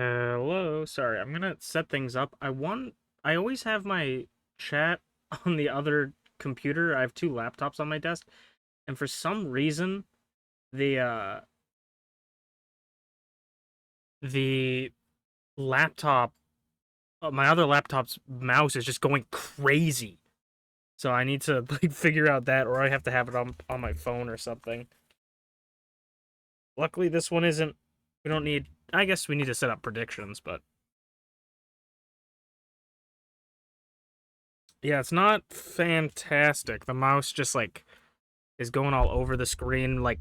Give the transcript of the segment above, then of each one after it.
Hello, sorry, I'm gonna set things up. I always have my chat on the other computer. I have two laptops on my desk, and for some reason, the uh the laptop, my other laptop's mouse is just going crazy. So I need to like figure out that, or I have to have it on my phone or something. Luckily, this one isn't. We don't need. I guess we need to set up predictions, but yeah, it's not fantastic. The mouse just like is going all over the screen, like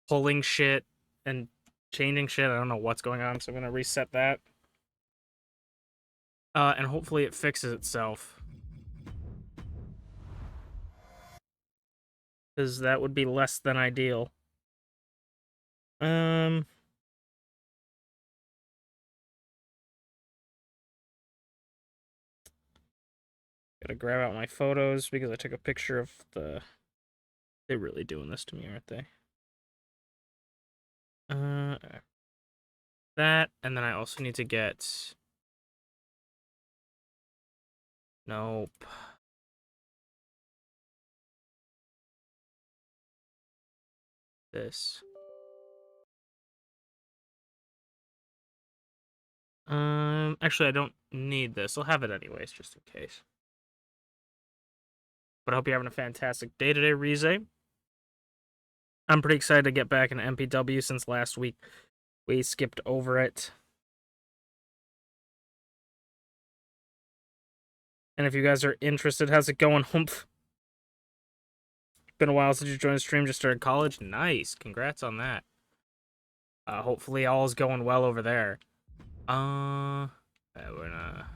pulling shit and changing shit. I don't know what's going on, so I'm gonna reset that. And hopefully it fixes itself. Because that would be less than ideal. Gotta grab out my photos because I took a picture of the... They're really doing this to me, aren't they? That, and then I also need to get... Nope. This. Actually, I don't need this. I'll have it anyways, just in case. But I hope you're having a fantastic day today, Rize. I'm pretty excited to get back in MPW since last week. We skipped over it. And if you guys are interested, how's it going? Humph. Been a while since you joined the stream, just started college. Nice. Congrats on that. Hopefully all is going well over there. We're gonna...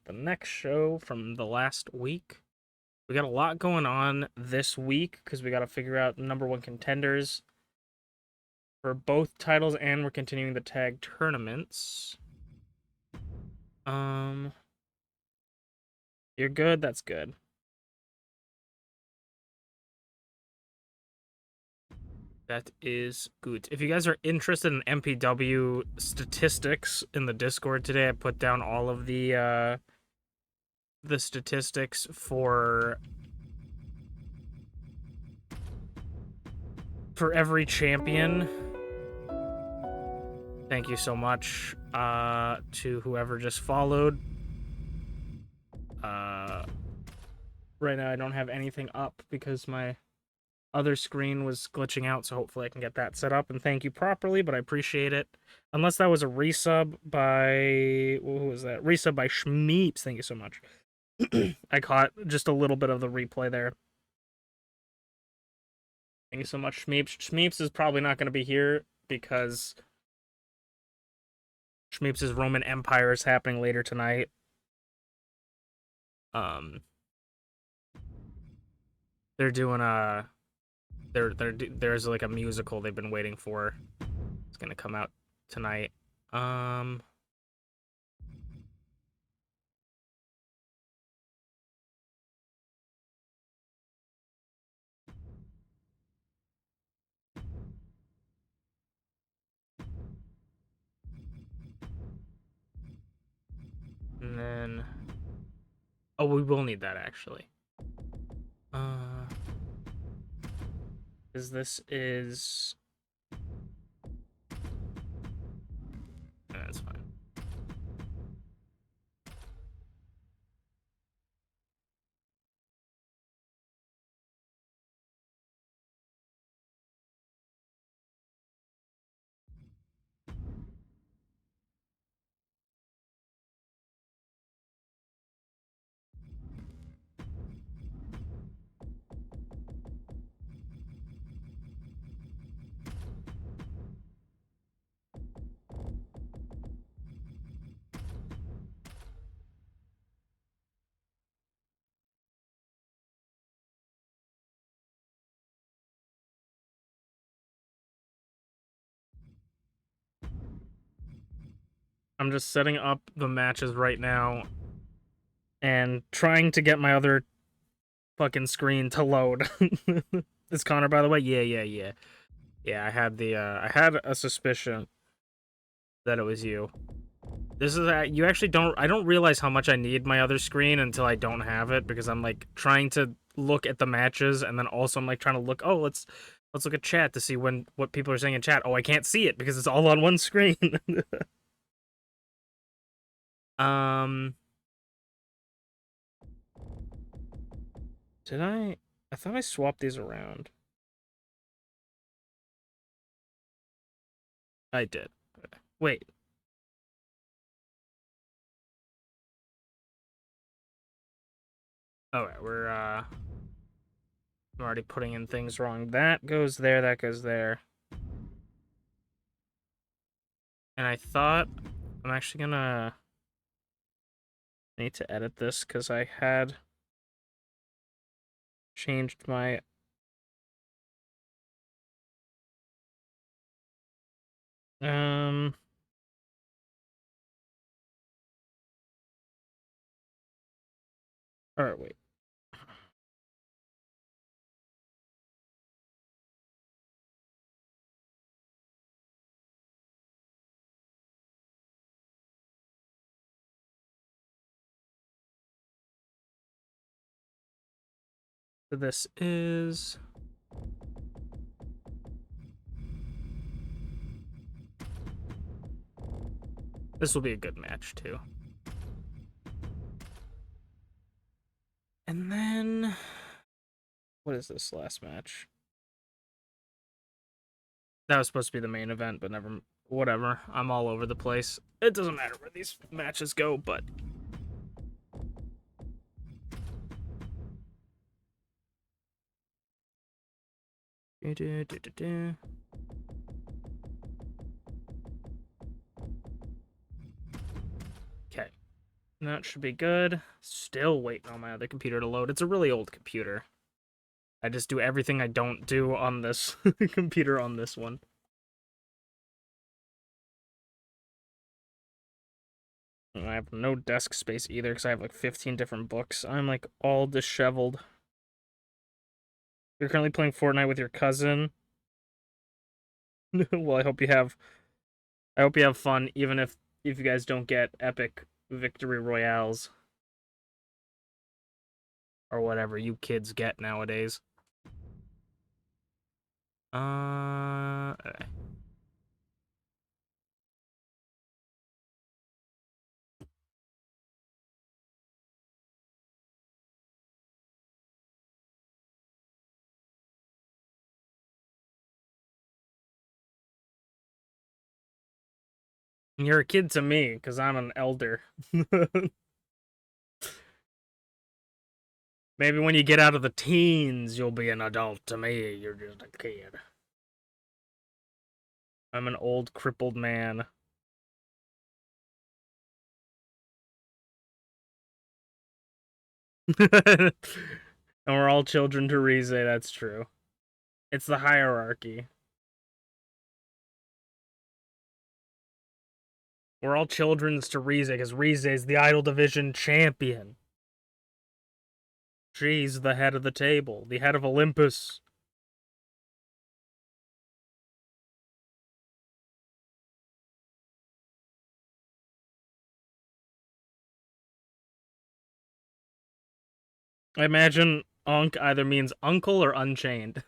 The next show from the last week. We got a lot going on this week because we got to figure out number one contenders for both titles, and we're continuing the tag tournaments. You're good? That's good. That is good. If you guys are interested in MPW statistics in the Discord today, I put down all of the statistics for every champion. Thank you so much to whoever just followed. Right now I don't have anything up because my other screen was glitching out, so hopefully I can get that set up and thank you properly, but I appreciate it. Unless that was a resub by... Who was that? Resub by Shmeeps. Thank you so much. I caught just a little bit of the replay there. Thank you so much, Shmeeps. Shmeeps is probably not going to be here because Shmeeps' Roman Empire is happening later tonight. They're doing a... There's like a musical they've been waiting for. It's gonna come out tonight. And then... Oh, we will need that, actually. Because this is... That's fine. I'm just setting up the matches right now and trying to get my other fucking screen to load. Is Connor, by the way? Yeah. Yeah, I had a suspicion that it was you. This is you actually don't. I don't realize how much I need my other screen until I don't have it because I'm like trying to look at the matches and then also I'm like trying to look. Oh, let's look at chat to see what people are saying in chat. Oh, I can't see it because it's all on one screen. um, did I? I thought I swapped these around. I did. Wait. All right, I'm already putting in things wrong. That goes there. That goes there. And I thought I'm actually gonna need to edit this because I had changed my all right, wait. So this is this will be a good match too. And then what is this last match? That was supposed to be the main event, but never whatever. I'm all over the place. It doesn't matter where these matches go, but okay. That should be good. Still waiting on my other computer to load. It's a really old computer. I just do everything I don't do on this computer on this one. And I have no desk space either because I have like 15 different books. I'm like all disheveled. You're currently playing Fortnite with your cousin. Well, I hope you have fun, even if you guys don't get epic victory royales or whatever you kids get nowadays. Okay. You're a kid to me because I'm an elder. Maybe when you get out of the teens, you'll be an adult. To me, you're just a kid. I'm an old, crippled man. And we're all children to Rize, that's true. It's the hierarchy. We're all children to Rize because Rize is the Idol Division champion. She's the head of the table, the head of Olympus. I imagine Unk either means uncle or unchained.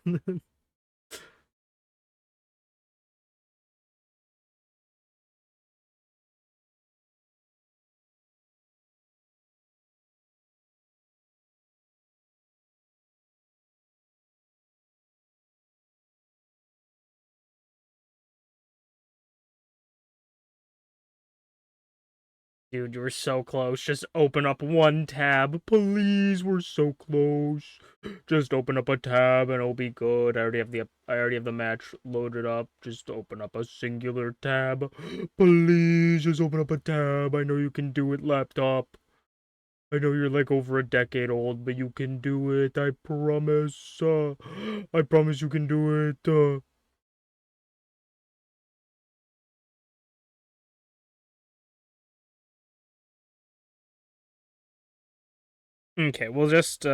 Dude, you were so close. Just open up one tab. Please, we're so close. Just open up a tab and it'll be good. I already have the match loaded up. Just open up a singular tab. Please, just open up a tab. I know you can do it, laptop. I know you're like over a decade old, but you can do it. I promise. I promise you can do it. Okay, we'll just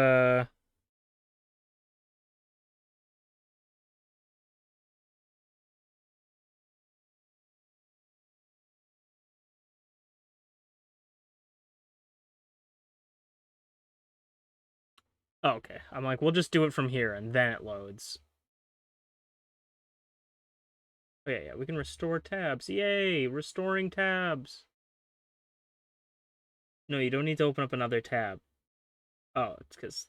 Oh, okay. I'm like, we'll just do it from here, and then it loads. Oh, yeah, we can restore tabs. Yay! Restoring tabs. No, you don't need to open up another tab. Oh, it's because...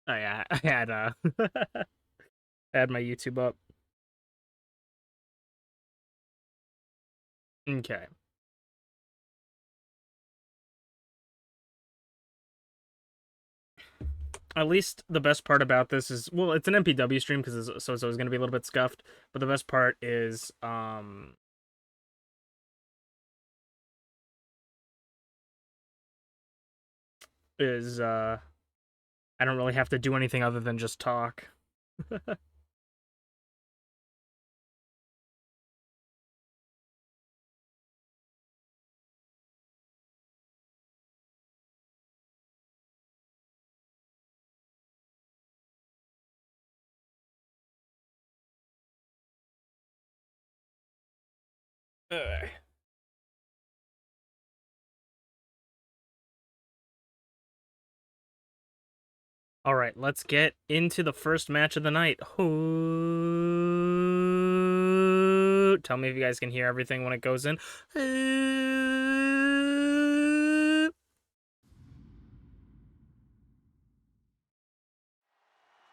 Oh, yeah, I had, I had my YouTube up. Okay. At least the best part about this is, well, it's an MPW stream, so it's always going to be a little bit scuffed, but the best part is, I don't really have to do anything other than just talk. All right, let's get into the first match of the night. Tell me if you guys can hear everything when it goes in.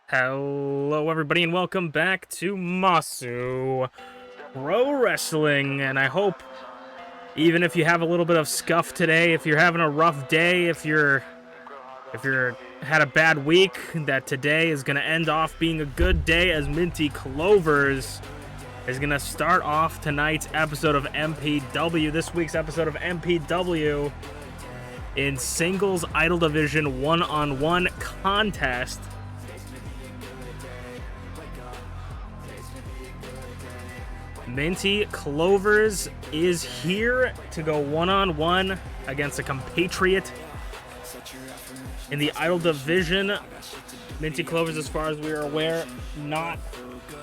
Hello, everybody, and welcome back to Masu Pro Wrestling. And I hope, even if you have a little bit of scuff today, if you're having a rough day, if you're had a bad week, that today is going to end off being a good day, as MintyClovers is going to start off tonight's episode of MPW, this week's episode of MPW, in singles Idol Division one-on-one contest. MintyClovers is here to go one-on-one against a compatriot in the Idol Division. MintyClovers, as far as we are aware, not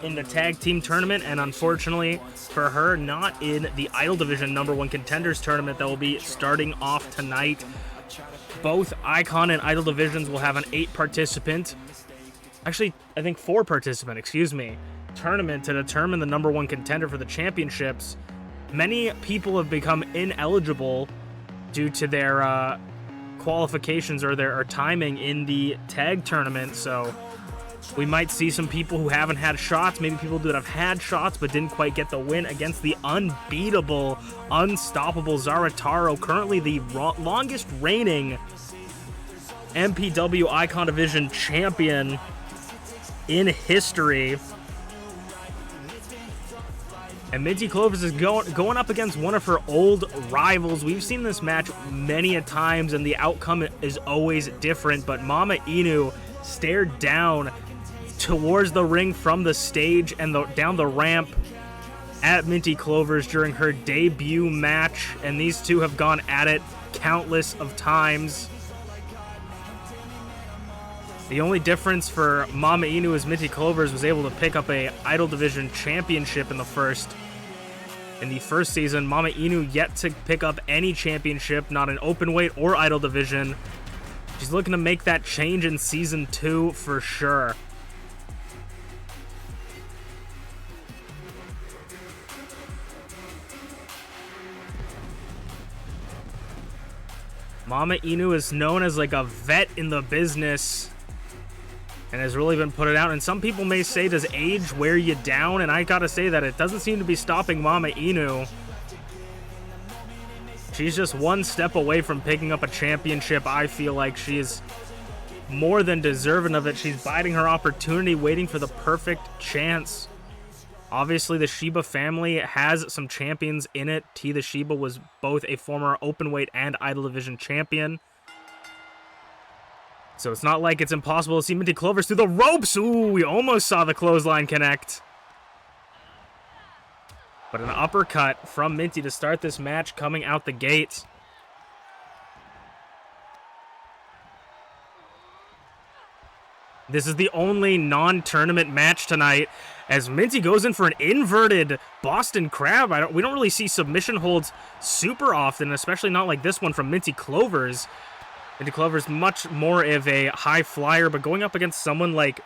in the tag team tournament, and unfortunately for her, not in the Idol Division #1 contenders tournament that will be starting off tonight. Both Icon and Idol Divisions will have an 8-participant, actually, I think 4-participant, tournament to determine the #1 contender for the championships. Many people have become ineligible due to their qualifications or their timing in the tag tournament, so we might see some people who haven't had shots, maybe people that have had shots but didn't quite get the win against the unbeatable, unstoppable Zarataro, currently the longest reigning MPW Icon Division champion in history. And MintyClovers is going up against one of her old rivals. We've seen this match many a times, and the outcome is always different. But MamaInu stared down towards the ring from the stage and down the ramp at MintyClovers during her debut match. And these two have gone at it countless of times. The only difference for MamaInu is MintyClovers was able to pick up a Idol Division championship in the first season. MamaInu yet to pick up any championship, not an open weight or Idol Division. She's looking to make that change in season 2 for sure. MamaInu is known as like a vet in the business and has really been put it out. And some people may say, does age wear you down? And I gotta say that it doesn't seem to be stopping MamaInu. She's just one step away from picking up a championship. I feel like she is more than deserving of it. She's biding her opportunity, waiting for the perfect chance. Obviously, the Shiba family has some champions in it. TeaTheShiba was both a former openweight and Idol Division champion. So it's not like it's impossible to see MintyClovers through the ropes. Ooh, we almost saw the clothesline connect. But an uppercut from Minty to start this match coming out the gate. This is the only non-tournament match tonight, as Minty goes in for an inverted Boston Crab. We don't really see submission holds super often, especially not like this one from MintyClovers. MintyClovers much more of a high flyer, but going up against someone like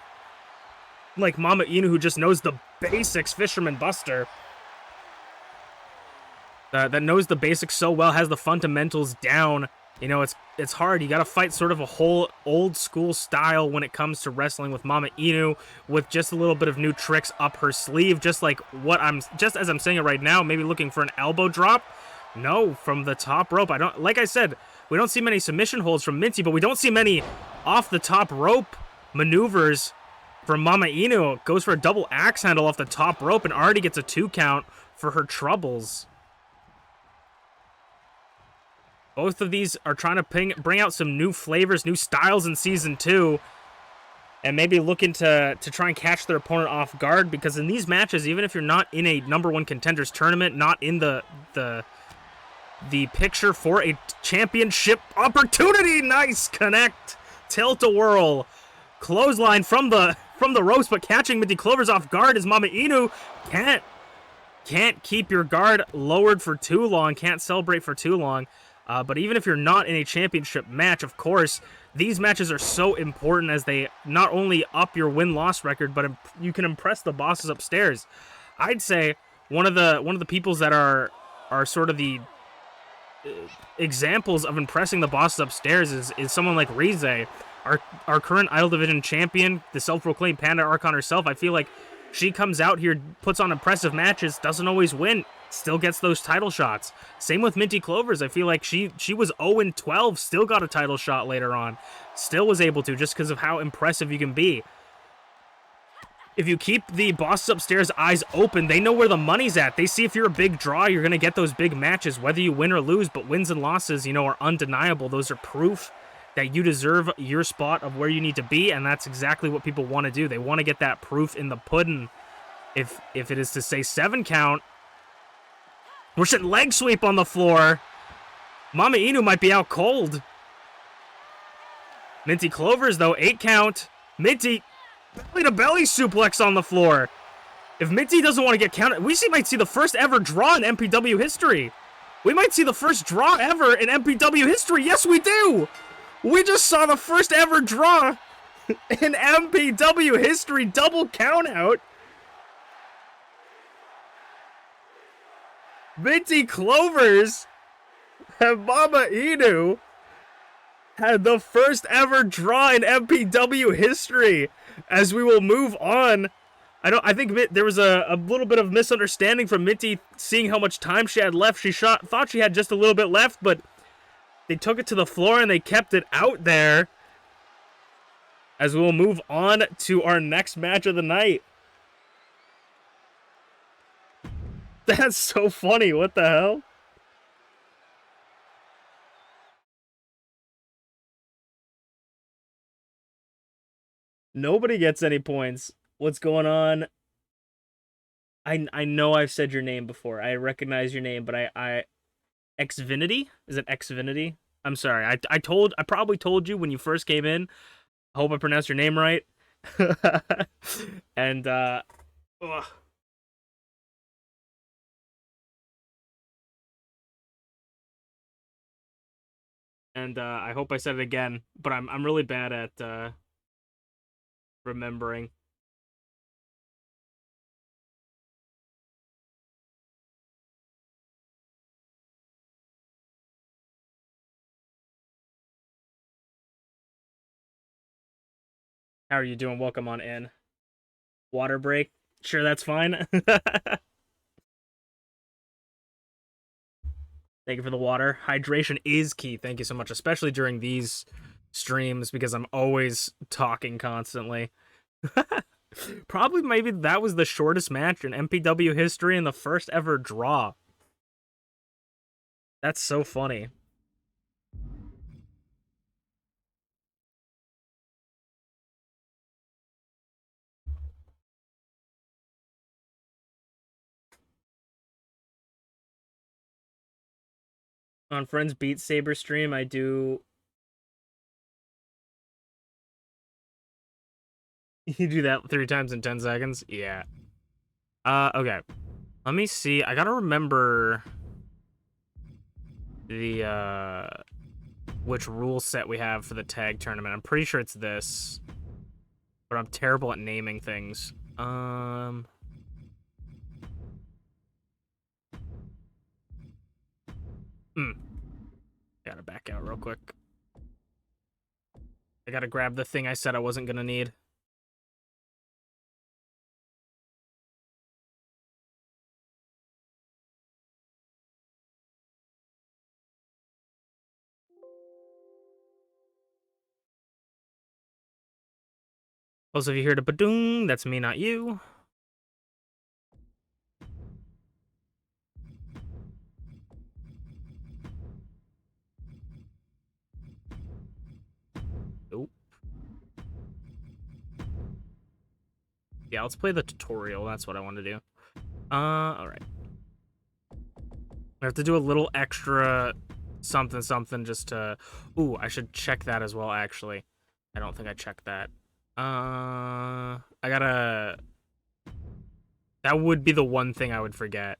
MamaInu, who just knows the basics, Fisherman Buster, that knows the basics so well, has the fundamentals down. You know, it's hard. You got to fight sort of a whole old school style when it comes to wrestling with MamaInu, with just a little bit of new tricks up her sleeve. Just as I'm saying it right now, maybe looking for an elbow drop. No, from the top rope. Like I said, we don't see many submission holds from Minty, but we don't see many off the top rope maneuvers from MamaInu. Goes for a double axe handle off the top rope and already gets a 2 count for her troubles. Both of these are trying to bring out some new flavors, new styles in Season 2, and maybe looking to try and catch their opponent off guard, because in these matches, even if you're not in a #1 contenders tournament, not in the picture for a championship opportunity, nice connect, tilt-a-whirl, clothesline from the ropes, but catching MintyClovers off guard as MamaInu can't keep your guard lowered for too long, can't celebrate for too long. But even if you're not in a championship match, of course, these matches are so important, as they not only up your win-loss record, but you can impress the bosses upstairs. I'd say one of the peoples that are sort of the examples of impressing the bosses upstairs is someone like Rize, our current Idol Division champion, the self-proclaimed Panda Archon herself. I feel like she comes out here, puts on impressive matches, doesn't always win, still gets those title shots. Same with MintyClovers. I feel like she was 0-12, still got a title shot later on. Still was able to, just because of how impressive you can be. If you keep the bosses upstairs eyes open, they know where the money's at. They see if you're a big draw, you're going to get those big matches, whether you win or lose. But wins and losses, are undeniable. Those are proof that you deserve your spot of where you need to be, and that's exactly what people want to do. They want to get that proof in the pudding. If it is to say 7 count, Russian leg sweep on the floor. MamaInu might be out cold. MintyClovers, though, 8 count. Minty, belly-to-belly suplex on the floor. If Minty doesn't want to get counted, we might see the first ever draw in MPW history. We might see the first draw ever in MPW history. Yes, we do. We just saw the first ever draw in MPW history. Double count out. MintyClovers and MamaInu had the first ever draw in MPW history. As we will move on, I think there was a little bit of misunderstanding from Minty, seeing how much time she had left. She thought she had just a little bit left, but they took it to the floor and they kept it out there. As we will move on to our next match of the night. That's so funny. What the hell? Nobody gets any points. What's going on? I know I've said your name before. I recognize your name, but I Xfinity? Is it Xfinity? I'm sorry. I probably told you when you first came in. I hope I pronounced your name right. And ugh. And I hope I said it again, but I'm really bad at remembering. How are you doing? Welcome on in. Water break? Sure, that's fine. Thank you for the water. Hydration is key. Thank you so much, especially during these streams, because I'm always talking constantly. Probably maybe that was the shortest match in MPW history and the first ever draw. That's so funny. On Friends Beat Saber stream, I do... You do that 3 times in 10 seconds? Yeah. Okay. Let me see. I gotta remember the which rule set we have for the tag tournament. I'm pretty sure it's this, but I'm terrible at naming things. Gotta back out real quick. I gotta grab the thing I said I wasn't gonna need. Also, if you hear the badoong, that's me, not you. Nope. Yeah, let's play the tutorial. That's what I want to do. Alright. I have to do a little extra something just to... Ooh, I should check that as well, actually. I don't think I checked that. I gotta... That would be the one thing I would forget.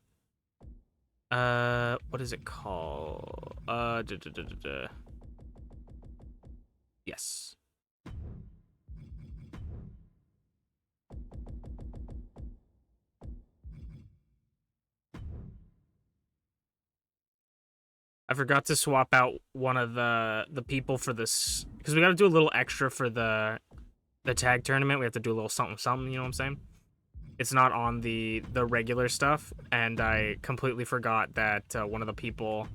What is it called? Yes. I forgot to swap out one of the people for this, because we got to do a little extra for the tag tournament. We have to do a little something, you know what I'm saying? It's not on the regular stuff, and I completely forgot that one of the people,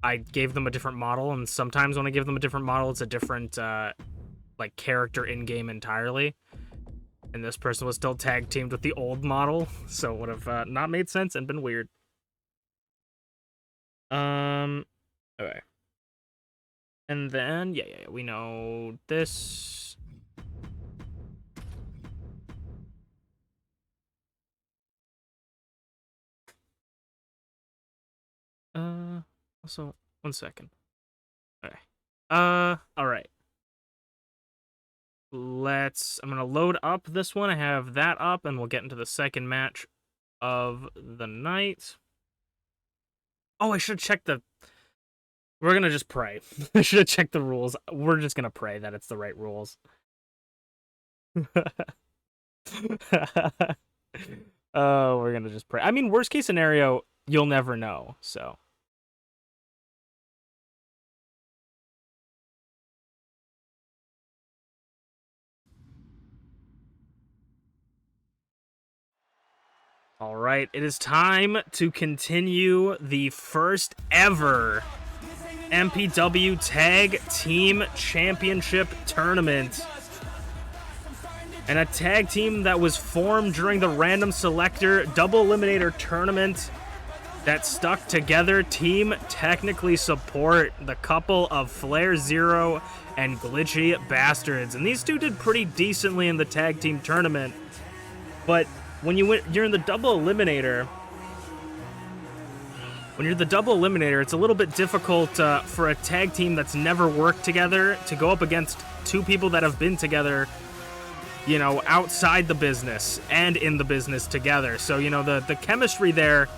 I gave them a different model, and sometimes when I give them a different model, it's a different like character in game entirely. And this person was still tag teamed with the old model, so it would have not made sense and been weird. Okay. And then, yeah, we know this. Also, one second. Okay. Alright. I'm gonna load up this one. I have that up, and we'll get into the second match of the night. Oh, I should check the... We're gonna just pray. I should have checked the rules. We're just gonna pray that it's the right rules. Oh, we're gonna just pray. I mean, worst case scenario, you'll never know, so... All right, it is time to continue the first ever MPW Tag Team Championship Tournament. And a tag team that was formed during the Random Selector Double Eliminator Tournament that stuck together. Team Technically Support, the couple of FlairZero and GlitchyBasturds. And these two did pretty decently in the tag team tournament. But when you're in the double eliminator, it's a little bit difficult for a tag team that's never worked together to go up against two people that have been together, you know, outside the business and in the business together. So, you know, the chemistry there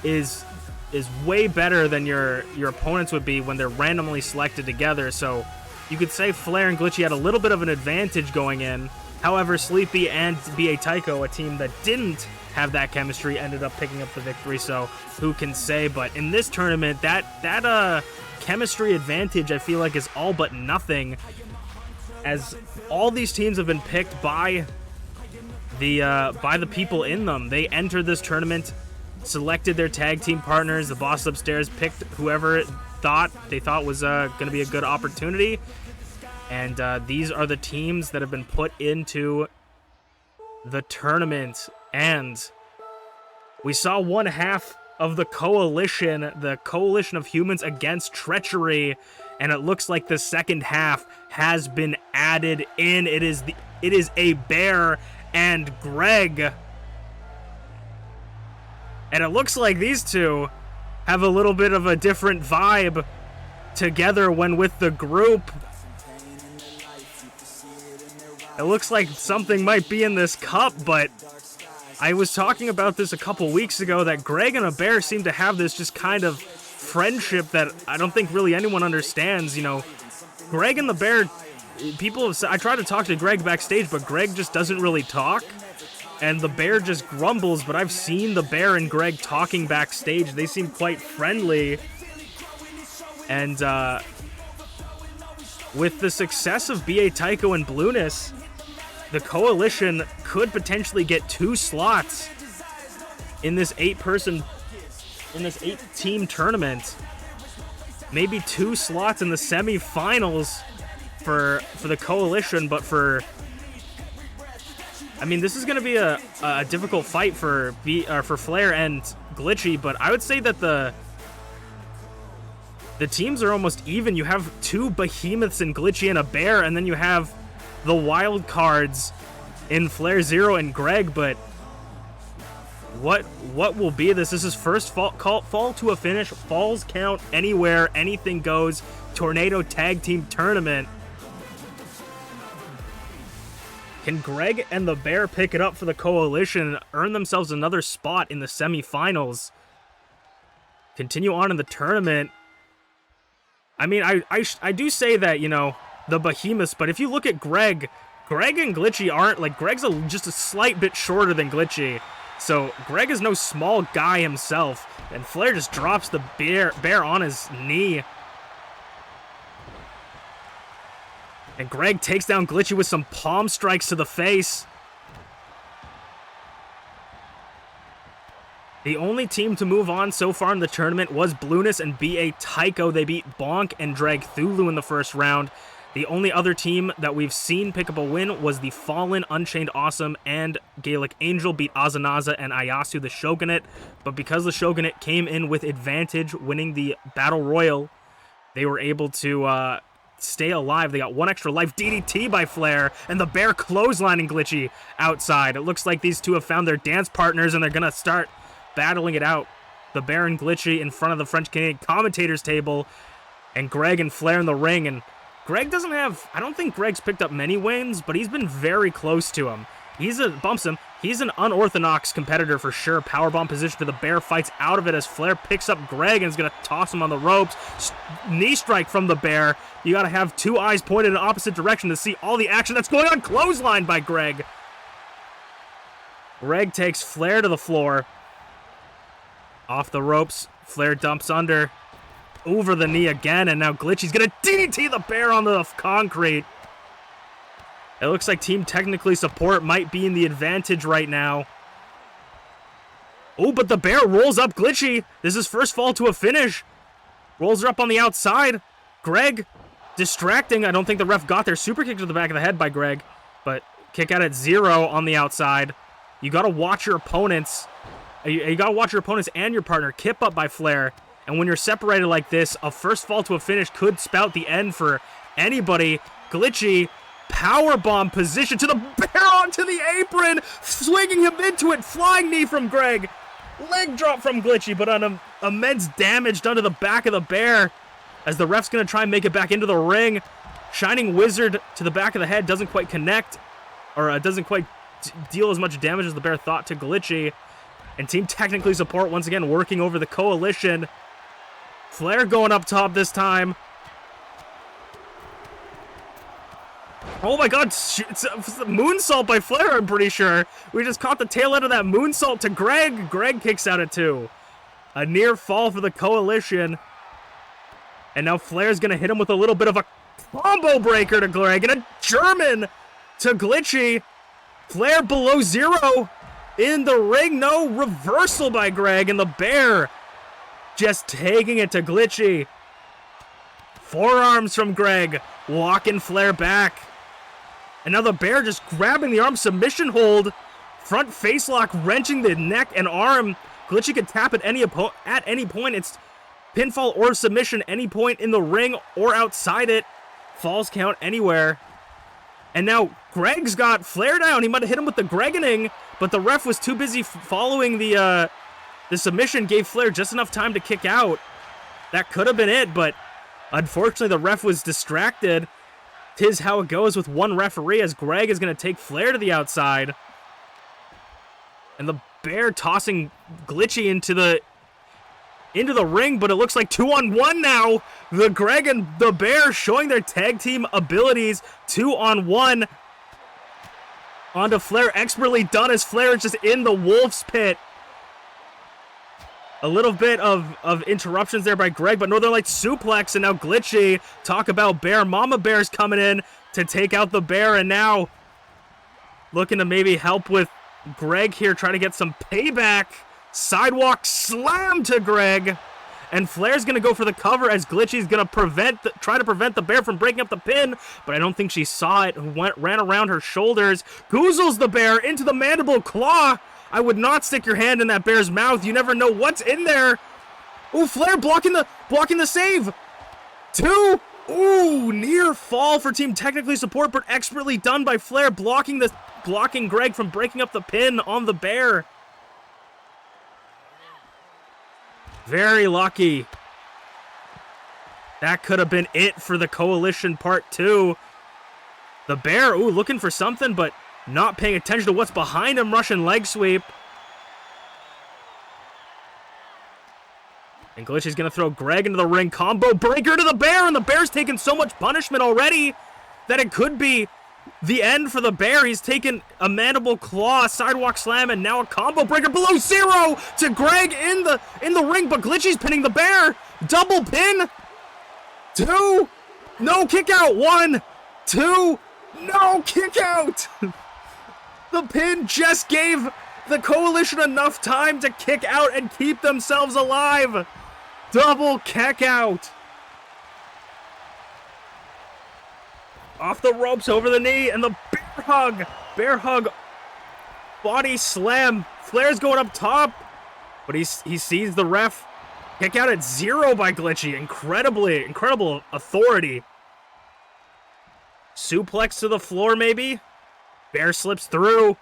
is way better than your opponents would be when they're randomly selected together. So you could say Flair and Glitchy had a little bit of an advantage going in. However, Sleepy and BA Tycho, a team that didn't have that chemistry, ended up picking up the victory, so who can say? But in this tournament, that chemistry advantage, I feel like, is all but nothing, as all these teams have been picked by the people in them. They entered this tournament, selected their tag team partners, the boss upstairs picked whoever they thought was going to be a good opportunity. And these are the teams that have been put into the tournament. And we saw one half of the coalition of humans against treachery. And it looks like the second half has been added in. It is a Bear and Greg. And it looks like these two have a little bit of a different vibe together when with the group. It looks like something might be in this cup, but I was talking about this a couple weeks ago, that Greg and a Bear seem to have this just kind of friendship that I don't think really anyone understands. You know, Greg and the Bear, people have said, I tried to talk to Greg backstage, but Greg just doesn't really talk. And the Bear just grumbles, but I've seen the Bear and Greg talking backstage. They seem quite friendly. And with the success of BA Tycho and Blueness, the Coalition could potentially get 2 slots in this 8-team tournament. Maybe 2 slots in the semifinals for the Coalition, but I mean, this is going to be a difficult fight for Flair and Glitchy, but I would say that the teams are almost even. You have 2 behemoths in Glitchy and a Bear, and then you have the wild cards in FlairZero and Greg, but what will be this? This is first fall to a finish, falls count anywhere, anything goes, Tornado Tag Team Tournament. Can Greg and the Bear pick it up for the Coalition and earn themselves another spot in the semifinals? Continue on in the tournament. I mean, I do say that, you know, the behemoths, but if you look at Greg and Glitchy aren't, like, Greg's just a slight bit shorter than Glitchy. So Greg is no small guy himself, and Flair just drops the bear on his knee. And Greg takes down Glitchy with some palm strikes to the face. The only team to move on so far in the tournament was Blueness and BA Tycho. They beat Bonk and Dragthulu in the first round. The only other team that we've seen pick up a win was the Fallen, UnchainedAwesome, and Gaelic Angel beat Azanaza and Ayasu the Shogunate. But because the Shogunate came in with advantage, winning the Battle Royal, they were able to stay alive. They got 1 extra life. DDT by Flair, and the Bear clotheslining Glitchy outside. It looks like these two have found their dance partners, and they're going to start battling it out. The Bear and Glitchy in front of the French-Canadian commentators table, and Greg and Flair in the ring, and Greg doesn't have, I don't think Greg's picked up many wins, but he's been very close to him. Bumps him. He's an unorthodox competitor for sure. Powerbomb position to the Bear, fights out of it as Flair picks up Greg and is going to toss him on the ropes. Knee strike from the Bear. You got to have 2 eyes pointed in opposite direction to see all the action that's going on. Clothesline by Greg. Greg takes Flair to the floor. Off the ropes. Flair dumps under. Over the knee again, and now Glitchy's gonna DDT the Bear on the concrete. It looks like Team Technically Support might be in the advantage right now. Oh, but the Bear rolls up Glitchy. This is first fall to a finish. Rolls her up on the outside. Greg distracting. I don't think the ref got there. Super kick to the back of the head by Greg, but kick out at 0 on the outside. You gotta watch your opponents. You gotta watch your opponents and your partner. Kip up by Flair. And when you're separated like this, a first fall to a finish could spout the end for anybody. Glitchy, powerbomb position to the Bear onto the apron, swinging him into it, flying knee from Greg. Leg drop from Glitchy, but on immense damage done to the back of the Bear. As the ref's going to try and make it back into the ring. Shining Wizard to the back of the head, doesn't quite connect, or doesn't quite deal as much damage as the Bear thought to Glitchy. And Team Technically Support once again working over the Coalition. Flair going up top this time. Oh my god, it's a moonsault by Flair, I'm pretty sure. We just caught the tail end of that moonsault to Greg. Greg kicks out at 2. A near fall for the Coalition. And now Flair's going to hit him with a little bit of a combo breaker to Greg and a German to Glitchy. Flair below 0 in the ring. No, reversal by Greg, and the Bear just taking it to Glitchy. Forearms from Greg, walking Flair back. And now the Bear just grabbing the arm, submission hold. Front face lock, wrenching the neck and arm. Glitchy can tap at any point. It's pinfall or submission, any point in the ring or outside it. Falls count anywhere. And now Greg's got Flair down. He might have hit him with the Greganing, but the ref was too busy following the submission, gave Flair just enough time to kick out. That could have been it, but unfortunately the ref was distracted. 'Tis how it goes with one referee, as Greg is going to take Flair to the outside. And the Bear tossing Glitchy into the into the ring, but it looks like 2-on-1 now. The Greg and the Bear showing their tag team abilities. 2-on-1 onto Flair. Expertly done as Flair is just in the Wolf's Pit. A little bit of interruptions there by Greg, but Northern Lights suplex, and now Glitchy. Talk about Bear. Mama Bear's coming in to take out the Bear, and now looking to maybe help with Greg here, try to get some payback. Sidewalk slam to Greg, and Flair's going to go for the cover as Glitchy's going to try to prevent the Bear from breaking up the pin, but I don't think she saw it. Ran around her shoulders. Goozles the Bear into the mandible claw. I would not stick your hand in that Bear's mouth. You never know what's in there. Ooh, Flair blocking the save. 2. Ooh, near fall for Team Technically Support, but expertly done by Flair, blocking Greg from breaking up the pin on the Bear. Very lucky. That could have been it for the Coalition Part 2. The Bear, ooh, looking for something, but not paying attention to what's behind him. Russian leg sweep. And Glitchy's going to throw Greg into the ring. Combo breaker to the Bear, and the Bear's taken so much punishment already that it could be the end for the Bear. He's taken a mandible claw, sidewalk slam, and now a combo breaker below zero to Greg in the ring, but Glitchy's pinning the Bear. Double pin. 2. No kick out. 1, 2. No kick out. The pin just gave the Coalition enough time to kick out and keep themselves alive. Double kick out. Off the ropes, over the knee, and the bear hug. Bear hug. Body slam. Flair's going up top, but he sees the ref. Kick out at 0 by Glitchy. Incredible authority. Suplex to the floor, maybe. Bear slips through.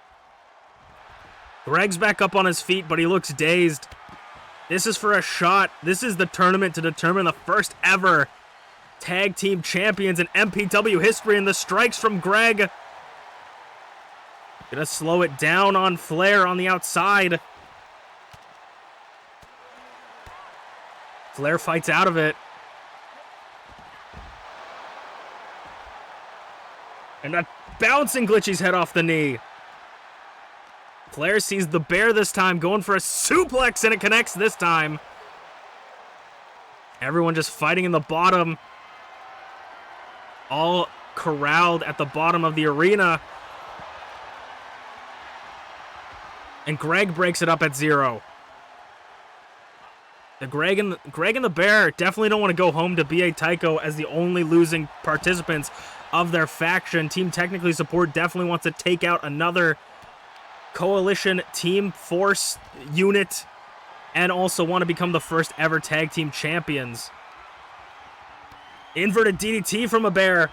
Greg's back up on his feet, but he looks dazed. This is for a shot. This is the tournament to determine the first ever tag team champions in MPW history, and the strikes from Greg. Gonna slow it down on Flair on the outside. Flair fights out of it. And that bouncing Glitchy's head off the knee. Flair sees the Bear this time, going for a suplex, and it connects this time. Everyone just fighting in the bottom. All corralled at the bottom of the arena. And Greg breaks it up at 0. The Greg and the Bear definitely don't want to go home to BA Tycho as the only losing participants of their faction. Team Technically Support definitely wants to take out another Coalition team force unit and also want to become the first ever tag team champions. Inverted DDT from a Bear.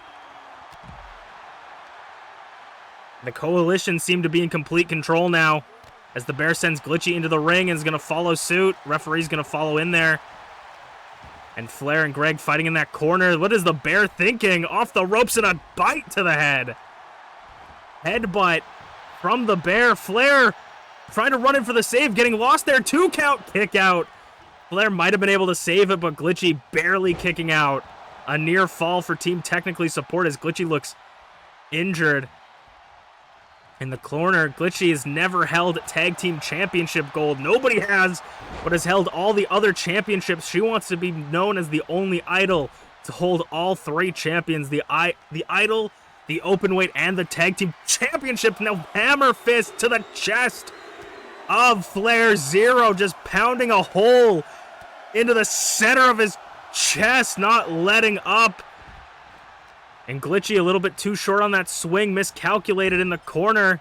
The Coalition seem to be in complete control now as the Bear sends Glitchy into the ring and is going to follow suit. Referee's going to follow in there. And Flair and Greg fighting in that corner. What is the Bear thinking? Off the ropes and a bite to the head. Headbutt from the Bear. Flair trying to run in for the save. Getting lost there. 2 count kick out. Flair might have been able to save it, but Glitchy barely kicking out. A near fall for Team Technically Support as Glitchy looks injured. In the corner, Glitchy has never held tag team championship gold. Nobody has, but has held all the other championships. She wants to be known as the only idol to hold all 3 champions. The idol, the openweight, and the tag team championship. Now hammer fist to the chest of FlairZero, just pounding a hole into the center of his chest, not letting up. And Glitchy a little bit too short on that swing, miscalculated in the corner.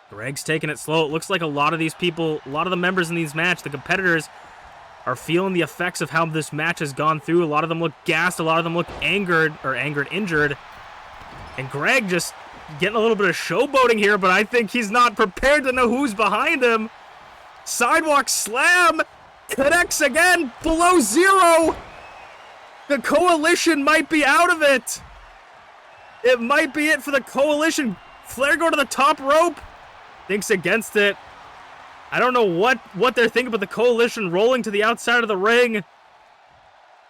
Greg's taking it slow. It looks like a lot of these people, a lot of the members in these matches, the competitors, are feeling the effects of how this match has gone through. A lot of them look gassed. A lot of them look injured. And Greg just getting a little bit of showboating here, but I think he's not prepared to know who's behind him. Sidewalk slam. Connects again. Below 0. The Coalition might be out of it. It might be it for the Coalition. Flair go to the top rope. Thinks against it. I don't know what they're thinking, but the Coalition rolling to the outside of the ring.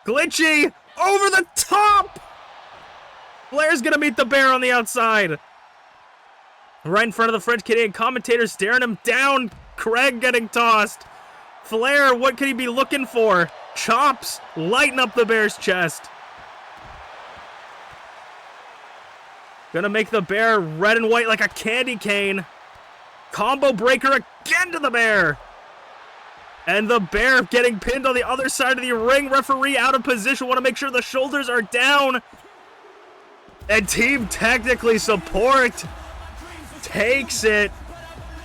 Glitchy over the top. Flair's gonna meet the bear on the outside. Right in front of the French Canadian commentator, staring him down. Craig getting tossed. Flair, what could he be looking for? Chops lighten up the bear's chest. Gonna make the bear red and white like a candy cane. Combo breaker again to the bear. And the bear getting pinned on the other side of the ring. Referee out of position. Want to make sure the shoulders are down. And Team Technically Support takes it.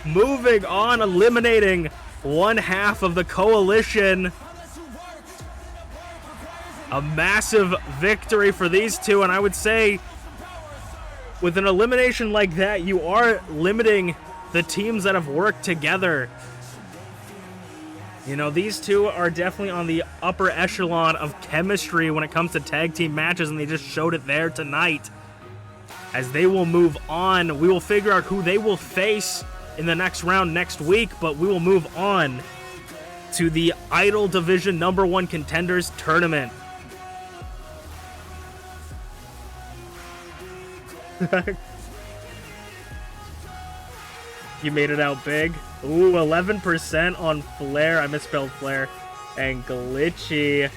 Moving on, eliminating one half of the Coalition. A massive victory for these two, and I would say with an elimination like that, you are limiting the teams that have worked together. You know, these two are definitely on the upper echelon of chemistry when it comes to tag team matches, and they just showed it there tonight. As they will move on, we will figure out who they will face in the next round next week, but we will move on to the Idol Division #1 Contenders Tournament. You made it out big. Ooh, 11% on Flair. I misspelled Flair. And Glitchy.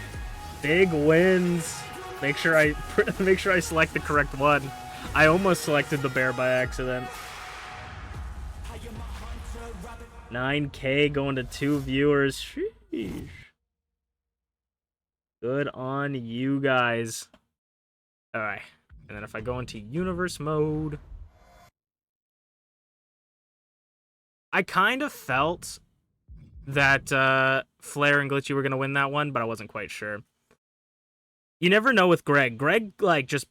Big wins. Make sure I select the correct one. I almost selected the bear by accident. 9K going to 2 viewers. Sheesh. Good on you guys. Alright. And then if I go into universe mode, I kind of felt that Flair and Glitchy were going to win that one, but I wasn't quite sure. You never know with Greg. Greg, like, just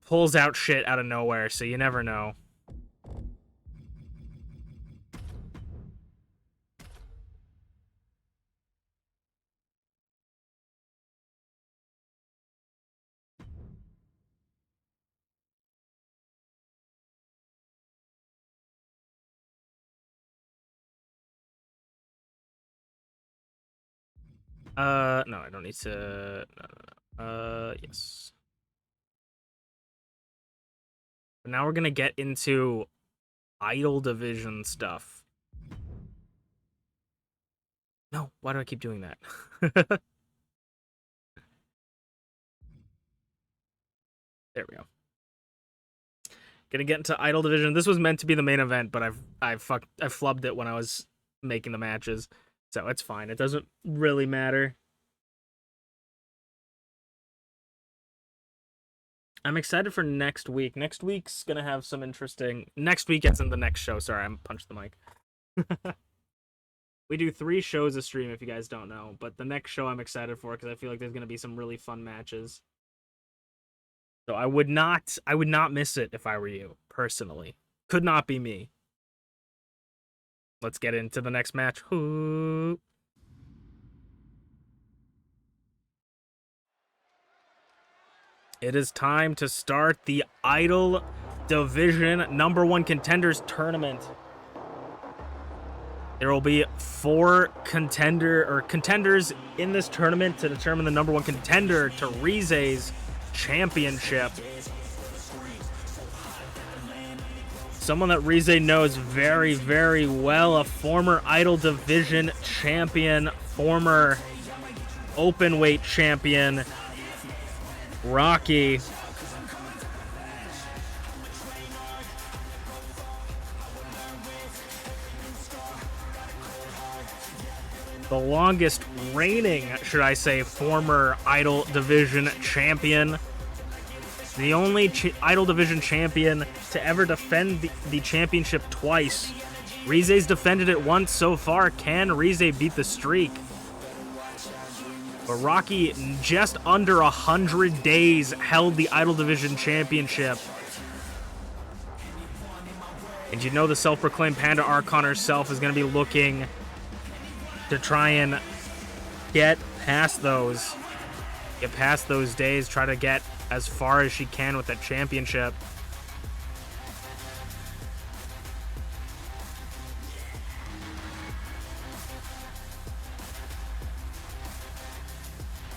pulls out shit out of nowhere, so you never know. No, I don't need to... No. Yes. But now we're gonna get into Idol Division stuff. No, why do I keep doing that? There we go. Gonna get into Idol Division. This was meant to be the main event, but I flubbed it when I was making the matches. So it's fine. It doesn't really matter. I'm excited for next week. Next week's gonna have some interesting... Next week gets in the next show. Sorry, I punched the mic. We do 3 shows a stream, if you guys don't know. But the next show I'm excited for, because I feel like there's gonna be some really fun matches. So I would not miss it if I were you, personally. Could not be me. Let's get into the next match. Ooh. It is time to start the Idol Division #1 Contenders Tournament. There will be 4 contenders in this tournament to determine the #1 contender to Rize's championship. Someone that Rize knows very, very well, a former Idol Division champion, former openweight champion, Rocky. The longest reigning, should I say, former Idol Division champion. The only Idol Division champion to ever defend the championship twice. Rize's defended it once so far. Can Rize beat the streak? But Rocky, just under 100 days, held the Idol Division championship. And you know the self-proclaimed Panda Archon herself is going to be looking to try and get past those days, try to get as far as she can with that championship.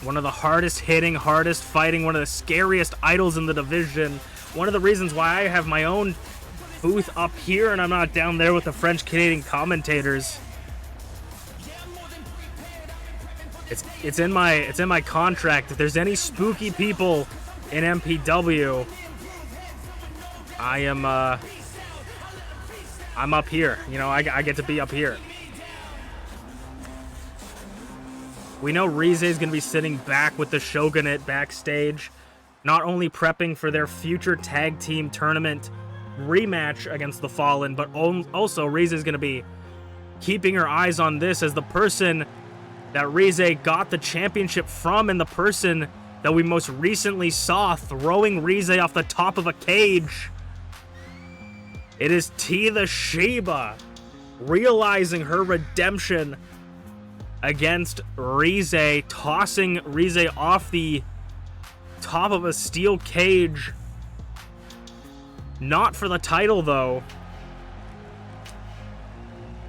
One of the hardest hitting, hardest fighting, one of the scariest idols in the division. One of the reasons why I have my own booth up here and I'm not down there with the French-Canadian commentators. It's in my contract. If there's any spooky people in MPW, I'm up here. You know, I get to be up here. We know Rize is going to be sitting back with the Shogunate backstage, not only prepping for their future tag team tournament rematch against the Fallen, but also Rize is going to be keeping her eyes on this as the person that Rize got the championship from and the person that we most recently saw throwing Rize off the top of a cage. It is TeaTheShiba realizing her redemption against Rize, tossing Rize off the top of a steel cage. Not for the title, though.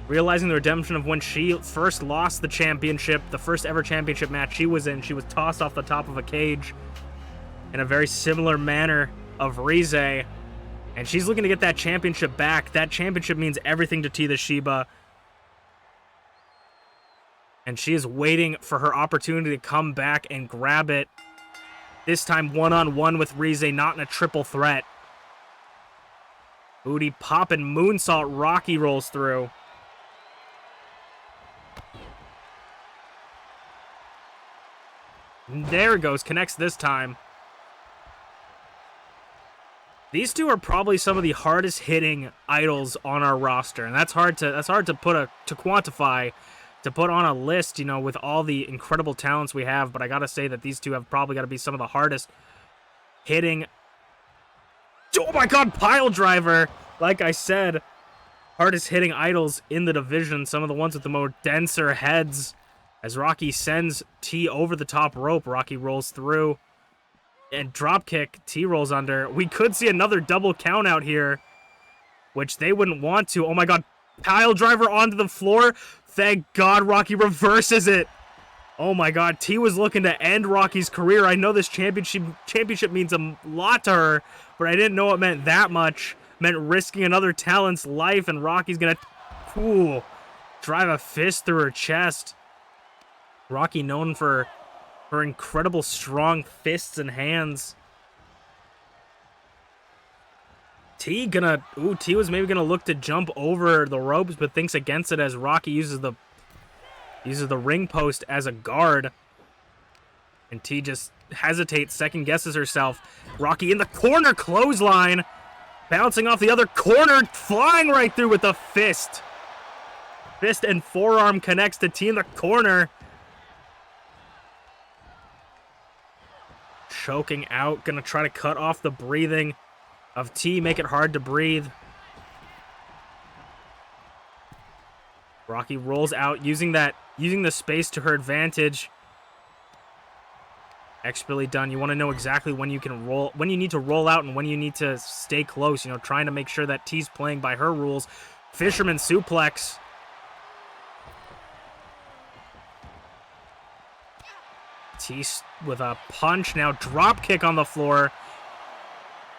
Realizing the redemption of when she first lost the championship, the first ever championship match she was in, she was tossed off the top of a cage in a very similar manner of Rize. And she's looking to get that championship back. That championship means everything to TeaTheShiba. And she is waiting for her opportunity to come back and grab it. This time one-on-one with Rize, not in a triple threat. Booty popping moonsault, Rocky rolls through. There it goes, connects this time. These two are probably some of the hardest hitting idols on our roster, and that's hard to quantify, to put on a list, you know, with all the incredible talents we have, but I gotta say that these two have probably got to be some of the hardest hitting. Oh my god, pile driver! Like I said, hardest hitting idols in the division, some of the ones with the more denser heads. As Rocky sends T over the top rope, Rocky rolls through. And dropkick, T rolls under. We could see another double count out here, which they wouldn't want to. Oh my god, pile driver onto the floor. Thank God Rocky reverses it. Oh my god, T was looking to end Rocky's career. I know this championship means a lot to her, but I didn't know it meant that much. It meant risking another talent's life, and Rocky's gonna drive a fist through her chest. Rocky known for her incredible strong fists and hands. T was maybe gonna look to jump over the ropes, but thinks against it as Rocky uses the ring post as a guard. And T just hesitates, second guesses herself. Rocky in the corner, clothesline. Bouncing off the other corner, flying right through with a fist. Fist and forearm connects to T in the corner. Choking out, gonna try to cut off the breathing of T, make it hard to breathe. Rocky rolls out, using the space to her advantage. Expertly done. You want to know exactly when you can roll, when you need to roll out and when you need to stay close, you know, trying to make sure that T's playing by her rules. Fisherman suplex. T with a punch, now drop kick on the floor.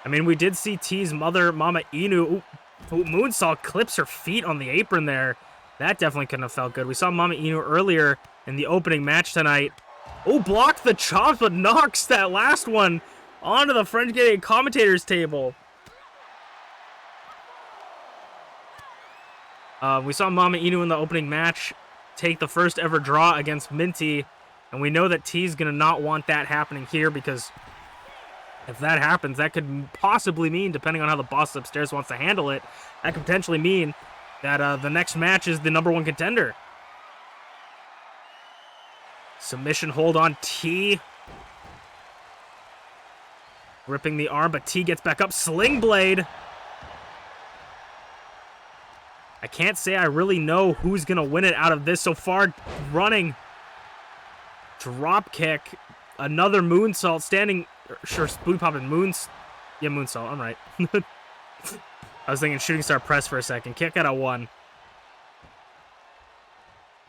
I mean, we did see T's mother, MamaInu. Moonsault clips her feet on the apron there. That definitely couldn't have felt good. We saw MamaInu earlier in the opening match tonight. Oh, blocked the chops, but knocks that last one onto the French-Canadian commentators table. We saw MamaInu in the opening match take the first ever draw against Minty. And we know that T's going to not want that happening here, because if that happens, that could possibly mean, depending on how the boss upstairs wants to handle it, that could potentially mean that the next match is the #1 contender. Submission hold on T. Ripping the arm, but T gets back up. Sling blade. I can't say I really know who's going to win it out of this so far. Running. Drop kick, another moonsault, standing, sure, booty popping yeah, moonsault, I'm right. I was thinking shooting star press for a second. Kick out of one.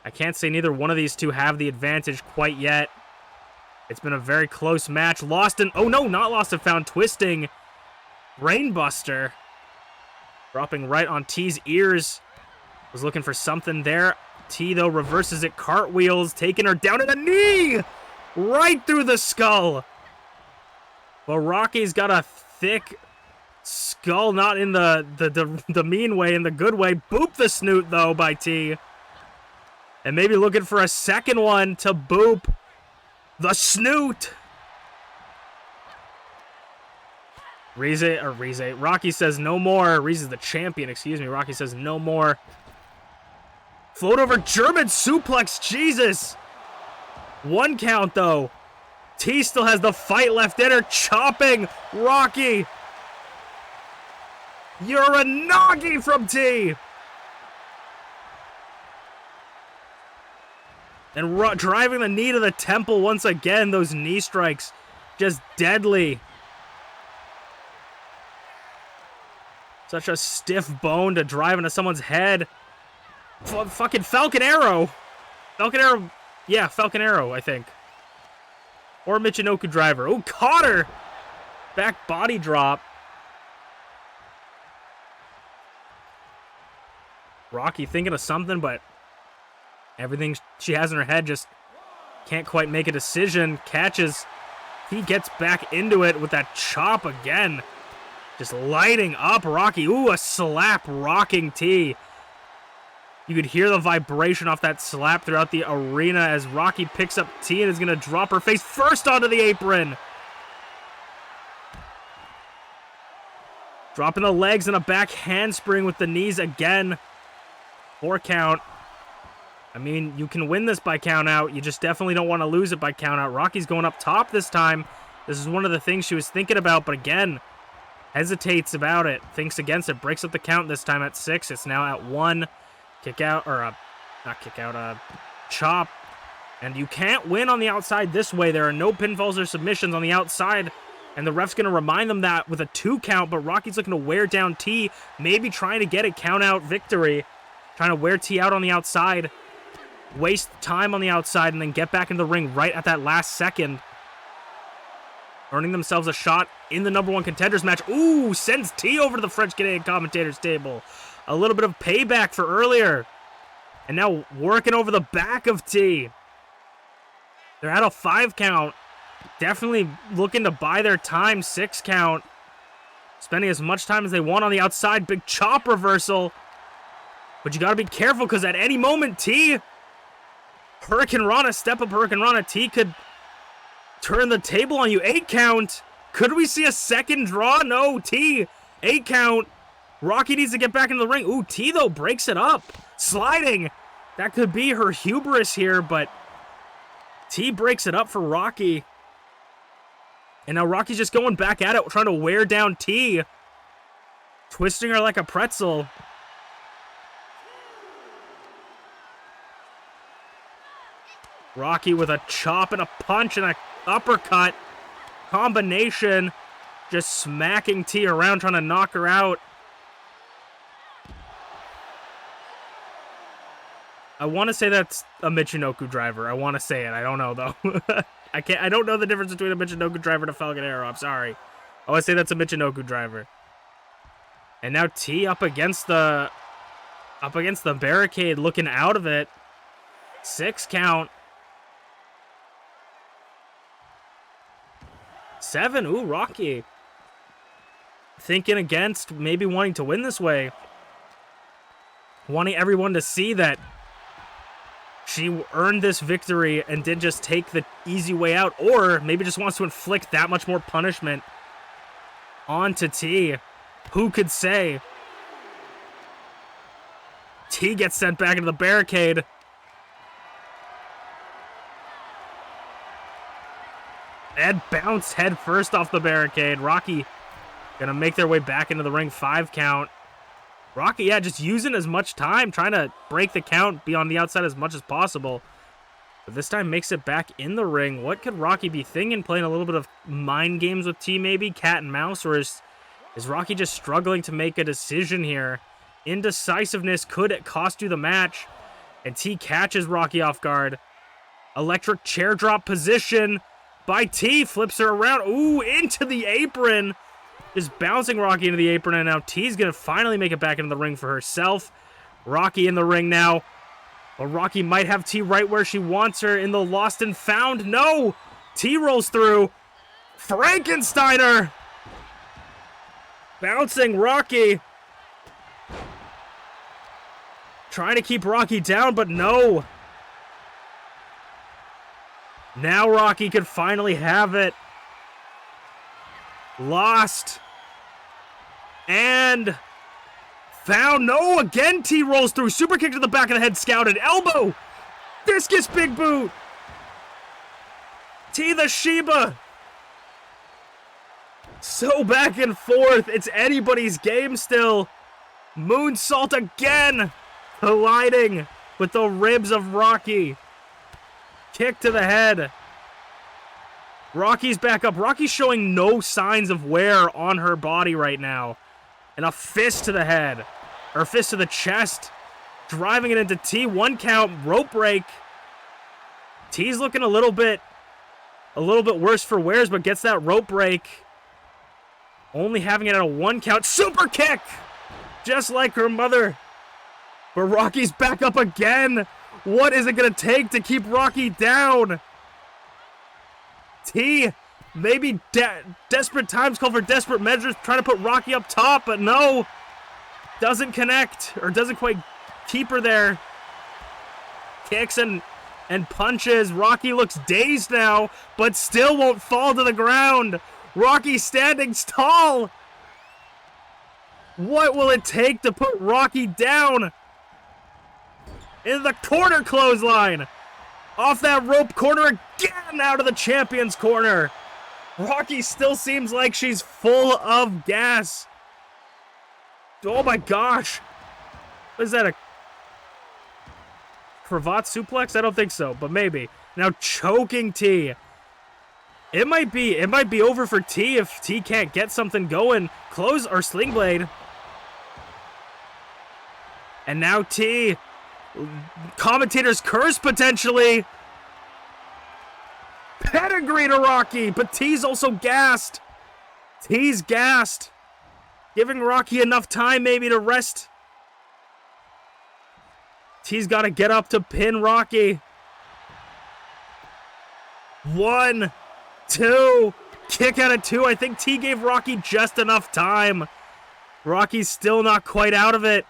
I can't say neither one of these two have the advantage quite yet. It's been a very close match. Lost and... Oh, no, not lost and found. Twisting. Brainbuster. Dropping right on T's ears. Was looking for something there. T, though, reverses it. Cartwheels. Taking her down to the knee. Right through the skull. But Rocky's got a thick skull. Not in the mean way, in the good way. Boop the snoot, though, by T. And maybe looking for a second one to boop the snoot. Rocky says no more. Rize's the champion, excuse me. Rocky says no more. Float over German suplex, Jesus. 1 count, though. T still has the fight left in her, chopping Rocky. Uranagi from T. And driving the knee to the temple once again. Those knee strikes, just deadly. Such a stiff bone to drive into someone's head. Fucking Falcon Arrow. Falcon Arrow. Yeah, Falcon Arrow, I think. Or Michinoku Driver. Oh, caught her. Back body drop. Rocky thinking of something, but everything she has in her head just can't quite make a decision. Catches. He gets back into it with that chop again. Just lighting up Rocky. Ooh, a slap rocking T. You could hear the vibration off that slap throughout the arena as Rocky picks up T and is going to drop her face first onto the apron. Dropping the legs and a back handspring with the knees again. 4 count. I mean, you can win this by count out. You just definitely don't want to lose it by count out. Rocky's going up top this time. This is one of the things she was thinking about, but again, hesitates about it. Thinks against it. Breaks up the count this time at 6. It's now at 1. Kick out, or not kick out, chop. And you can't win on the outside this way. There are no pinfalls or submissions on the outside. And the ref's going to remind them that with a 2 count, but Rocky's looking to wear down T. Maybe trying to get a count out victory. Trying to wear T out on the outside. Waste time on the outside and then get back into the ring right at that last second. Earning themselves a shot in the #1 contenders match. Ooh, sends T over to the French Canadian commentators table. A little bit of payback for earlier. And now working over the back of T. They're at a 5 count. Definitely looking to buy their time. 6 count. Spending as much time as they want on the outside. Big chop reversal. But you got to be careful because at any moment, T, Hurricane Rana, step up Hurricane Rana, T could turn the table on you. 8 count. Could we see a second draw? No, T. 8 count. Rocky needs to get back into the ring. Ooh, T, though, breaks it up. Sliding. That could be her hubris here, but T breaks it up for Rocky. And now Rocky's just going back at it, trying to wear down T. Twisting her like a pretzel. Rocky with a chop and a punch and an uppercut. Combination. Just smacking T around, trying to knock her out. I want to say that's a Michinoku Driver. I want to say it. I don't know, though. I don't know the difference between a Michinoku Driver and a Falcon Arrow. I'm sorry. I want to say that's a Michinoku Driver. And now T up against the barricade, looking out of it. 6 count. 7. Ooh, Rocky. Thinking against, maybe wanting to win this way. Wanting everyone to see that she earned this victory and didn't just take the easy way out, or maybe just wants to inflict that much more punishment onto T. Who could say? T gets sent back into the barricade. And bounce head first off the barricade. Rocky gonna make their way back into the ring. 5 count. Rocky, yeah, just using as much time, trying to break the count, be on the outside as much as possible. But this time makes it back in the ring. What could Rocky be thinking? Playing a little bit of mind games with T, maybe? Cat and mouse? Or is Rocky just struggling to make a decision here? Indecisiveness could cost you the match. And T catches Rocky off guard. Electric chair drop position. by T. Flips her around. Ooh, into the apron. Just bouncing Rocky into the apron, and now T's going to finally make it back into the ring for herself. Rocky in the ring now. But Rocky might have T right where she wants her in the lost and found. No! T rolls through. Frankensteiner! Bouncing Rocky. Trying to keep Rocky down, but no. Now Rocky could finally have it. Lost. And found. No, again T rolls through. Super kick to the back of the head, scouted. Elbow. Discus big boot. TeaTheShiba. So back and forth. It's anybody's game still. Moonsault again. Colliding with the ribs of Rocky. Kick to the head. Rocky's back up. Rocky's showing no signs of wear on her body right now. And a fist to the head. Or fist to the chest. Driving it into T. 1 count. Rope break. T's looking a little bit worse for wears, but gets that rope break. Only having it at a 1 count. Super kick! Just like her mother. But Rocky's back up again. What is it going to take to keep Rocky down? T, maybe desperate times call for desperate measures, trying to put Rocky up top, but no. Doesn't connect, or doesn't quite keep her there. Kicks and punches. Rocky looks dazed now, but still won't fall to the ground. Rocky standing tall. What will it take to put Rocky down? In the corner clothesline. Off that rope corner again, out of the champion's corner. Rocky still seems like she's full of gas. Oh my gosh. What is that, a cravat suplex? I don't think so, but maybe. Now choking T. It might be over for T if T can't get something going. Close or sling blade. And now T. Commentator's curse, potentially. Pedigree to Rocky, but T's also gassed. T's gassed. Giving Rocky enough time maybe to rest. T's got to get up to pin Rocky. 1, 2. Kick out of 2. I think T gave Rocky just enough time. Rocky's still not quite out of it.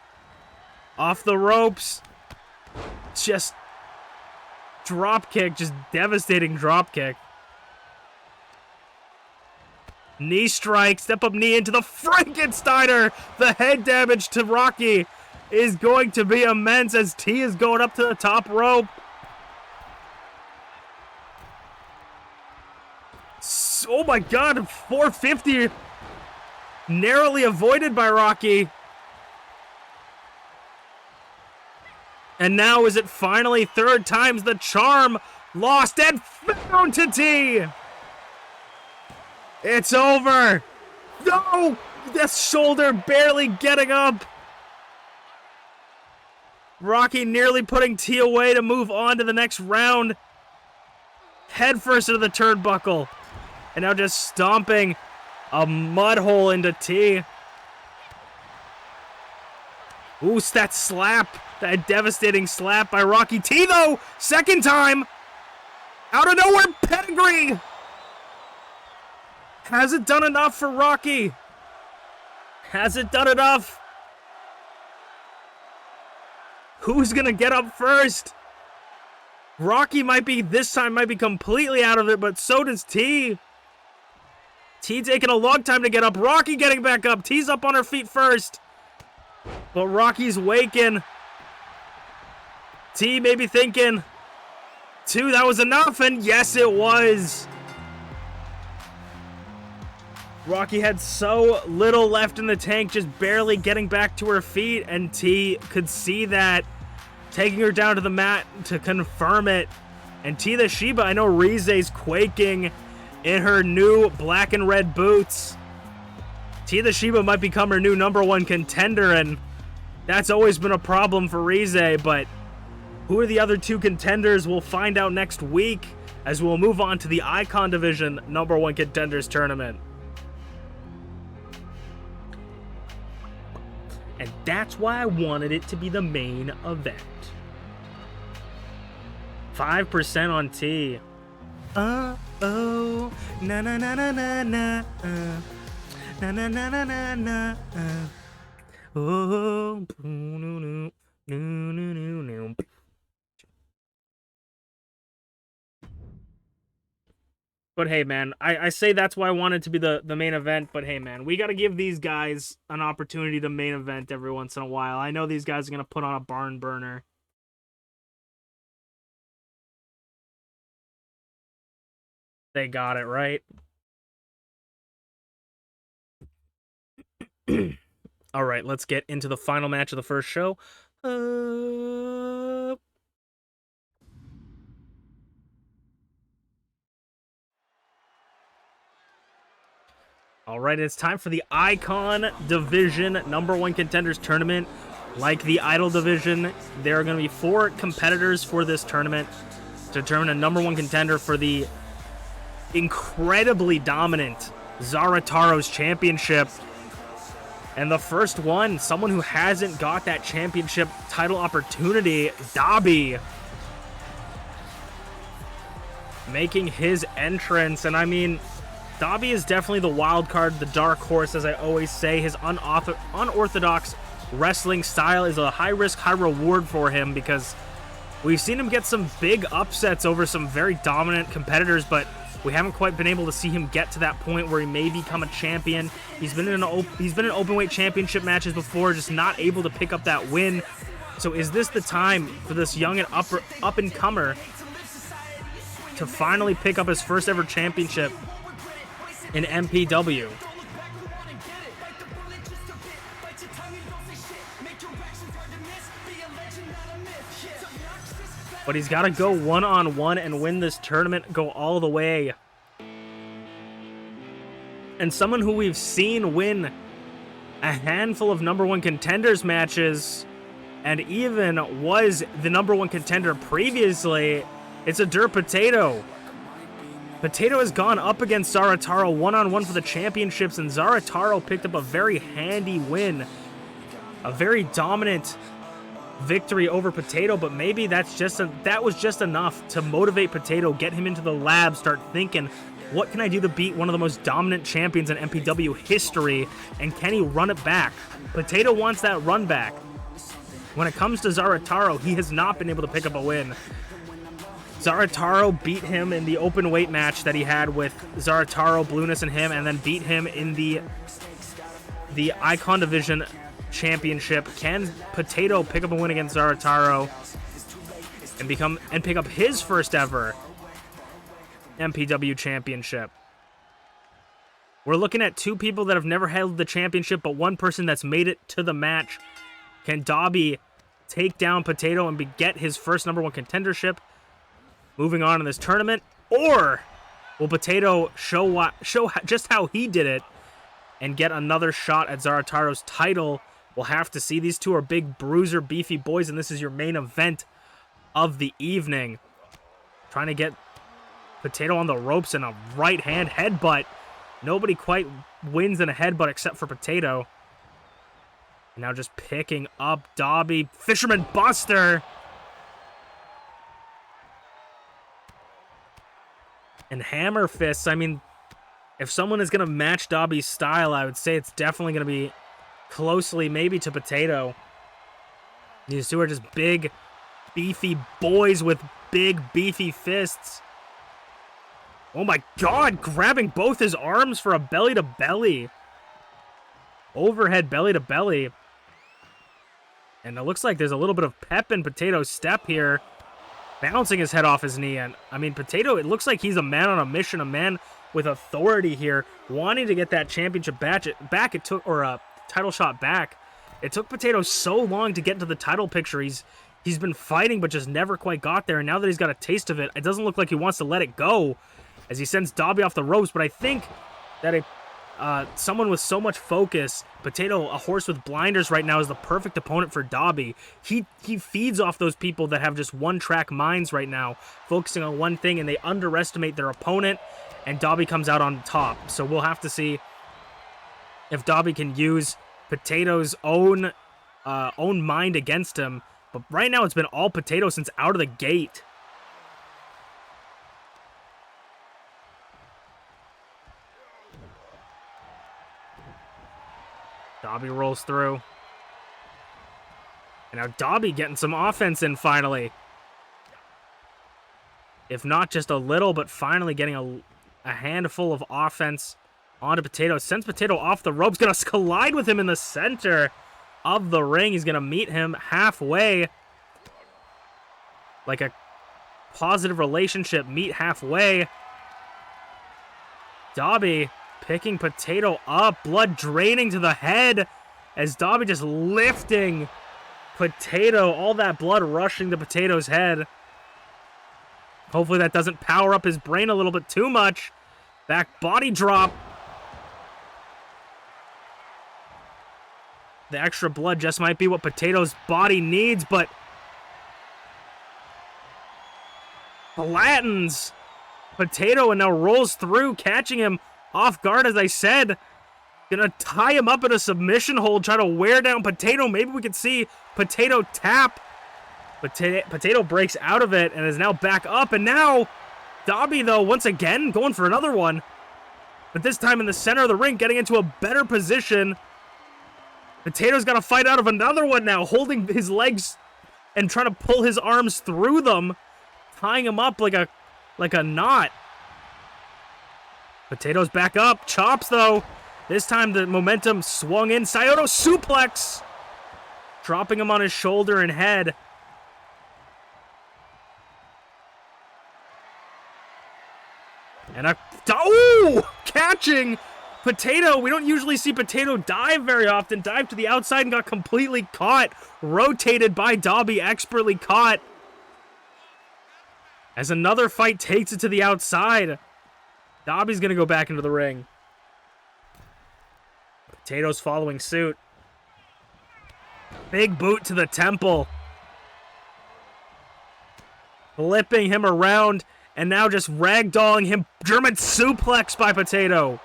Off the ropes. Just drop kick, just devastating drop kick. Knee strike, step up knee into the Frankensteiner. The head damage to Rocky is going to be immense as T is going up to the top rope. Oh my god, 450 narrowly avoided by Rocky. And now is it finally third time's the charm? Lost and found to T. It's over. No! The shoulder barely getting up. Rocky nearly putting T away to move on to the next round. Head first into the turnbuckle. And now just stomping a mud hole into T. Ooh, that slap. That devastating slap by Rocky. T, though, second time. Out of nowhere, pedigree. Has it done enough for Rocky? Has it done enough? Who's going to get up first? Rocky this time might be completely out of it, but so does T. T taking a long time to get up. Rocky getting back up. T's up on her feet first. But Rocky's waking. T may be thinking, 2, that was enough, and yes, it was. Rocky had so little left in the tank, just barely getting back to her feet, and T could see that, taking her down to the mat to confirm it. And TeaTheShiba, I know Rize's quaking in her new black and red boots. TeaTheShiba might become her new #1 contender, and that's always been a problem for Rize, but who are the other 2 contenders? We'll find out next week as we'll move on to the Icon Division #1 Contenders Tournament. And that's why I wanted it to be the main event. 5% on T. Oh, na na na na na na, na na na na na na. Oh, no no no no no. But hey, man, I say that's why I wanted to be the main event. But hey, man, we got to give these guys an opportunity to main event every once in a while. I know these guys are going to put on a barn burner. They got it, right? All right, let's get into the final match of the first show. All right, it's time for the Icon Division #1 Contenders Tournament. Like the Idol Division, there are going to be 4 competitors for this tournament to determine a #1 contender for the incredibly dominant Zarataro's championship. And the first one, someone who hasn't got that championship title opportunity, Dobby, making his entrance. And I mean, Dobby is definitely the wild card, the dark horse, as I always say. His unorthodox wrestling style is a high risk, high reward for him, because we've seen him get some big upsets over some very dominant competitors, but we haven't quite been able to see him get to that point where he may become a champion. He's been in openweight championship matches before, just not able to pick up that win. So is this the time for this young and up-and-comer to finally pick up his first ever championship in MPW? But he's got to go one-on-one and win this tournament, go all the way. And someone who we've seen win a handful of #1 contenders matches and even was the #1 contender previously, it's a Dirt Potato. Potato has gone up against Zarataro one-on-one for the championships, and Zarataro picked up a very handy win. A very dominant victory over Potato, but maybe that was just enough to motivate Potato, get him into the lab, start thinking, what can I do to beat one of the most dominant champions in MPW history, and can he run it back? Potato wants that run back. When it comes to Zarataro, he has not been able to pick up a win. Zarataro beat him in the open weight match that he had with Zarataro, Blueness, and him, and then beat him in the Icon Division Championship. Can Potato pick up a win against Zarataro and pick up his first ever MPW championship? We're looking at 2 people that have never held the championship, but 1 person that's made it to the match. Can Dobby take down Potato and get his first #1 contendership moving on in this tournament? Or will Potato show just how he did it and get another shot at Zarataro's title? We'll have to see. These 2 are big bruiser, beefy boys, and this is your main event of the evening. Trying to get Potato on the ropes in a right-hand headbutt. Nobody quite wins in a headbutt except for Potato. And now just picking up Dobby. Fisherman Buster. And hammer fists. I mean, if someone is going to match Dobby's style, I would say it's definitely going to be closely maybe to Potato. These 2 are just big, beefy boys with big, beefy fists. Oh my god, grabbing both his arms for a belly-to-belly. Overhead belly-to-belly. And it looks like there's a little bit of pep in Potato's step here. Bouncing his head off his knee. And I mean, Potato, it looks like he's a man on a mission, a man with authority here, wanting to get that championship back. It took, or a title shot back. It took Potato so long to get into the title picture. He's been fighting, but just never quite got there. And now that he's got a taste of it, it doesn't look like he wants to let it go as he sends Dobby off the ropes. But I think that someone with so much focus. Potato, a horse with blinders right now, is the perfect opponent for Dobby. He feeds off those people that have just one-track minds right now, focusing on one thing, and they underestimate their opponent, and Dobby comes out on top. So we'll have to see if Dobby can use Potato's own mind against him. But right now it's been all Potato since out of the gate. Dobby rolls through. And now Dobby getting some offense in finally. If not just a little, but finally getting a handful of offense onto Potato. Sends Potato off the ropes. Gonna collide with him in the center of the ring. He's gonna meet him halfway. Like a positive relationship. Meet halfway. Dobby picking Potato up, blood draining to the head as Dobby just lifting Potato, all that blood rushing to Potato's head. Hopefully that doesn't power up his brain a little bit too much. Back body drop. The extra blood just might be what Potato's body needs, but flattens Potato and now rolls through, catching him off guard, as I said. Gonna tie him up in a submission hold, try to wear down Potato. Maybe we can see Potato tap. Potato breaks out of it and is now back up. And now Dobby, though, once again, going for another one. But this time in the center of the ring, getting into a better position. Potato's got to fight out of another one now, holding his legs and trying to pull his arms through them, tying him up like a knot. Potato's back up. Chops, though. This time the momentum swung in. Scioto suplex. Dropping him on his shoulder and head. And catching Potato. We don't usually see Potato dive very often. Dive to the outside and got completely caught. Rotated by Dobby. Expertly caught. As another fight takes it to the outside. Dobby's going to go back into the ring. Potato's following suit. Big boot to the temple. Flipping him around. And now just ragdolling him. German suplex by Potato.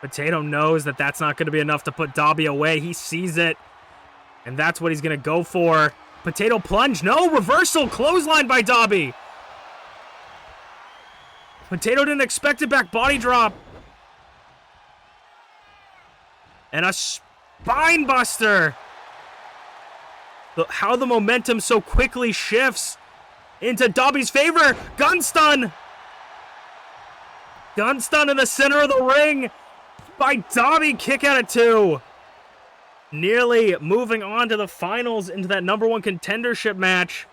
Potato knows that that's not going to be enough to put Dobby away. He sees it. And that's what he's going to go for. Potato plunge. No, reversal. Clothesline by Dobby. Potato didn't expect it. Back body drop. And a spine buster. How the momentum so quickly shifts into Dobby's favor. Gun stun. Gun stun in the center of the ring by Dobby. Kick out at 2. Nearly moving on to the finals into that #1 contendership match.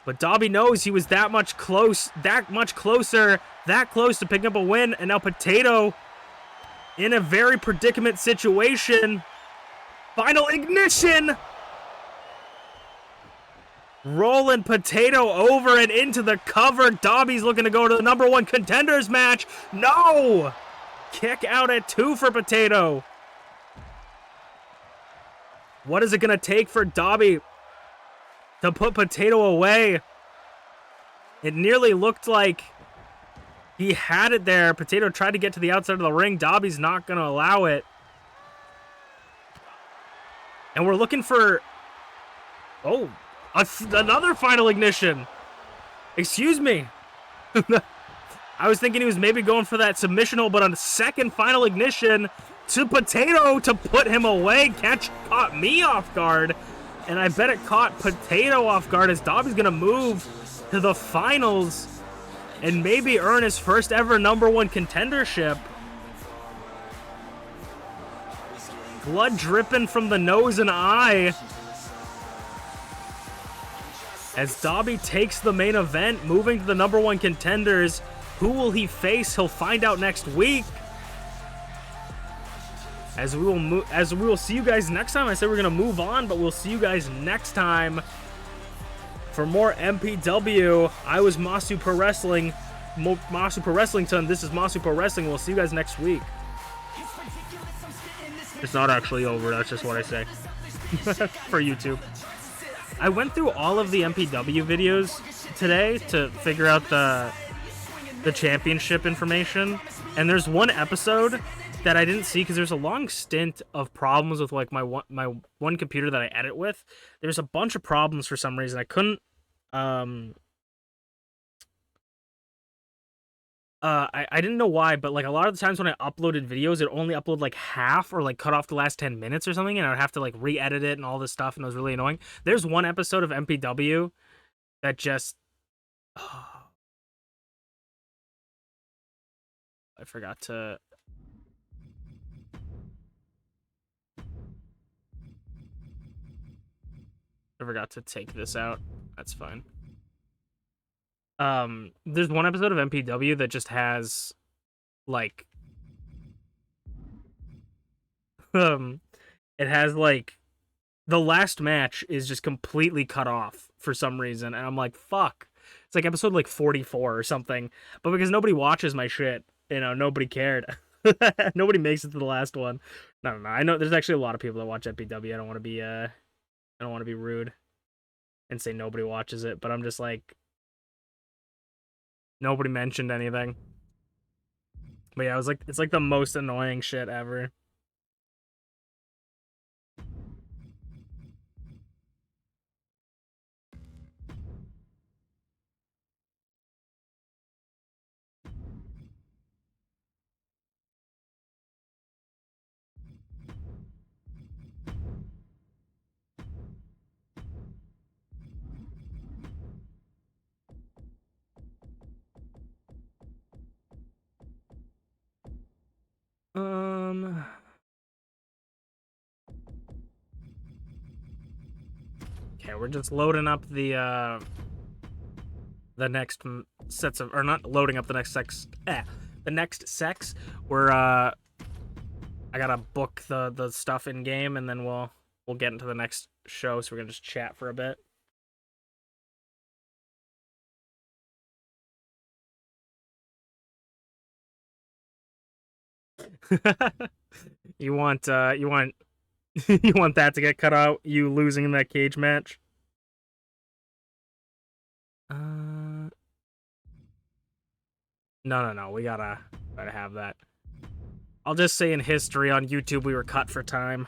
But Dobby knows he was that much closer, that close to picking up a win. And now Potato in a very predicament situation. Final ignition. Rolling Potato over and into the cover. Dobby's looking to go to the #1 contenders match. No! Kick out at 2 for Potato. What is it going to take for Dobby to put Potato away? It nearly looked like he had it there. Potato tried to get to the outside of the ring. Dobby's not going to allow it. And we're looking for... Oh, another final ignition. Excuse me. I was thinking he was maybe going for that submission hold, but on the second final ignition to Potato to put him away. Catch caught me off guard, and I bet it caught Potato off guard as Dobby's going to move to the finals and maybe earn his first ever #1 contendership. Blood dripping from the nose and eye as Dobby takes the main event, moving to the #1 contenders. Who will he face? He'll find out next week. As we will see you guys next time. I said we're gonna move on, but we'll see you guys next time for more MPW. I was Masu Pro Wrestling, Masu Pro Wrestlington. This is Masu Pro Wrestling. We'll see you guys next week. It's not actually over. That's just what I say for YouTube. I went through all of the MPW videos today to figure out the championship information, and there's one episode that I didn't see because there's a long stint of problems with like my one computer that I edit with. There's a bunch of problems for some reason. I couldn't I didn't know why, but like a lot of the times when I uploaded videos, it only uploaded like half or like cut off the last 10 minutes or something, and I would have to like re-edit it and all this stuff, and it was really annoying. There's one episode of MPW that just I forgot to take this out. That's fine. There's one episode of MPW that just has like it has like the last match is just completely cut off for some reason, and I'm like, fuck. It's like episode like 44 or something. But because nobody watches my shit, you know, nobody cared. Nobody makes it to the last one. No. I know there's actually a lot of people that watch MPW. I don't want to be rude and say nobody watches it, but I'm just like, nobody mentioned anything. But yeah, it's like the most annoying shit ever. Okay, we're just loading up the next sets of, or not loading up the next the next sex. We're I gotta book the stuff in game, and then we'll get into the next show. So we're gonna just chat for a bit. you want you want that to get cut out, you losing in that cage match? No, we gotta have that. I'll just say in history on YouTube we were cut for time.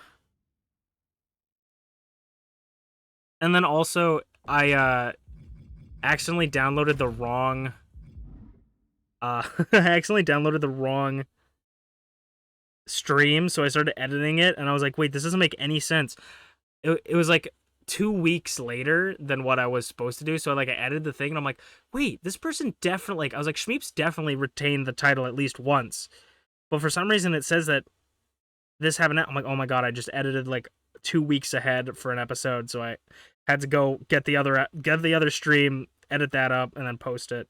And then also I accidentally downloaded the wrong stream, so I started editing it, and I was like, wait, this doesn't make any sense. It was like 2 weeks later than what I was supposed to do, so like I edited the thing, and I'm like, wait, this person definitely, like, I was like, Shmeeps definitely retained the title at least once, but for some reason it says that this happened. I'm like, oh my god, I just edited like 2 weeks ahead for an episode, so I had to go get the other stream, edit that up, and then post it.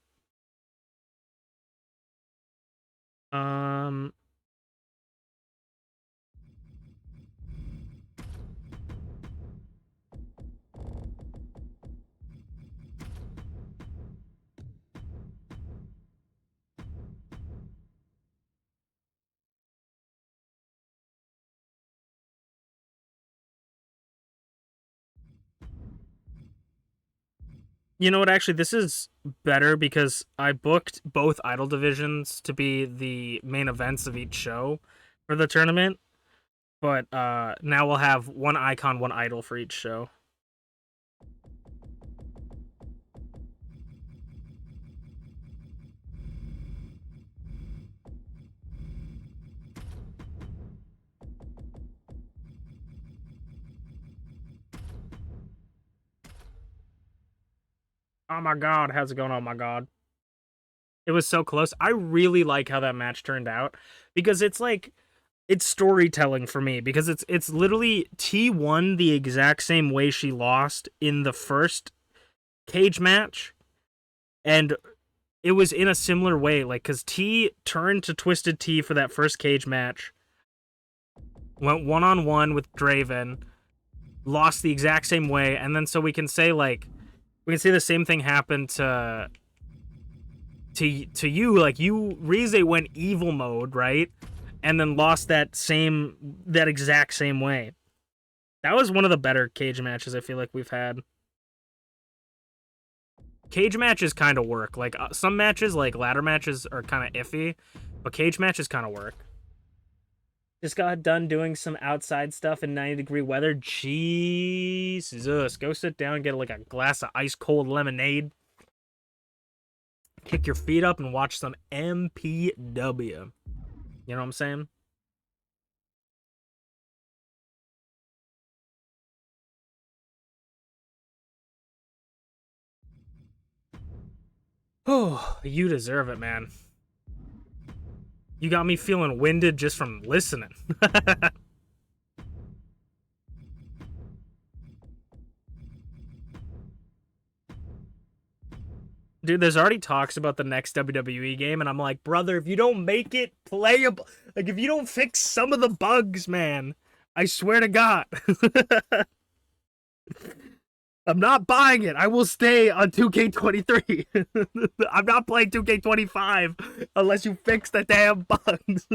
You know what, actually, this is better because I booked both idol divisions to be the main events of each show for the tournament, but now we'll have one icon, one idol for each show. Oh my god, how's it going? Oh my god. It was so close. I really like how that match turned out, because it's like, it's storytelling for me, because it's literally T won the exact same way she lost in the first cage match, and it was in a similar way, like, because T turned to Twisted T for that first cage match, went one-on-one with Draven, lost the exact same way, and then so we can say, like, we can say the same thing happened to you. Like, you, Rize went evil mode, right? And then lost that exact same way. That was one of the better cage matches I feel like we've had. Cage matches kind of work. Like, some matches, like ladder matches, are kind of iffy, but cage matches kind of work. Just got done doing some outside stuff in 90-degree weather. Jesus. Go sit down and get, like, a glass of ice-cold lemonade. Kick your feet up and watch some MPW. You know what I'm saying? Oh, you deserve it, man. You got me feeling winded just from listening. Dude, there's already talks about the next WWE game, and I'm like, brother, if you don't make it playable, like, if you don't fix some of the bugs, man, I swear to God. I'm not buying it. I will stay on 2K23. I'm not playing 2K25 unless you fix the damn bugs.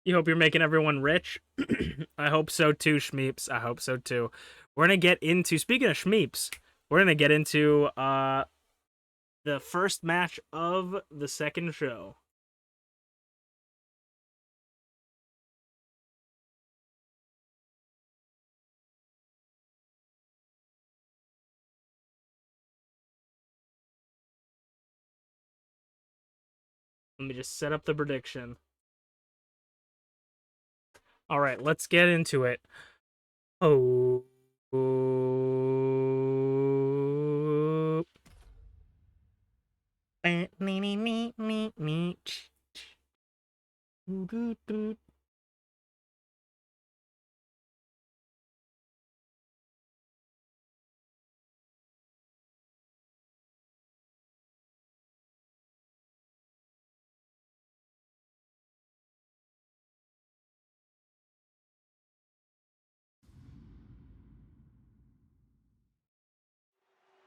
You hope you're making everyone rich? I hope so too, Shmeeps. I hope so too. We're going to get into, speaking of Shmeeps, we're going to get into the first match of the second show. Let me just set up the prediction. All right, let's get into it. Oh.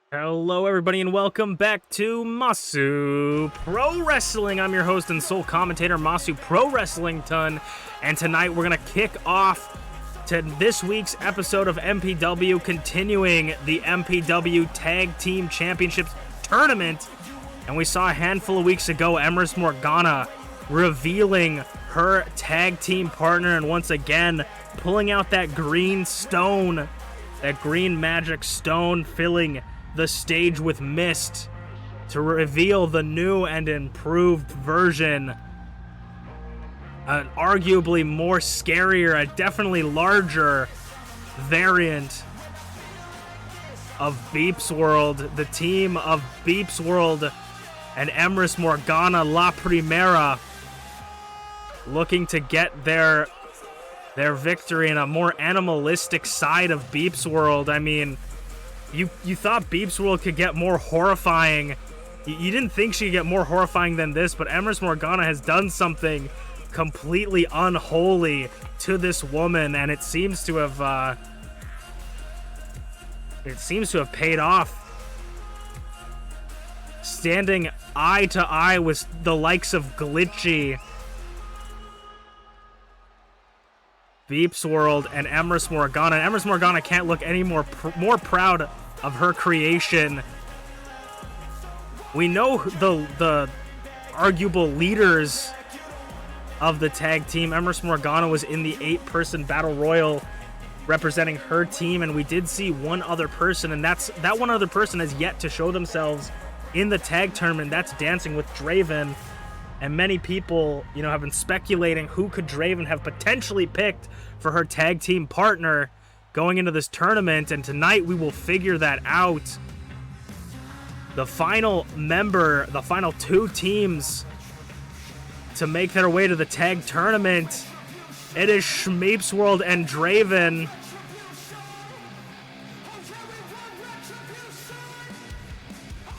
Hello, everybody, and welcome back to Masu Pro Wrestling. I'm your host and sole commentator, Masu Pro Wrestling Ton, and tonight we're going to kick off to this week's episode of MPW, continuing the MPW Tag Team Championships Tournament. And we saw a handful of weeks ago, Empress Morgana revealing her tag team partner, and once again, pulling out that green stone, that green magic stone, filling the stage with mist to reveal the new and improved version, an arguably more scarier, a definitely larger variant of BeepsWorld, the team of BeepsWorld and Empress Morgana La Primera, looking to get their victory in a more animalistic side of BeepsWorld. I mean, you thought BeepsWorld could get more horrifying. You didn't think she could get more horrifying than this, but Empress Morgana has done something completely unholy to this woman, and it seems to have paid off. Standing eye to eye with the likes of Glitchy, BeepsWorld, and Empress Morgana. Empress Morgana can't look any more proud of her creation. We know the arguable leaders of the tag team. Empress Morgana was in the 8-person battle royal representing her team, and we did see one other person, and that one other person has yet to show themselves in the tag tournament. That's DancingWithDraven. And many people, have been speculating who could Draven have potentially picked for her tag team partner, going into this tournament, and tonight we will figure that out. The final member, the final 2 teams to make their way to the tag tournament. It is ShmeepsWorld and Draven.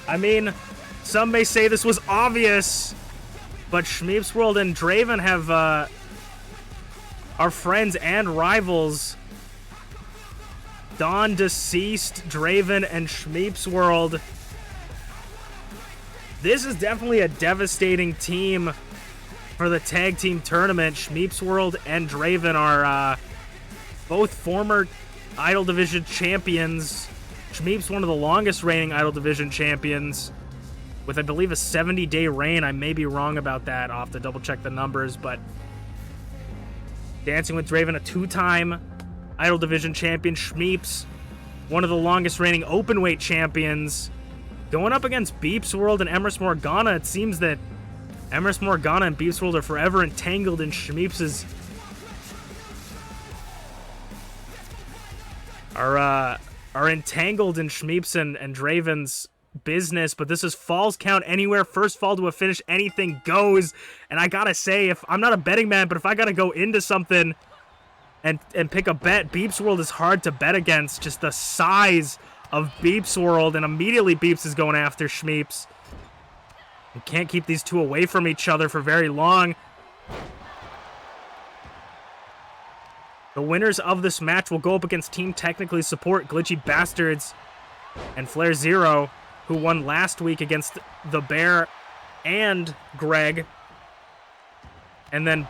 I mean, some may say this was obvious, but ShmeepsWorld and Draven have are friends and rivals. Dawn, Deceased, Draven, and ShmeepsWorld. This is definitely a devastating team for the tag team tournament. ShmeepsWorld and Draven are both former Idol Division champions. Shmeeps, one of the longest reigning Idol Division champions, with, I believe, a 70-day reign. I may be wrong about that. I'll have to double-check the numbers, but Dancing with Draven, a 2-time Idol Division champion. Shmeeps, one of the longest reigning openweight champions, going up against BeepsWorld and Emrys Morgana. It seems that Emrys Morgana and BeepsWorld are forever entangled in Shmeeps's are entangled in Shmeeps and Draven's business, but this is falls count anywhere. First fall to a finish, anything goes. And I gotta say, if I'm not a betting man, but if I gotta go into something and pick a bet, BeepsWorld is hard to bet against. Just the size of BeepsWorld, and immediately Beeps is going after Shmeeps. You can't keep these two away from each other for very long. The winners of this match will go up against Team Technically Support, GlitchyBasturds and FlairZero, who won last week against the Bear and Greg. And then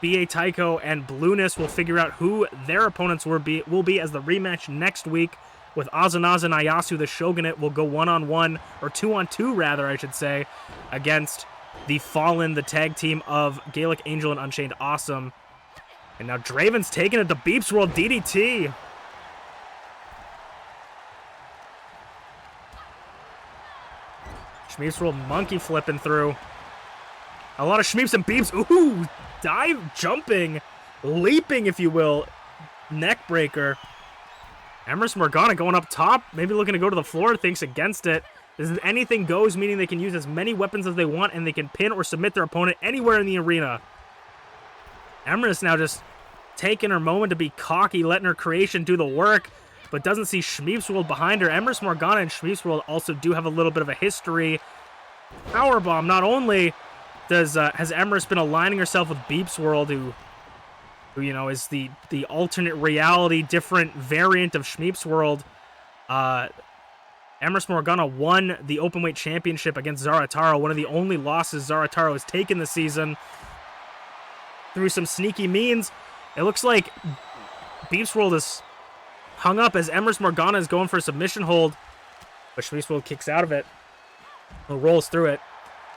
BA Tycho and Blueness will figure out who their opponents will be as the rematch next week, with Azanaza and Ayasu, the Shogunate, will go 1-on-1, or 2-on-2 rather, I should say, against the Fallen, the tag team of Gaelic Angel and UnchainedAwesome. And now Draven's taking it to BeepsWorld DDT. ShmeepsWorld monkey flipping through. A lot of Shmeeps and Beeps. Ooh, dive, jumping, leaping, if you will. Neck breaker. Emrys Morgana going up top, maybe looking to go to the floor, thinks against it. This is anything goes, meaning they can use as many weapons as they want, and they can pin or submit their opponent anywhere in the arena. Emrys now just taking her moment to be cocky, letting her creation do the work, but doesn't see ShmeepsWorld behind her. Emrys Morgana and ShmeepsWorld also do have a little bit of a history. Powerbomb. Not only has Emrys been aligning herself with BeepsWorld, who you know is the alternate reality, different variant of ShmeepsWorld. Emrys Morgana won the Openweight Championship against Zarataro, one of the only losses Zarataro has taken this season. Through some sneaky means, it looks like BeepsWorld is hung up as Emrys Morgana is going for a submission hold, but ShmeepsWorld kicks out of it. Or rolls through it.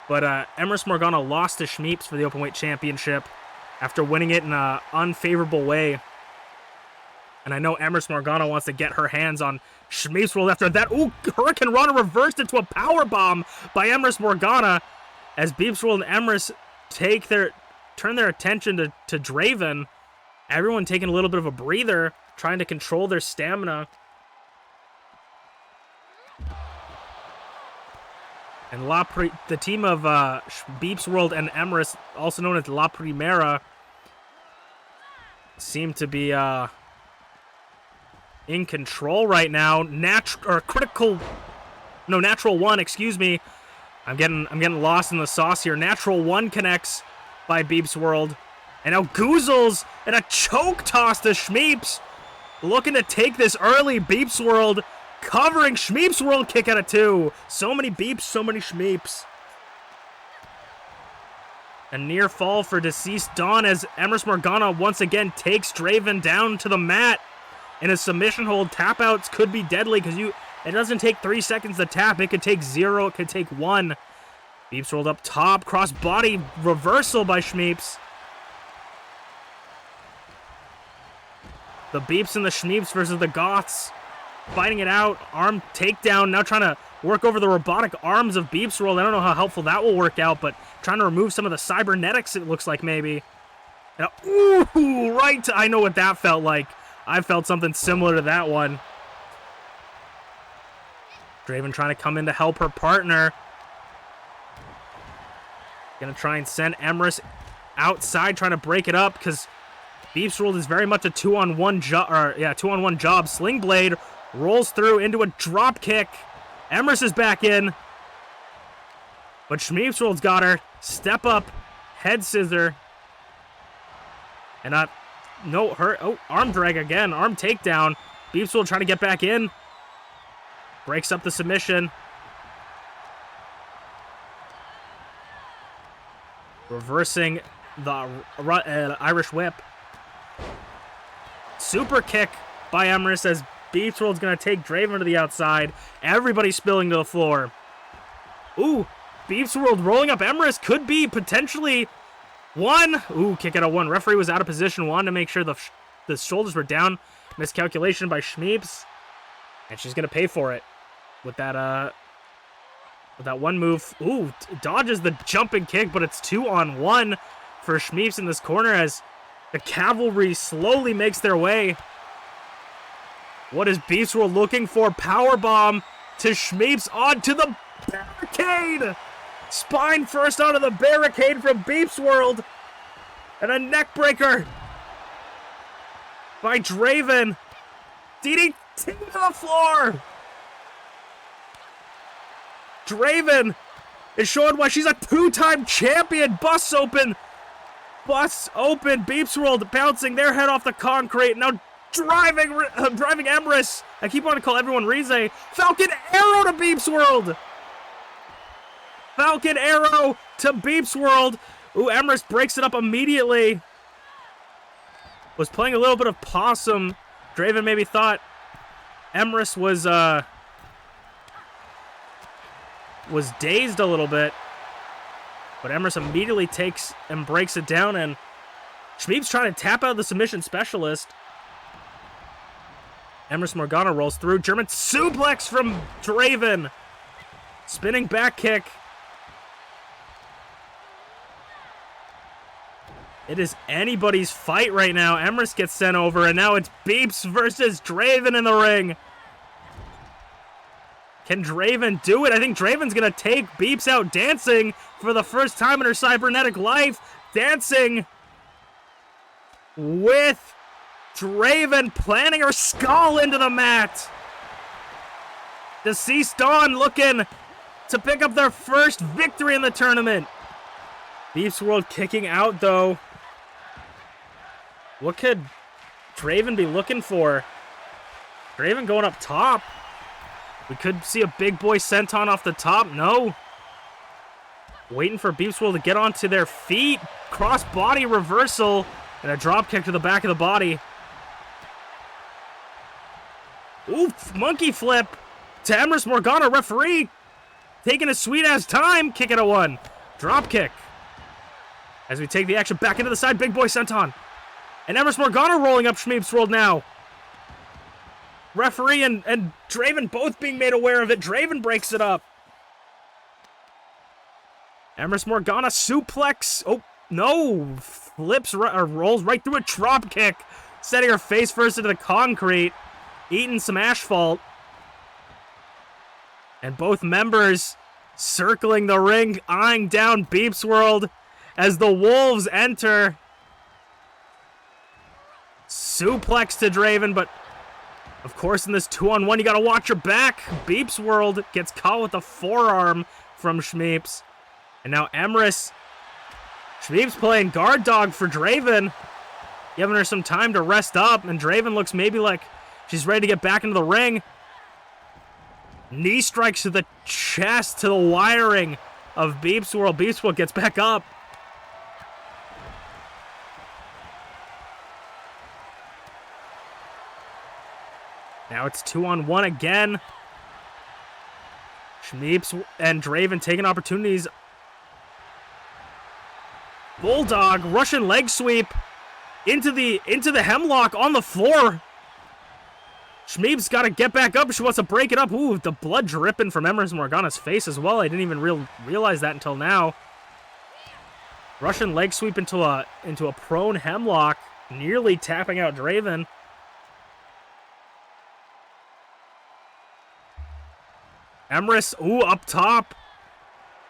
But Emrys Morgana lost to Shmeeps for the Openweight Championship after winning it in an unfavorable way. And I know Emrys Morgana wants to get her hands on ShmeepsWorld after that. Ooh, Hurricane Rana reversed into a powerbomb by Emrys Morgana as BeepsWorld and Emrys turn their attention to Draven. Everyone taking a little bit of a breather, trying to control their stamina. And the team of BeepsWorld and Emrys, also known as La Primera, seem to be in control right now. Natural one, excuse me. I'm getting lost in the sauce here. Natural one connects by BeepsWorld. And now Goozles and a choke toss to Shmeeps. Looking to take this early. BeepsWorld covering ShmeepsWorld, kick out of 2. So many Beeps, so many Shmeeps. A near fall for Deceased Dawn as Emrys Morgana once again takes Draven down to the mat. In a submission hold, tap outs could be deadly because it doesn't take 3 seconds to tap. It could take 0, it could take 1. BeepsWorld up top, cross body reversal by Shmeeps. The Beeps and the Shmeeps versus the Goths. Fighting it out. Arm takedown. Now trying to work over the robotic arms of BeepsWorld. I don't know how helpful that will work out, but trying to remove some of the cybernetics, it looks like maybe. And ooh, right. I know what that felt like. I felt something similar to that one. Draven trying to come in to help her partner. Gonna try and send Emrys outside, trying to break it up, because MeepsWorld is very much a 2-on-1 job. 2-on-1 job. Sling Blade rolls through into a drop kick. Emrys is back in, but MeepsWorld's got her. Step up, head scissor, and arm drag again, arm takedown. MeepsWorld trying to get back in, breaks up the submission. Reversing the Irish whip. Super kick by Emrys as MeepsWorld's going to take Draven to the outside. Everybody spilling to the floor. Ooh, MeepsWorld rolling up Emrys. Could be potentially one. Ooh, kick out of one. Referee was out of position. Wanted to make sure the shoulders were down. Miscalculation by Shmeeps. And she's going to pay for it with that one move. Ooh, dodges the jumping kick, but it's 2-on-1 for Shmeeps in this corner as the cavalry slowly makes their way. What is MeepsWorld looking for? Powerbomb to Shmeeps onto the barricade. Spine first onto the barricade from MeepsWorld. And a neckbreaker by Draven. DDT to the floor. Draven is showing why she's a 2-time champion. Busts open. MeepsWorld bouncing their head off the concrete. Now driving Emrys. I keep wanting to call everyone Rize. Falcon Arrow to MeepsWorld. Falcon Arrow to MeepsWorld. Ooh, Emrys breaks it up immediately. Was playing a little bit of possum. Draven maybe thought Emrys was dazed a little bit, but Emrys immediately takes and breaks it down, and Shmeeps trying to tap out the submission specialist. Emrys Morgana rolls through. German suplex from Draven. Spinning back kick. It is anybody's fight right now. Emrys gets sent over, and now it's Beeps versus Draven in the ring. Can Draven do it? I think Draven's going to take Beeps out dancing for the first time in her cybernetic life. Dancing with Draven, planting her skull into the mat. Deceased Dawn looking to pick up their first victory in the tournament. MeepsWorld kicking out, though. What could Draven be looking for? Draven going up top. We could see a big boy senton off the top. No. Waiting for MeepsWorld to get onto their feet. Cross body reversal. And a drop kick to the back of the body. Oof. Monkey flip to Emrys Morgana. Referee taking a sweet ass time. Kick it a one. Drop kick. As we take the action back into the side. Big boy senton. And Emrys Morgana rolling up MeepsWorld now. Referee and Draven both being made aware of it. Draven breaks it up. Emrys Morgana suplex. Oh, no. Flips or rolls right through a drop kick. Setting her face first into the concrete. Eating some asphalt. And both members circling the ring, eyeing down MeepsWorld as the Wolves enter. Suplex to Draven, but of course, in this 2-on-1, you gotta watch your back. MeepsWorld gets caught with a forearm from Shmeeps. And now Emrys. Shmeeps playing guard dog for Draven. Giving her some time to rest up. And Draven looks maybe like she's ready to get back into the ring. Knee strikes to the chest, to the wiring of MeepsWorld. MeepsWorld gets back up. Now it's 2-on-1 again. Shmeeps and Draven taking opportunities. Bulldog, Russian leg sweep into the hemlock on the floor. Shmeeps got to get back up. She wants to break it up. Ooh, the blood dripping from Emrys Morgana's face as well. I didn't even realize that until now. Russian leg sweep into a prone hemlock, nearly tapping out Draven. Emrys, ooh, up top.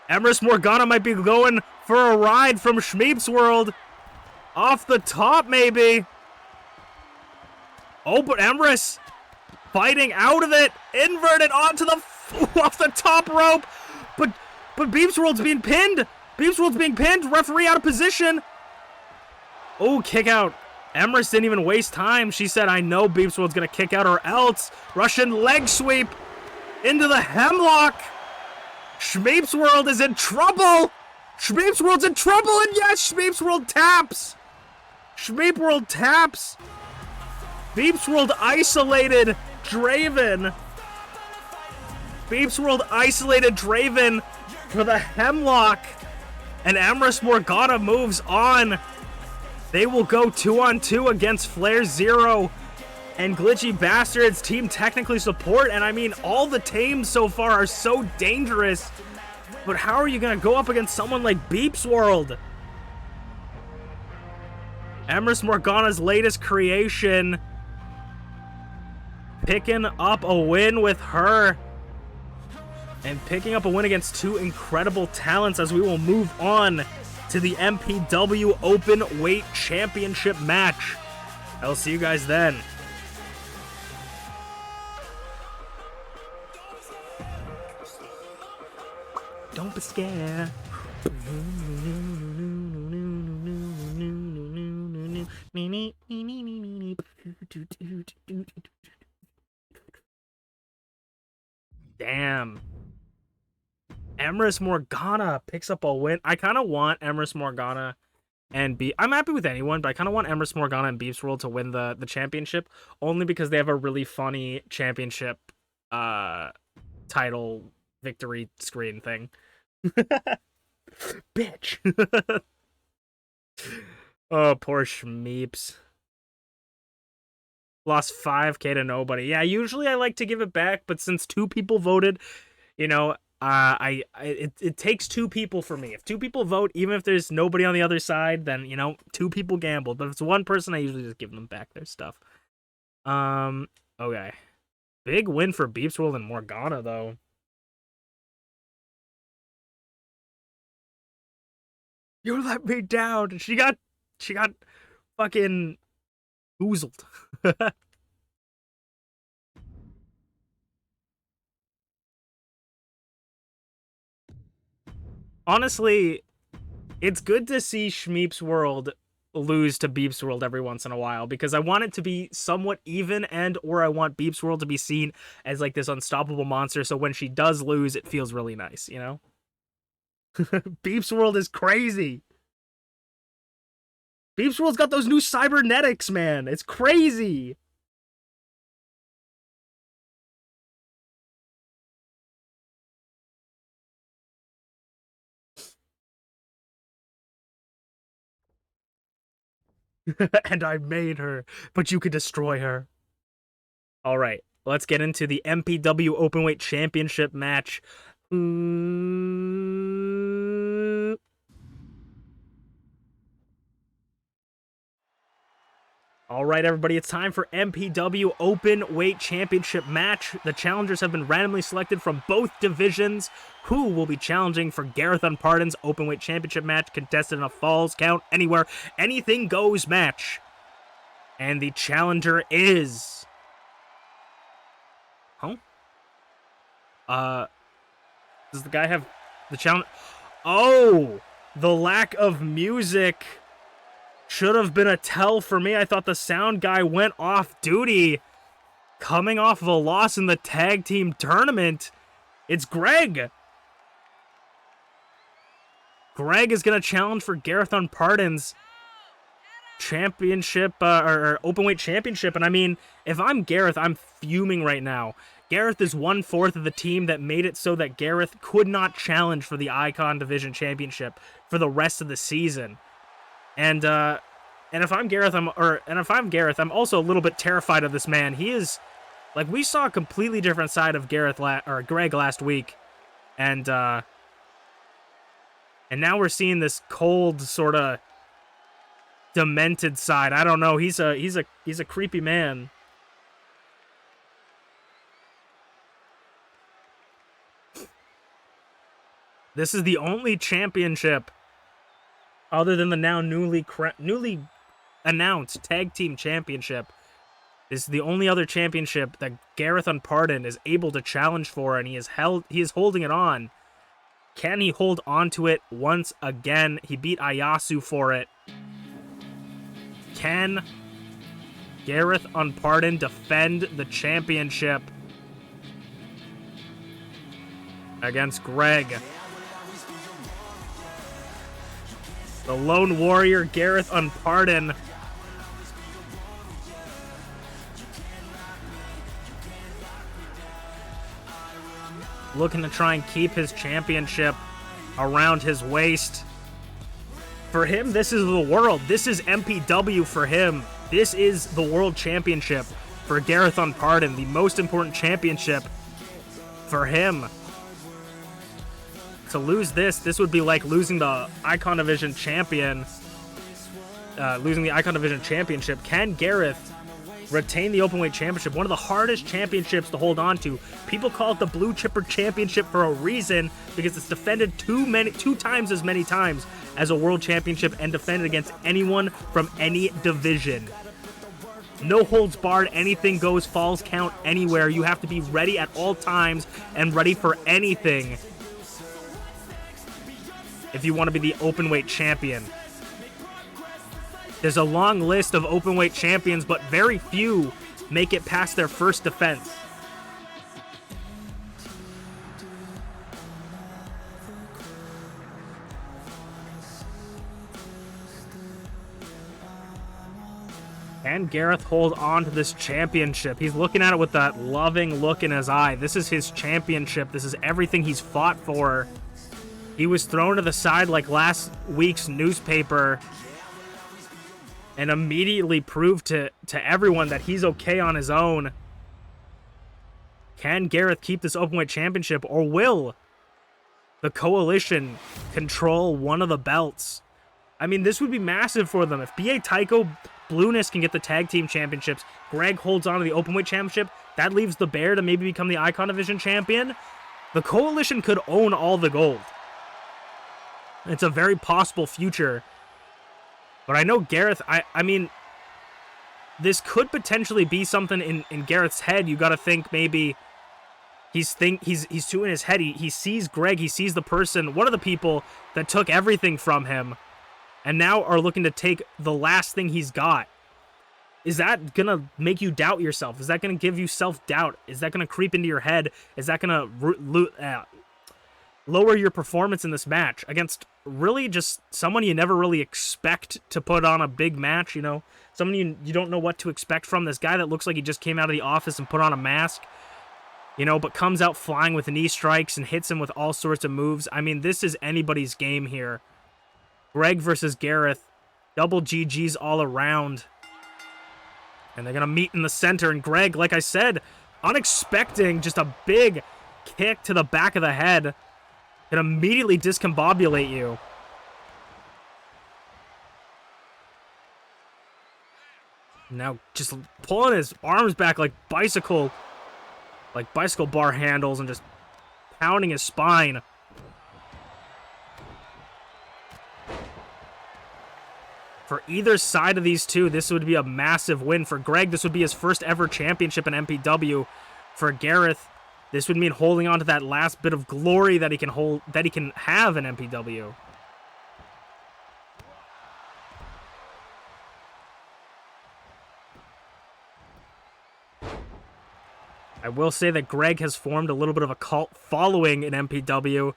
Emrys Morgana might be going for a ride from ShmeepsWorld. Off the top, maybe. Oh, but Emrys fighting out of it. Inverted onto the... off the top rope. But BeepsWorld's being pinned. BeepsWorld's being pinned. Referee out of position. Oh, kick out. Emrys didn't even waste time. She said, I know BeepsWorld's going to kick out or else. Russian leg sweep into the hemlock. ShmeepsWorld is in trouble. ShmeepsWorld's in trouble. And yes, ShmeepsWorld taps. ShmeepsWorld taps. BeepsWorld isolated Draven. BeepsWorld isolated Draven for the hemlock. And Emrys Morgana moves on. They will go 2-on-2 against FlairZero and GlitchyBasturds Team Technically Support. And I mean, all the teams so far are so dangerous. But how are you going to go up against someone like BeepsWorld? Emrys Morgana's latest creation. Picking up a win with her. And picking up a win against two incredible talents as we will move on to the MPW Open Weight Championship match. I'll see you guys then. Don't be scared. Damn. Emrys Morgana picks up a win. I kind of want Emrys Morgana and I'm happy with anyone, but I kind of want Emrys Morgana and BeepsWorld to win the championship, only because they have a really funny championship title victory screen thing. Bitch. Oh, poor Shmeeps. Lost 5K to nobody. Yeah, usually I like to give it back, but since 2 people voted, you know, it takes 2 people for me. If 2 people vote, even if there's nobody on the other side, then, you know, 2 people gambled. But if it's 1 person, I usually just give them back their stuff. Okay. Big win for BeepsWorld and Morgana, though. You let me down. She got fucking oozled. Honestly, it's good to see ShmeepsWorld lose to BeepsWorld every once in a while, because I want it to be somewhat even, and or I want BeepsWorld to be seen as like this unstoppable monster, so when she does lose, it feels really nice, you know? BeepsWorld is crazy. BeepsWorld's got those new cybernetics, man. It's crazy. And I made her, but you could destroy her. All right, let's get into the MPW Openweight Championship match. All right, everybody, it's time for MPW Open Weight Championship match. The challengers have been randomly selected from both divisions. Who will be challenging for Garreth Unported's Open Weight Championship match, contested in a falls count anywhere, anything goes match. And the challenger is... Huh? Does the guy have the challenge? Oh, the lack of music should have been a tell for me. I thought the sound guy went off duty. Coming off of a loss in the tag team tournament, it's Greg. Greg is going to challenge for Garreth Unported's championship, or openweight championship. And I mean, if I'm Garreth, I'm fuming right now. Garreth is 1/4 of the team that made it so that Garreth could not challenge for the Icon Division Championship for the rest of the season. And if I'm Garreth, I'm also a little bit terrified of this man. He is, like, we saw a completely different side of Greg last week, and now we're seeing this cold, sort of demented side. I don't know. He's a creepy man. This is the only championship, other than the now newly announced Tag Team Championship. This is the only other championship that Garreth Unported is able to challenge for, and he is holding it on. Can he hold on to it once again? He beat Ayasu for it. Can Garreth Unported defend the championship against Greg? The Lone Warrior, Garreth Unported. Looking to try and keep his championship around his waist. For him, this is the world. This is MPW for him. This is the World Championship for Garreth Unported, the most important championship for him. To lose this would be like losing the Icon Division champion. Losing the Icon Division championship. Can Garreth retain the Openweight Championship? One of the hardest championships to hold on to. People call it the Blue Chipper Championship for a reason, because it's defended two times as many times as a World Championship and defended against anyone from any division. No holds barred, anything goes, falls count anywhere. You have to be ready at all times and ready for anything if you want to be the Openweight Champion. There's a long list of Openweight champions, but very few make it past their first defense. Can Garreth hold on to this championship? He's looking at it with that loving look in his eye. This is his championship. This is everything he's fought for. He was thrown to the side like last week's newspaper and immediately proved to everyone that he's okay on his own. Can Garreth keep this Openweight Championship, or will the Coalition control one of the belts? I mean, this would be massive for them. If BA Tycho, Blueness can get the Tag Team Championships, Greg holds on to the Openweight Championship, that leaves the Bear to maybe become the Icon Division Champion. The Coalition could own all the gold. It's a very possible future. But I know Garreth, I mean, this could potentially be something in Garreth's head. You got to think maybe he's too in his head. He sees Greg, he sees the person, one of the people that took everything from him, and now are looking to take the last thing he's got. Is that going to make you doubt yourself? Is that going to give you self-doubt? Is that going to creep into your head? Is that going to lower your performance in this match against really just someone you never really expect to put on a big match, you know? Someone you don't know what to expect from. This guy that looks like he just came out of the office and put on a mask, you know, but comes out flying with knee strikes and hits him with all sorts of moves. I mean, this is anybody's game here. Greg versus Garreth. Double GGs all around. And they're going to meet in the center. And Greg, like I said, unexpecting, just a big kick to the back of the head. Can immediately discombobulate you. Now just pulling his arms back like bicycle bar handles and just pounding his spine. For either side of these two, this would be a massive win. For Greg, this would be his first ever championship in MPW. For Garreth, this would mean holding on to that last bit of glory that he can have in MPW. I will say that Greg has formed a little bit of a cult following in MPW.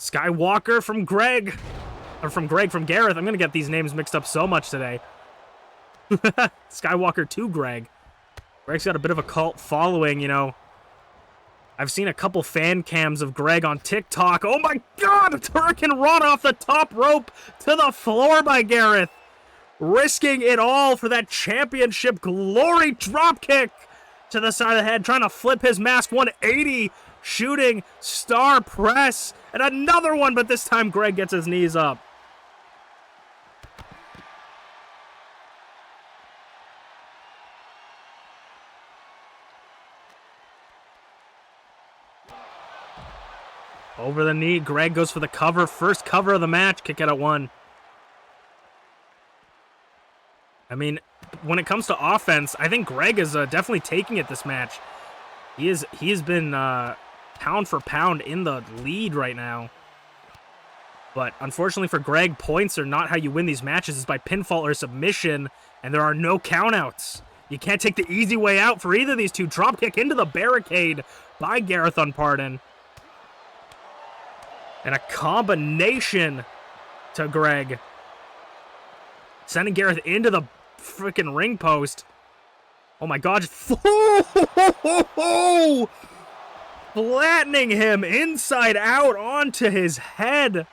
Skywalker from Greg. Or from Garreth. I'm going to get these names mixed up so much today. Skywalker to Greg. Greg's got a bit of a cult following, you know. I've seen a couple fan cams of Greg on TikTok. Oh my god! A Turrican run off the top rope to the floor by Garreth. Risking it all for that championship glory dropkick to the side of the head. Trying to flip his mask 180. Shooting star press. And another one, but this time Greg gets his knees up. Over the knee. Greg goes for the cover. First cover of the match. Kick out at 1. I mean, when it comes to offense, I think Greg is definitely taking it this match. He has been pound for pound in the lead right now. But unfortunately for Greg, points are not how you win these matches. It's by pinfall or submission, and there are no countouts. You can't take the easy way out for either of these two. Dropkick into the barricade by Garreth Unported. And a combination to Greg. Sending Garreth into the freaking ring post. Oh my god. Flattening him inside out onto his head.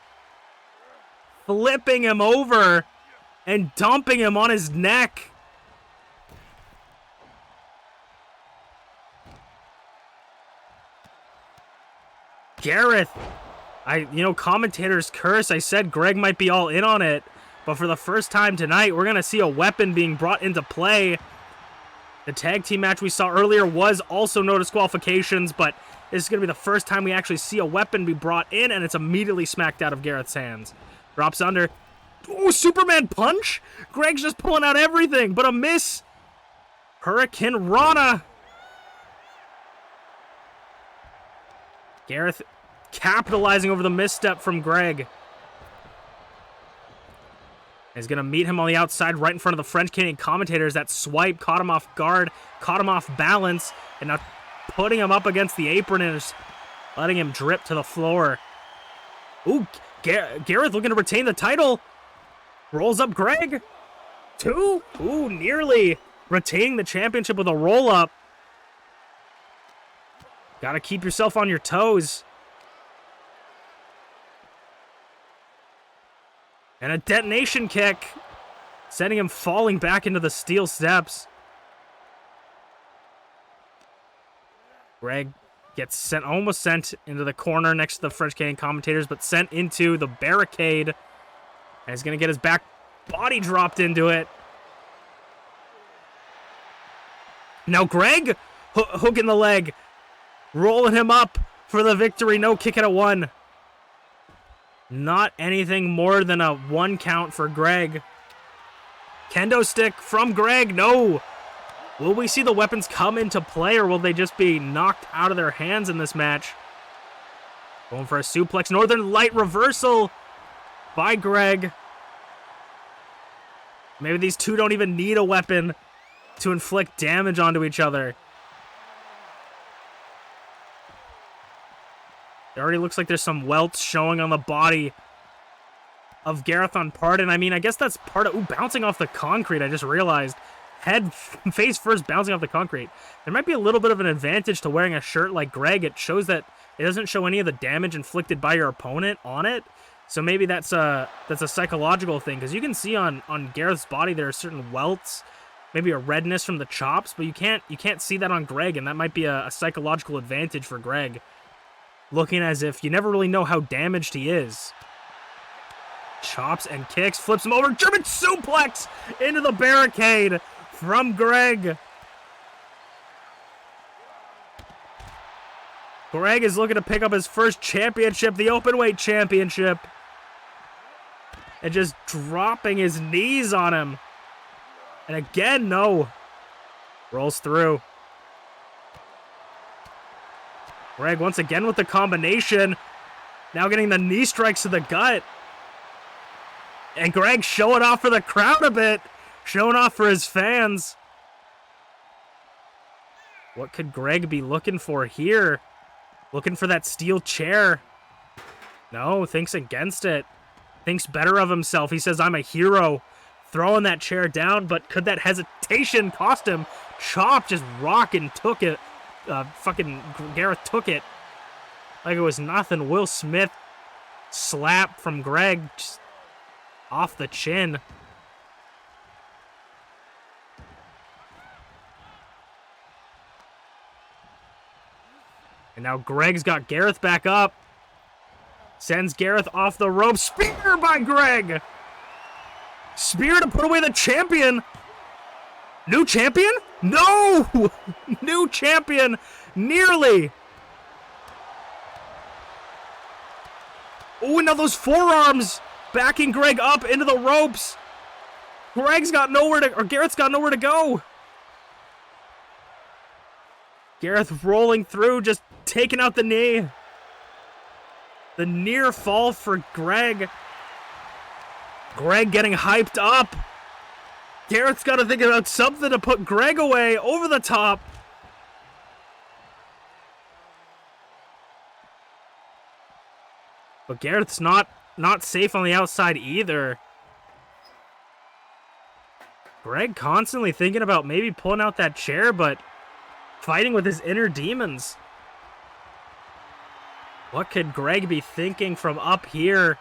Flipping him over and dumping him on his neck. Garreth. Commentators curse. I said Greg might be all in on it. But for the first time tonight, we're going to see a weapon being brought into play. The tag team match we saw earlier was also no disqualifications, but this is going to be the first time we actually see a weapon be brought in, and it's immediately smacked out of Garreth's hands. Drops under. Oh, Superman punch? Greg's just pulling out everything, but a miss. Hurricane Rana. Garreth capitalizing over the misstep from Greg. He's going to meet him on the outside right in front of the French Canadian commentators. That swipe caught him off guard, caught him off balance, and now putting him up against the apron and just letting him drip to the floor. Ooh, Garreth looking to retain the title. Rolls up Greg. 2. Ooh, nearly retaining the championship with a roll-up. Got to keep yourself on your toes. And a detonation kick, sending him falling back into the steel steps. Greg gets almost sent into the corner next to the French Canadian commentators, but sent into the barricade. And he's going to get his back body dropped into it. Now Greg, hooking the leg, rolling him up for the victory. No kick at 1. Not anything more than a 1 count for Greg. Kendo stick from Greg. No. Will we see the weapons come into play, or will they just be knocked out of their hands in this match? Going for a suplex. Northern Light reversal by Greg. Maybe these two don't even need a weapon to inflict damage onto each other. It already looks like there's some welts showing on the body of Garreth Unported. I mean, I guess that's part of... Ooh, bouncing off the concrete, I just realized. Head face first bouncing off the concrete. There might be a little bit of an advantage to wearing a shirt like Greg. It shows that it doesn't show any of the damage inflicted by your opponent on it. So maybe that's a psychological thing, because you can see on Gareth's body there are certain welts, maybe a redness from the chops, but you can't see that on Greg, and that might be a psychological advantage for Greg. Looking as if you never really know how damaged he is. Chops and kicks, flips him over, German suplex into the barricade from Greg. Greg is looking to pick up his first championship, the openweight championship. And just dropping his knees on him. And again, no. Rolls through. Greg once again with the combination. Now getting the knee strikes to the gut. And Greg showing off for the crowd a bit. Showing off for his fans. What could Greg be looking for here? Looking for that steel chair. No, thinks against it. Thinks better of himself. He says, I'm a hero. Throwing that chair down, but could that hesitation cost him? Chop just rocking took it. Fucking Garreth took it like it was nothing. Will Smith slap from Greg just off the chin. And now Greg's got Garreth back up. Sends Garreth off the rope. Spear by Greg. Spear to put away the champion. New champion? No! New champion. Nearly. Oh, and now those forearms backing Greg up into the ropes. Gareth's got nowhere to go. Garreth rolling through, just taking out the knee. The near fall for Greg. Greg getting hyped up. Gareth's got to think about something to put Greg away over the top. But Gareth's not safe on the outside either. Greg constantly thinking about maybe pulling out that chair, but fighting with his inner demons. What could Greg be thinking from up here?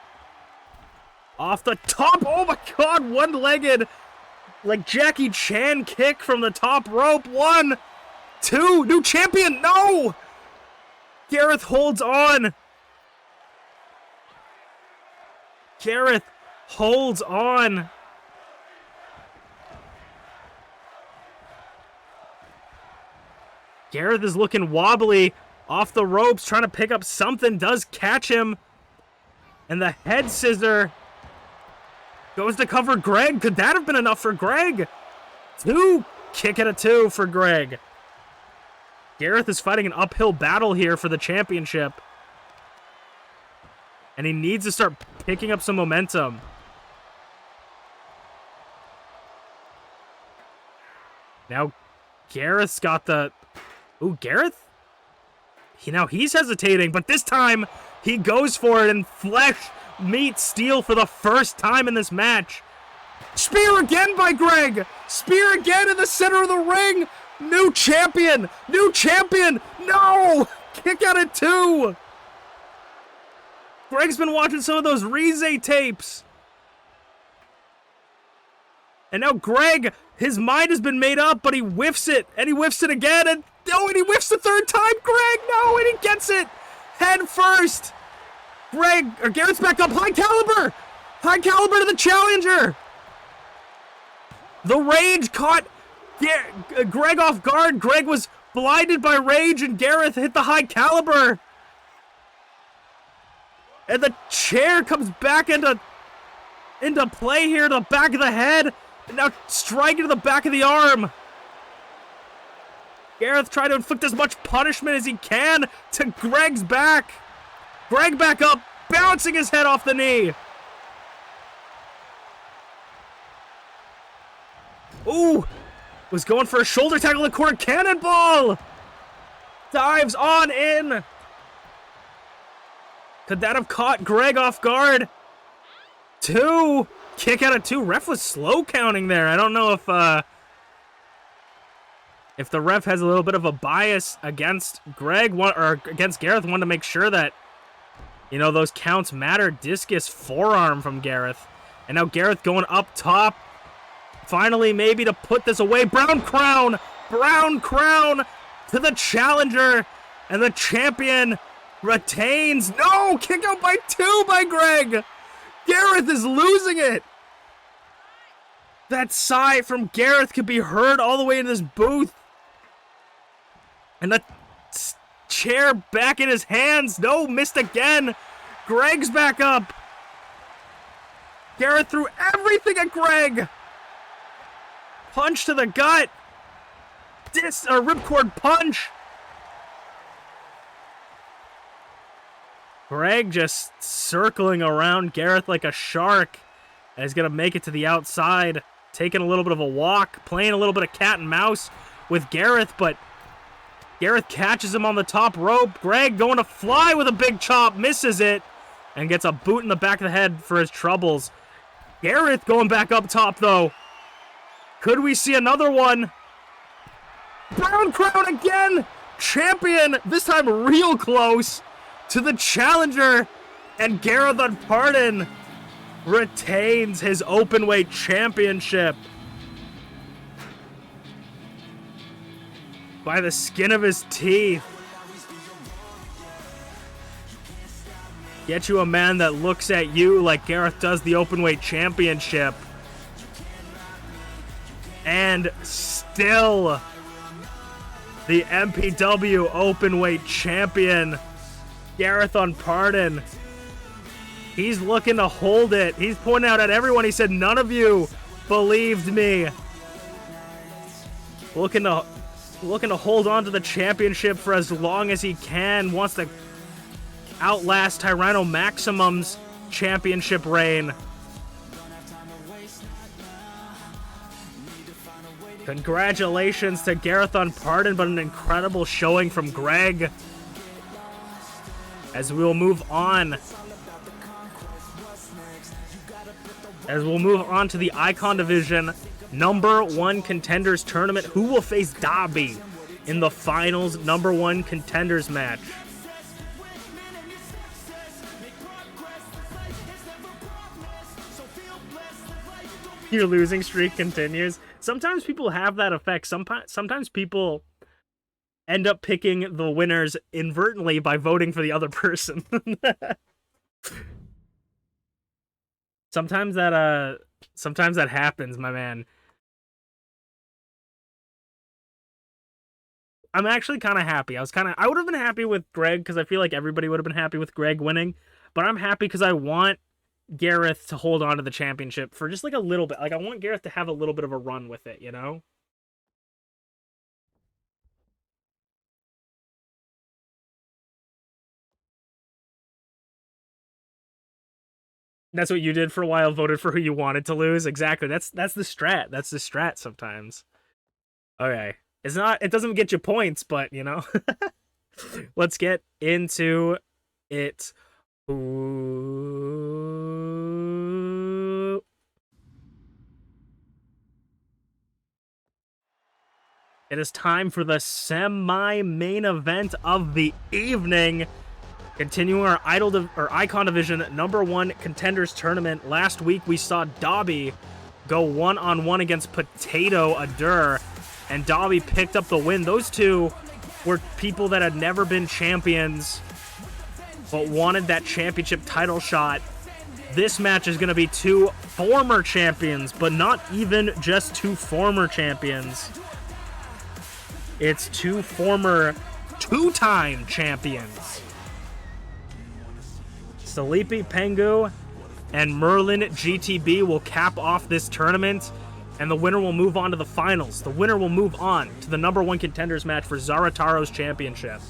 Off the top. Oh my god, one-legged, like Jackie Chan kick from the top rope. 1, 2, new champion. No! Gareth holds on. Gareth holds on. Gareth is looking wobbly off the ropes, trying to pick up something, does catch him. And the head scissor goes to cover Greg. Could that have been enough for Greg? 2, kick at a 2 for Greg. Gareth is fighting an uphill battle here for the championship. And he needs to start picking up some momentum. Now, Gareth's got the... Ooh, Gareth? He's hesitating, but this time he goes for it, and flesh meets steel for the first time in this match. Spear again by Greg! Spear again in the center of the ring! New champion! New champion! No! Kick out at 2! Greg's been watching some of those Rize tapes. And now Greg, his mind has been made up, but he whiffs it, and he whiffs it again, and he whiffs the 3rd time. Greg, no, and he gets it head first. Garrett's back up, high caliber to the challenger. The rage caught Greg off guard. Greg was blinded by rage, and Gareth hit the high caliber. And the chair comes back into play here to the back of the head. And now striking to the back of the arm. Gareth trying to inflict as much punishment as he can to Greg's back. Greg back up, bouncing his head off the knee. Ooh, was going for a shoulder tackle in the corner. Cannonball! Dives on in. Could that have caught Greg off guard? 2, kick out of 2. Ref was slow counting there. I don't know if the ref has a little bit of a bias against Greg or against Gareth. Wanted to make sure that, those counts matter. Discus forearm from Gareth. And now Gareth going up top. Finally, maybe to put this away. Brown crown to the challenger. And the champion retains. No, kick out by 2 by Greg. Gareth is losing it. That sigh from Gareth could be heard all the way in this booth. And the chair back in his hands. No, missed again. Greg's back up. Gareth threw everything at Greg. Punch to the gut. Ripcord punch. Greg just circling around Gareth like a shark. And he's going to make it to the outside. Taking a little bit of a walk. Playing a little bit of cat and mouse with Gareth. But Gareth catches him on the top rope. Greg going to fly with a big chop. Misses it. And gets a boot in the back of the head for his troubles. Gareth going back up top though. Could we see another one? Brown crown again. Champion. This time real close to the challenger. And Gareth Unported retains his openweight championship by the skin of his teeth. Get you a man that looks at you like Gareth does the openweight championship. And still the MPW openweight champion, Gareth Unported. He's looking to hold it. He's pointing out at everyone. He said, none of you believed me. Looking to hold on to the championship for as long as he can. Wants to outlast Tyranno Maximum's championship reign. Congratulations to Garreth Unported, but an incredible showing from Greg. As we will move on. To the Icon Division #1 Contenders Tournament. Who will face Dobby in the finals #1 Contenders match? Your losing streak continues. Sometimes people have that effect. Sometimes people end up picking the winners inadvertently by voting for the other person. Sometimes that happens, my man. I'm actually kind of happy. I would have been happy with Greg because I feel like everybody would have been happy with Greg winning, but I'm happy because I want Garreth to hold on to the championship for just like a little bit. Like, I want Garreth to have a little bit of a run with it, you know? That's what you did for a while, voted for who you wanted to lose. Exactly. That's the strat. That's the strat sometimes. Okay. It doesn't get you points, but you know. Let's get into it. Ooh. It is time for the semi-main event of the evening. Continuing our Icon Division #1 Contenders Tournament. Last week we saw Dobby go one-on-one against Potato Adur, and Dobby picked up the win. Those two were people that had never been champions, but wanted that championship title shot. This match is going to be two former champions, but not even just two former champions. It's two former two-time champions. TheSleepyPengu and MerlinGTB will cap off this tournament, and the winner will move on to the finals. The winner will move on to the #1 contenders match for Zarataro's championship.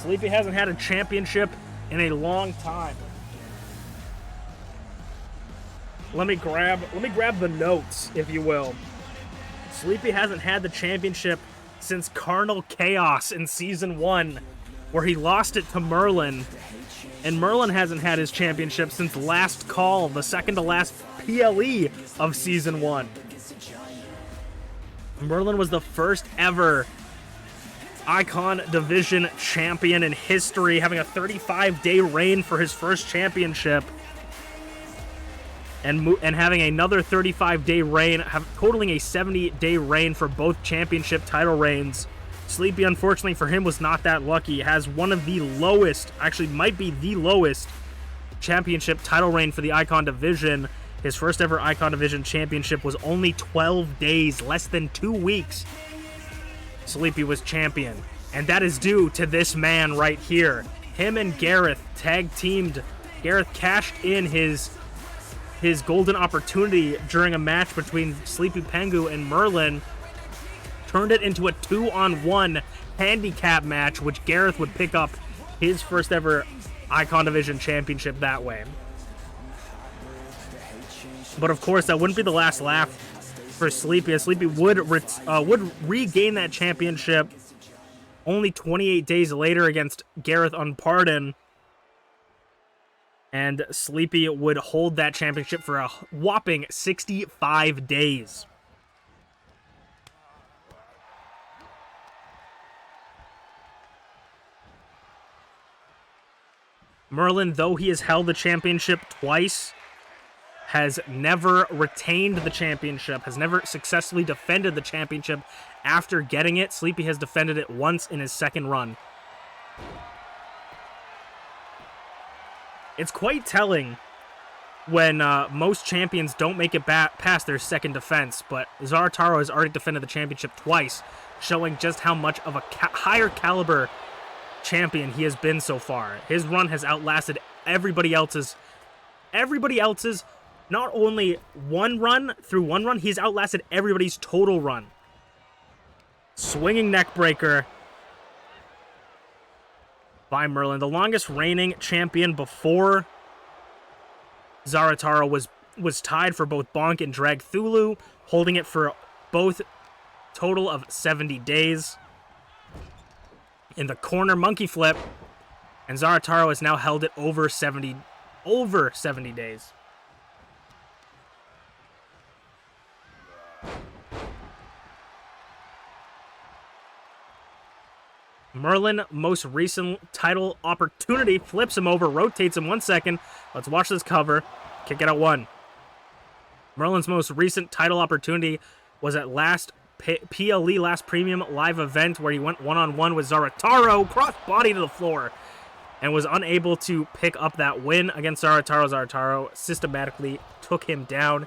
Sleepy hasn't had a championship in a long time. Let me grab the notes, if you will. Sleepy hasn't had the championship since Carnal Chaos in Season 1, where he lost it to Merlin. And Merlin hasn't had his championship since Last Call, the second to last PLE of Season 1. Merlin was the first ever Icon Division champion in history, having a 35-day reign for his first championship. And having another 35-day reign, totaling a 70-day reign for both championship title reigns. Sleepy, unfortunately for him, was not that lucky. Has one of the lowest, actually might be the lowest, championship title reign for the Icon Division. His first ever Icon Division championship was only 12 days, less than 2 weeks. Sleepy was champion. And that is due to this man right here. Him and Garreth tag teamed. Garreth cashed in his golden opportunity during a match between TheSleepyPengu and Merlin, turned it into a 2-on-1 handicap match, which Garreth would pick up his first ever Icon Division championship that way. But of course, that wouldn't be the last laugh for Sleepy, as Sleepy would regain that championship only 28 days later against Garreth Unported. And Sleepy would hold that championship for a whopping 65 days. Merlin, though he has held the championship twice, has never retained the championship, has never successfully defended the championship after getting it. Sleepy has defended it once in his second run. It's quite telling when most champions don't make it past their second defense, but Zarataro has already defended the championship twice, showing just how much of a higher caliber champion he has been so far. His run has outlasted everybody else's. Not only one run, he's outlasted everybody's total run. Swinging neck breaker by Merlin. The longest reigning champion before Zarataro was tied for both Bonk and Dragthulu, holding it for both total of 70 days. In the corner, monkey flip, and Zarataro has now held it over 70 days. Merlin, most recent title opportunity, flips him over, rotates him 1 second. Let's watch this cover. Kick it at 1. Merlin's most recent title opportunity was at last PLE, last premium live event, where he went one-on-one with Zarataro, cross-body to the floor, and was unable to pick up that win against Zarataro. Zarataro systematically took him down.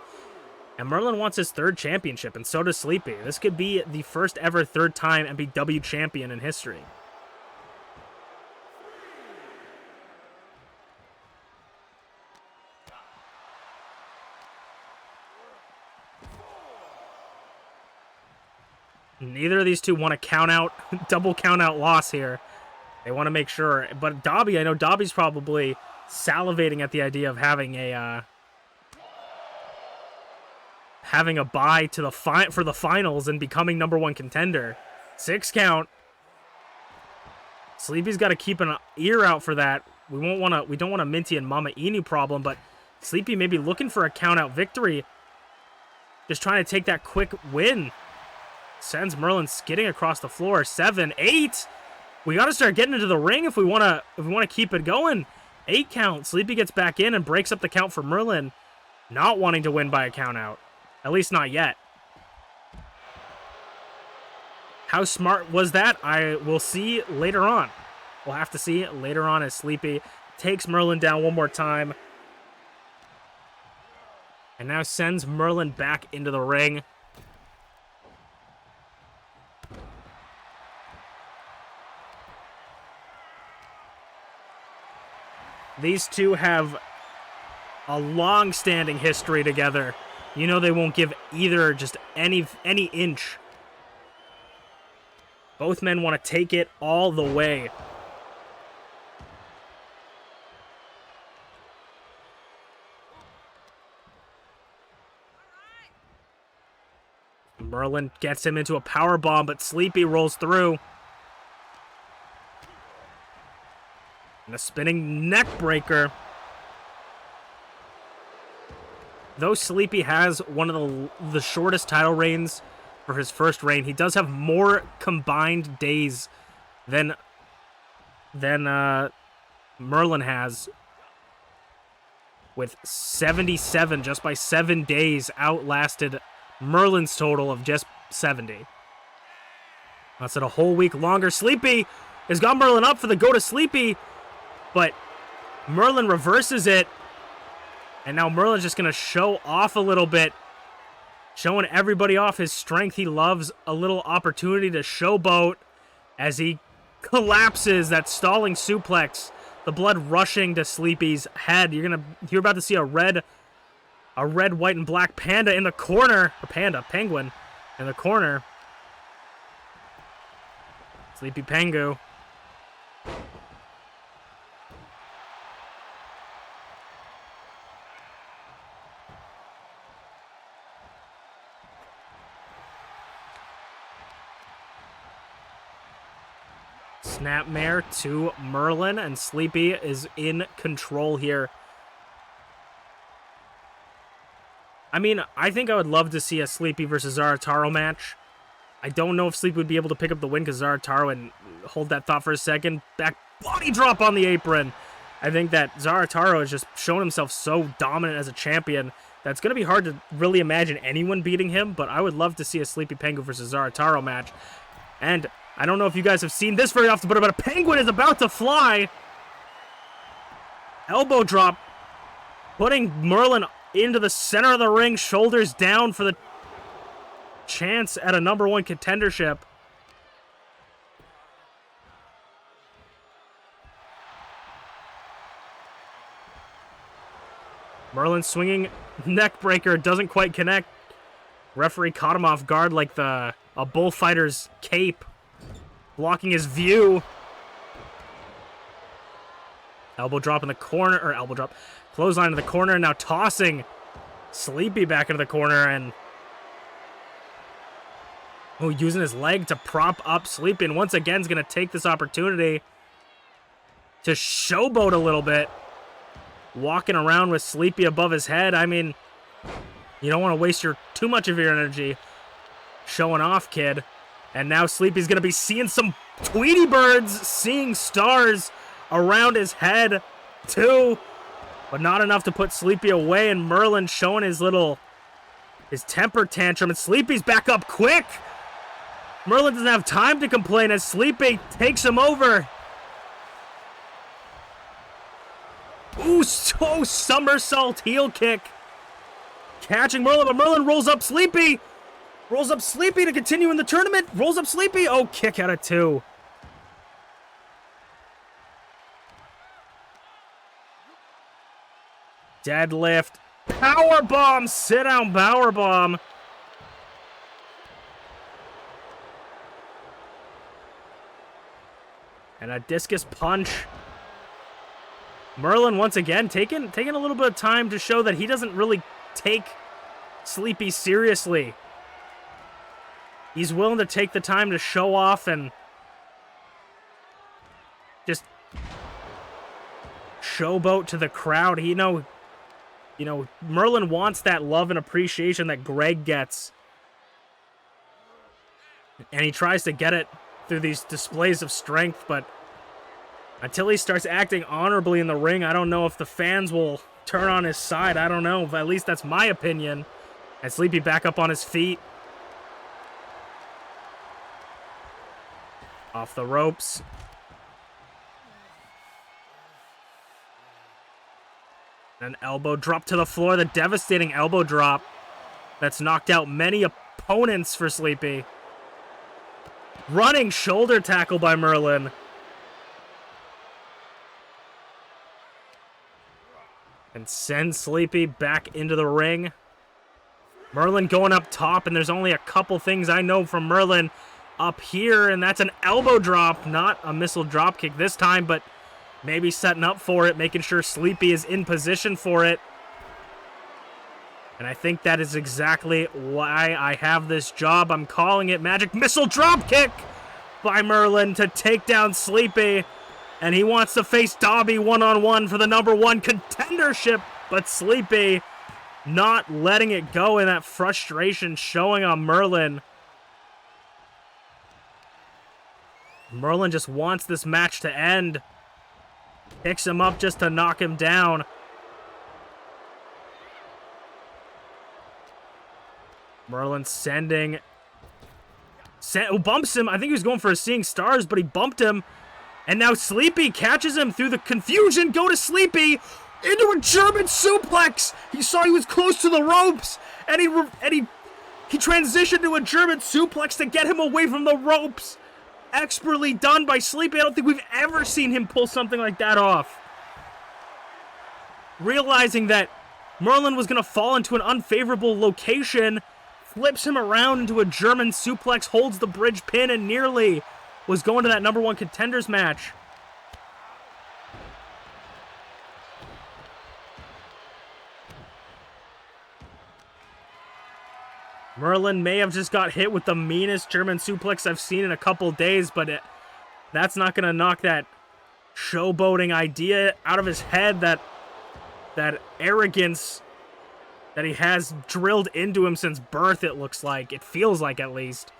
And Merlin wants his 3rd championship, and so does Sleepy. This could be the first ever 3rd-time MPW champion in history. Neither of these two want to count out, double count out loss here. They want to make sure. But Dobby, I know Dobby's probably salivating at the idea of having a bye to for the finals and becoming #1 contender. 6 count. Sleepy's got to keep an ear out for that. We don't want a Minty and MamaInu problem, but Sleepy may be looking for a count out victory. Just trying to take that quick win. Sends Merlin skidding across the floor. 7, 8. We got to start getting into the ring if we want to keep it going. 8 count. Sleepy gets back in and breaks up the count for Merlin, not wanting to win by a count out. At least not yet. How smart was that? I will see later on. We'll have to see later on as Sleepy takes Merlin down one more time. And now sends Merlin back into the ring. These two have a long-standing history together. You know they won't give either just any inch. Both men want to take it all the way. Merlin gets him into a power bomb, but Sleepy rolls through. And a spinning neck breaker. Though Sleepy has one of the shortest title reigns for his first reign, he does have more combined days than Merlin has, with 77 just by 7 days outlasted Merlin's total of just 70. That's it, a whole week longer. Sleepy has got Merlin up for the go to Sleepy, but Merlin reverses it. And now Merlin's just going to show off a little bit, showing everybody off his strength. He loves a little opportunity to showboat as he collapses that stalling suplex, the blood rushing to Sleepy's head. You're about to see a red, white, and black panda in the corner. Penguin in the corner. TheSleepyPengu. Snapmare to Merlin, and Sleepy is in control here. I mean, I think I would love to see a Sleepy versus Zarataro match. I don't know if Sleepy would be able to pick up the win because Zarataro, and hold that thought for a second, back body drop on the apron. I think that Zarataro has just shown himself so dominant as a champion that's going to be hard to really imagine anyone beating him, but I would love to see a TheSleepyPengu versus Zarataro match. And I don't know if you guys have seen this very often, but a penguin is about to fly. Elbow drop, putting Merlin into the center of the ring, shoulders down for the chance at a #1 contendership. Merlin swinging neck breaker, doesn't quite connect. Referee caught him off guard like a bullfighter's cape, blocking his view. Elbow drop in the corner, or elbow drop, clothesline in the corner, and now tossing Sleepy back into the corner, and using his leg to prop up Sleepy, and once again is going to take this opportunity to showboat a little bit, walking around with Sleepy above his head. I mean, you don't want to waste too much of your energy showing off, kid. And now Sleepy's going to be seeing some Tweety birds, seeing stars around his head too, but not enough to put Sleepy away. And Merlin showing his temper tantrum, and Sleepy's back up quick. Merlin doesn't have time to complain as Sleepy takes him over. Ooh, so somersault heel kick. Catching Merlin, but Merlin rolls up Sleepy. Rolls up Sleepy to continue in the tournament. Rolls up Sleepy. Oh, kick out of 2. Deadlift. Powerbomb. Sit down powerbomb. And a discus punch. Merlin once again taking a little bit of time to show that he doesn't really take Sleepy seriously. He's willing to take the time to show off and just showboat to the crowd. You know, Merlin wants that love and appreciation that Greg gets. And he tries to get it through these displays of strength, but until he starts acting honorably in the ring, I don't know if the fans will turn on his side. I don't know. At least that's my opinion. And Sleepy back up on his feet. Off the ropes. An elbow drop to the floor. The devastating elbow drop that's knocked out many opponents for Sleepy. Running shoulder tackle by Merlin. And send Sleepy back into the ring. Merlin going up top, and there's only a couple things I know from Merlin up here, and that's an elbow drop, not a missile drop kick this time, but maybe setting up for it, making sure Sleepy is in position for it. And I think that is exactly why I have this job. I'm calling it magic missile drop kick by Merlin to take down Sleepy. And he wants to face Dobby one-on-one for the #1 contendership. But Sleepy not letting it go, in that frustration showing on Merlin. Merlin just wants this match to end. Picks him up just to knock him down. Merlin bumps him. I think he was going for a Seeing Stars, but he bumped him. And now Sleepy catches him through the confusion. Go to Sleepy into a German suplex. He saw he was close to the ropes, and he transitioned to a German suplex to get him away from the ropes. Expertly done by Sleepy. I don't think we've ever seen him pull something like that off. Realizing that Merlin was going to fall into an unfavorable location, flips him around into a German suplex, holds the bridge pin, and nearly was going to that #1 contenders match. Merlin may have just got hit with the meanest German suplex I've seen in a couple days, but that's not going to knock that showboating idea out of his head, that arrogance that he has drilled into him since birth, it looks like. It feels like, at least.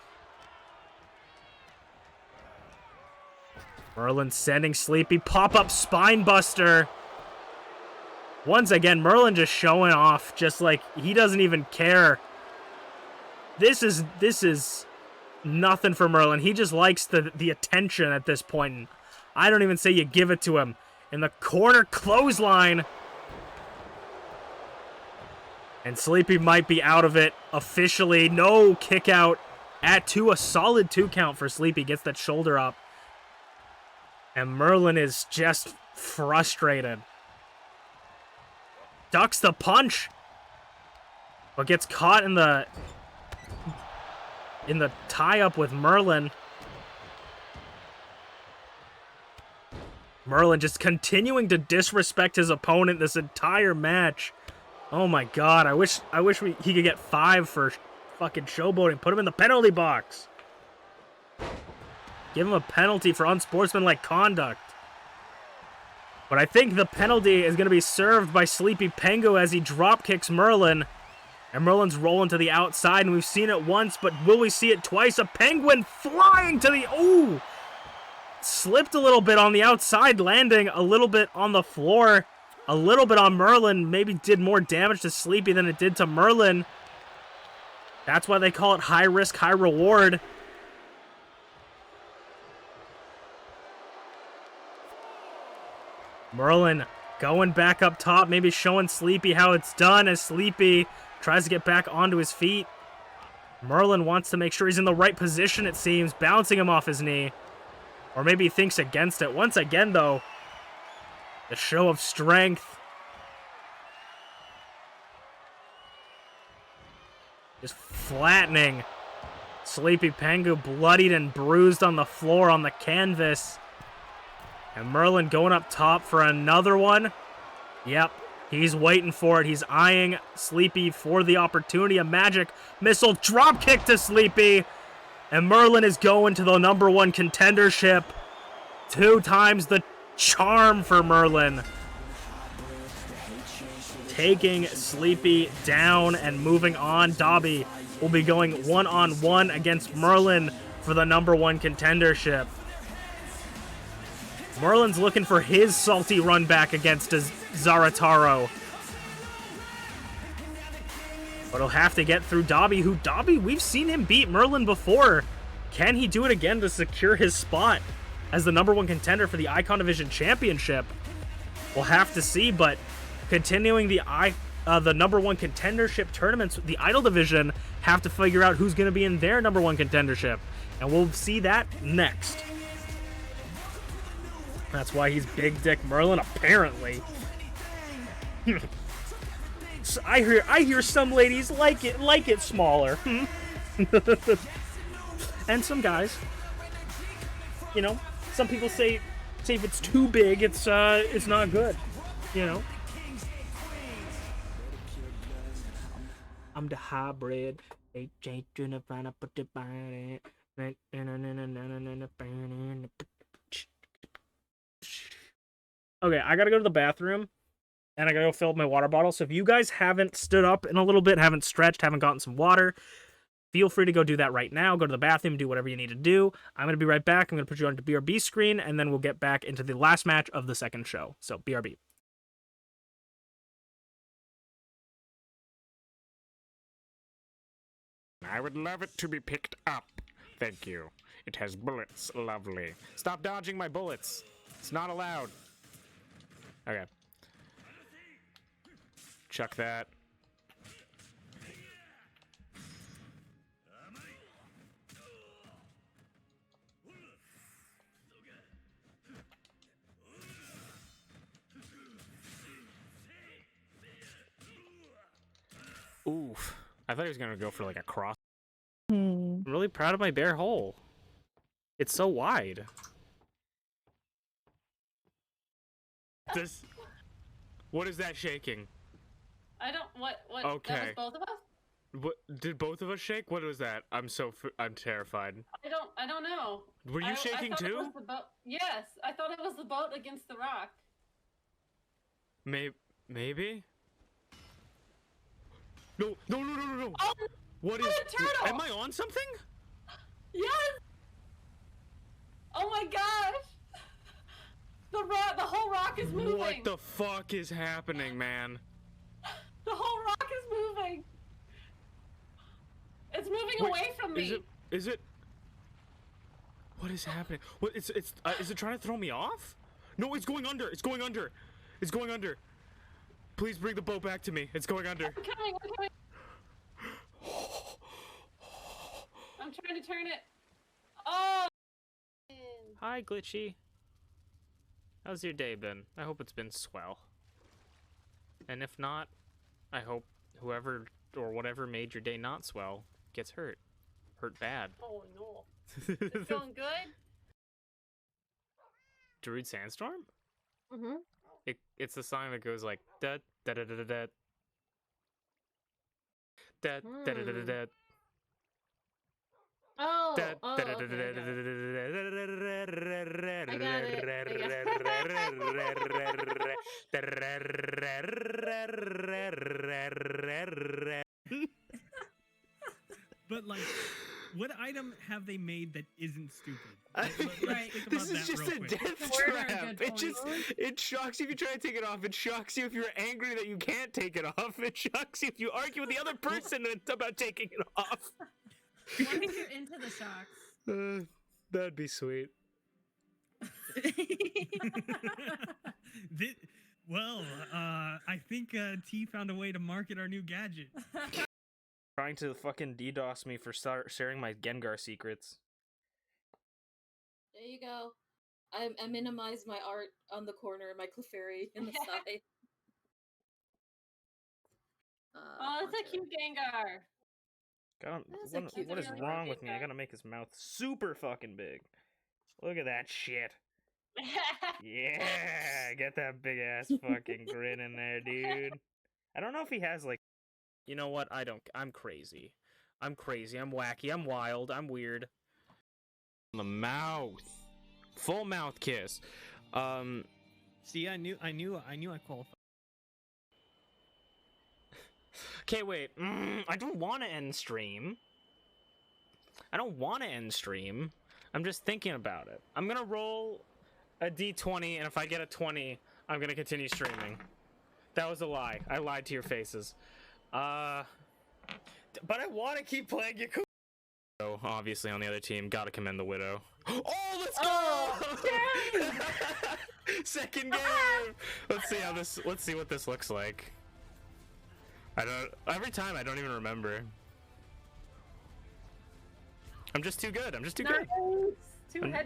Merlin sending Sleepy. Pop-up spine buster. Once again, Merlin just showing off, just like he doesn't even care. This is nothing for Merlin. He just likes the attention at this point. I don't even say you give it to him. In the corner, clothesline. And Sleepy might be out of it officially. No, kick out at 2. A solid 2 count for Sleepy. Gets that shoulder up. And Merlin is just frustrated. ducks the punch, but gets caught in the tie-up with Merlin. Merlin just continuing to disrespect his opponent this entire match. Oh my god, I wish he could get 5 for fucking showboating. Put him in the penalty box. Give him a penalty for unsportsmanlike conduct. But I think the penalty is going to be served by TheSleepyPengu as he drop kicks Merlin. And Merlin's rolling to the outside, and we've seen it once, but will we see it twice? A penguin flying to the... Ooh! Slipped a little bit on the outside, landing a little bit on the floor. A little bit on Merlin. Maybe did more damage to Sleepy than it did to Merlin. That's why they call it high risk, high reward. Merlin going back up top, maybe showing Sleepy how it's done as Sleepy tries to get back onto his feet. Merlin wants to make sure he's in the right position, it seems, bouncing him off his knee. Or maybe he thinks against it. Once again, though, the show of strength. Just flattening TheSleepyPengu, bloodied and bruised on the floor on the canvas. And Merlin going up top for another one. Yep, he's waiting for it. He's eyeing Sleepy for the opportunity. A magic missile drop kick to Sleepy. And Merlin is going to the #1 contendership. 2 times the charm for Merlin. Taking Sleepy down and moving on. Dobby will be going one-on-one against Merlin for the #1 contendership. Merlin's looking for his salty run back against Zarataro. But he'll have to get through Dobby, who Dobby, we've seen him beat Merlin before. Can he do it again to secure his spot as the #1 contender for the Icon Division Championship? We'll have to see, but continuing the #1 contendership tournaments, the Idol Division have to figure out who's going to be in their #1 contendership. And we'll see that next. That's why he's Big Dick Merlin, apparently. So I hear some ladies like it smaller. And some guys. You know, some people say if it's too big, it's not good. You know. I'm the hybrid. Okay, I gotta go to the bathroom, and I gotta go fill up my water bottle. So if you guys haven't stood up in a little bit, haven't stretched, haven't gotten some water, feel free to go do that right now. Go to the bathroom, do whatever you need to do. I'm gonna be right back. I'm gonna put you on the BRB screen, and then we'll get back into the last match of the second show. So BRB. I would love it to be picked up. Thank you. It has bullets. Lovely. Stop dodging my bullets. It's not allowed. Okay. Chuck that. Oof. I thought he was going to go for like a cross. I'm really proud of my bare hole. It's so wide. What is that shaking? I don't. What? Okay. That was both of us. What did both of us shake? What was that? I'm terrified. I don't know. Were you shaking too? It was the boat. Yes, I thought it was the boat against the rock. Maybe. No! Oh, what is? a turtle! Am I on something? Yes. Oh my gosh! The whole rock is moving. What the fuck is happening, man? The whole rock is moving. It's moving away from me. Is it? What is happening? What? Is it trying to throw me off? No, it's going under. It's going under. It's going under. Please bring the boat back to me. It's going under. I'm coming. I'm trying to turn it. Oh. Hi, Glitchy. How's your day been? I hope it's been swell. And if not, I hope whoever or whatever made your day not swell gets hurt. Hurt bad. Oh no. It's going good? Druid Sandstorm? Mm-hmm. It's the song that goes like da da da da da da da da da da da. Oh, okay, I got it. But like, what item have they made that isn't stupid? Right. Think about This is that just real a quick. death Where are trap. good It shocks you if you try to take it off. It shocks you if you're angry that you can't take it off. It shocks you if you argue with the other person about taking it off. What if you're into the shocks? That'd be sweet. I think T found a way to market our new gadget. Trying to fucking DDoS me for sharing my Gengar secrets. There you go. I minimized my art on the corner, my Clefairy in the side. Oh, that's a cute Gengar. That's a cute What is little wrong with me? I Gengar. gotta make his mouth super fucking big. Look at that shit. Yeah, get that big ass fucking grin in there, dude. I don't know if he has like. You know what? I'm crazy. I'm crazy. I'm wacky. I'm wild. I'm weird. The mouth, full mouth kiss. See, I knew I qualified. Okay, wait. I don't want to end stream. I'm just thinking about it. I'm gonna roll a d20, and if I get a 20, I'm gonna continue streaming. That was a lie. I lied to your faces. But I want to keep playing Yakuza. So obviously on the other team, gotta commend the Widow. Oh, let's go! Oh, Second game. Let's see what this looks like. Every time I don't even remember. I'm just too good. nice. good.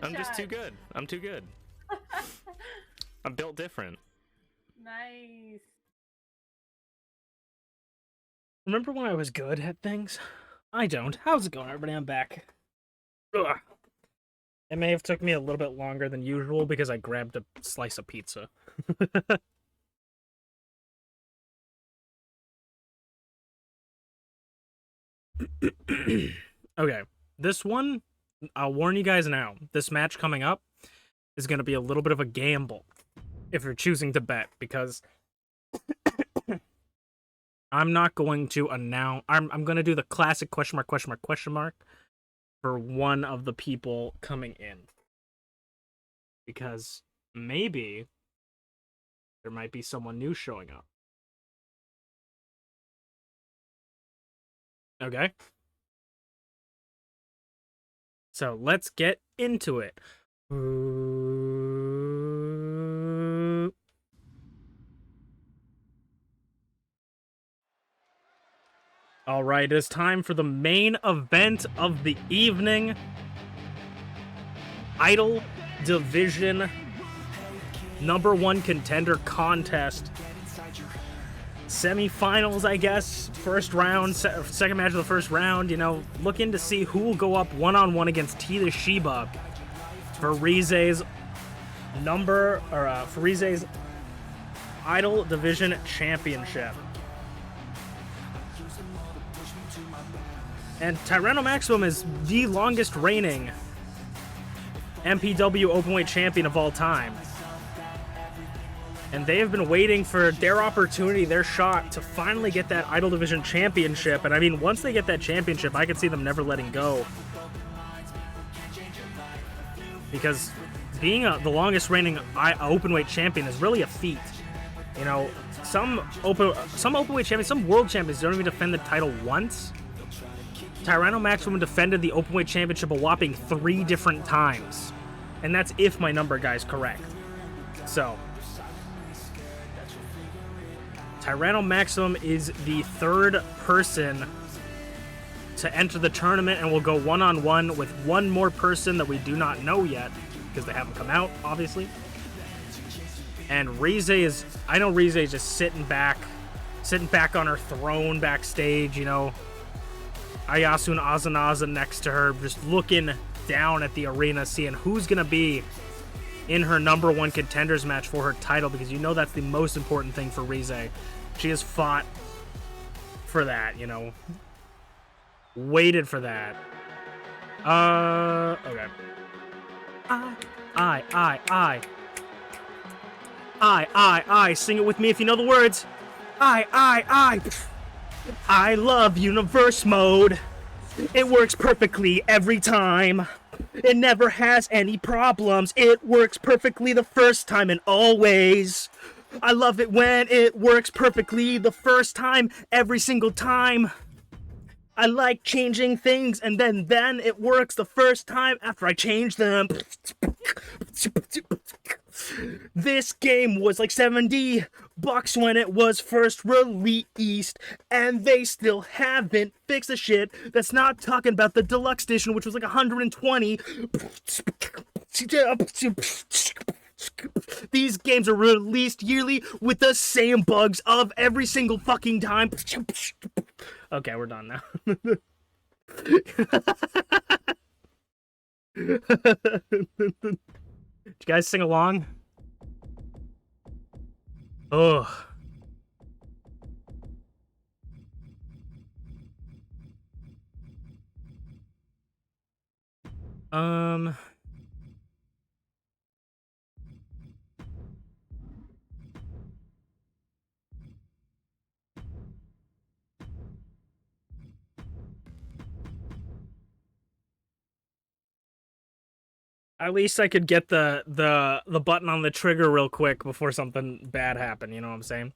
I'm just too headshots. good. I'm too good. I'm built different. Nice. Remember when I was good at things? I don't. How's it going, everybody? I'm back. Ugh. It may have took me a little bit longer than usual because I grabbed a slice of pizza. Okay, this one, I'll warn you guys now. This match coming up is going to be a little bit of a gamble if you're choosing to bet, because I'm not going to announce. I'm going to do the classic question mark for one of the people coming in, because maybe there might be someone new showing up. Okay. So let's get into it. All right, it's time for the main event of the evening. Idol Division #1 contender contest. Semi-finals, I guess. First round, second match of the first round. You know, looking to see who will go up one-on-one against TeaTheShiba for Rize's Idol Division Championship. And Tyranno Maximum is the longest reigning MPW Openweight champion of all time. And they have been waiting for their opportunity, their shot, to finally get that Idol Division Championship. And I mean, once they get that championship, I could see them never letting go. Because being the longest reigning Openweight champion is really a feat. You know, some Openweight champions, some world champions don't even defend the title once. Tyranno Maximum defended the Openweight Championship a whopping 3 different times. And that's if my number guy's correct. So, Tyranno Maximum is the 3rd person to enter the tournament and will go one-on-one with one more person that we do not know yet, because they haven't come out, obviously. And I know Rize is just sitting back, sitting back on her throne backstage, you know. Ayasu and Azanaza next to her, just looking down at the arena, seeing who's going to be in her #1 contenders match for her title, because you know that's the most important thing for Rize. She has fought for that, you know. Waited for that. Okay. I. Sing it with me if you know the words. I love universe mode. It works perfectly every time. It never has any problems. It works perfectly the first time and always. I love it when it works perfectly the first time, every single time. I like changing things, and then it works the first time after I change them. This game was like $70 when it was first released, and they still haven't fixed the shit. That's not talking about the deluxe edition, which was like $120. These games are released yearly with the same bugs of every single fucking time. Okay, we're done now. Did you guys sing along? Ugh. At least I could get the button on the trigger real quick before something bad happened, you know what I'm saying?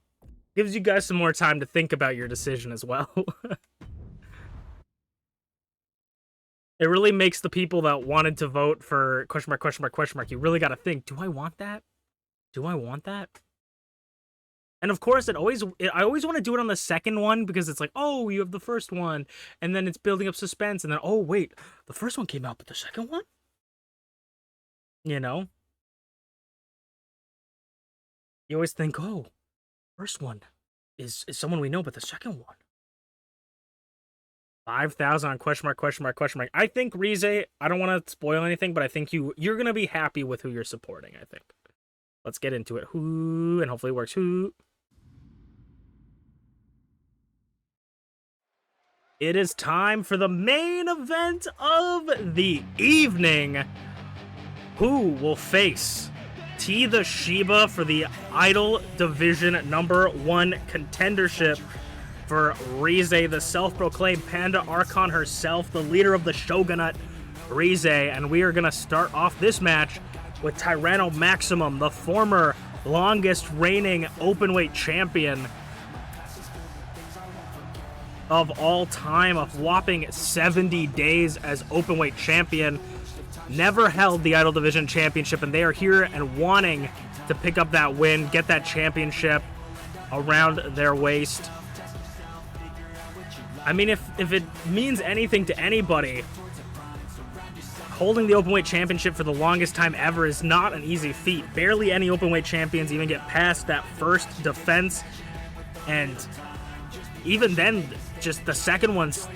Gives you guys some more time to think about your decision as well. It really makes the people that wanted to vote for question mark, you really gotta think, do I want that? Do I want that? And of course, I always want to do it on the second one, because it's like, oh, you have the first one, and then it's building up suspense, and then, oh, wait, the first one came out, but the second one? You know? You always think, oh, first one is someone we know, but the second one. 5,000 on question mark. I think Rize, I don't want to spoil anything, but I think you're going to be happy with who you're supporting, I think. Let's get into it. Who, and hopefully it works. Who. It is time for the main event of the evening. Who will face TeaTheShiba for the Idol Division #1 contendership for Rize, the self-proclaimed Panda Archon herself, the leader of the Shogunate, Rize. And we are going to start off this match with Tyranno Maximum, the former longest reigning openweight champion of all time, a whopping 70 days as openweight champion. Never held the Idol Division Championship, and they are here and wanting to pick up that win, get that championship around their waist. I mean, if it means anything to anybody, holding the Openweight Championship for the longest time ever is not an easy feat. Barely any Openweight champions even get past that first defense, and even then, just the second one's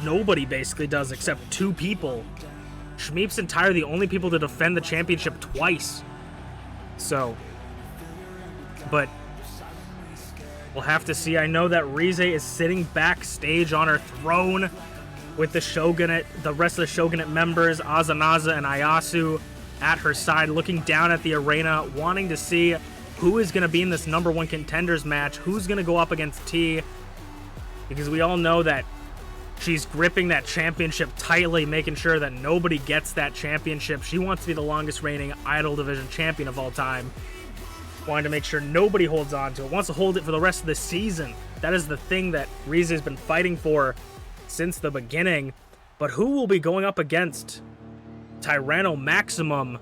nobody basically does except 2 people. Shmeeps and Ty are the only people to defend the championship twice. So, but we'll have to see. I know that Rize is sitting backstage on her throne with the Shogunate, the rest of the Shogunate members, Azanaza and Ayasu, at her side, looking down at the arena, wanting to see who is going to be in this #1 contenders match, who's going to go up against T, because we all know that she's gripping that championship tightly, making sure that nobody gets that championship. She wants to be the longest reigning Idol Division champion of all time. Wanting to make sure nobody holds on to it. Wants to hold it for the rest of the season. That is the thing that Rize has been fighting for since the beginning. But who will be going up against Tyranno Maximum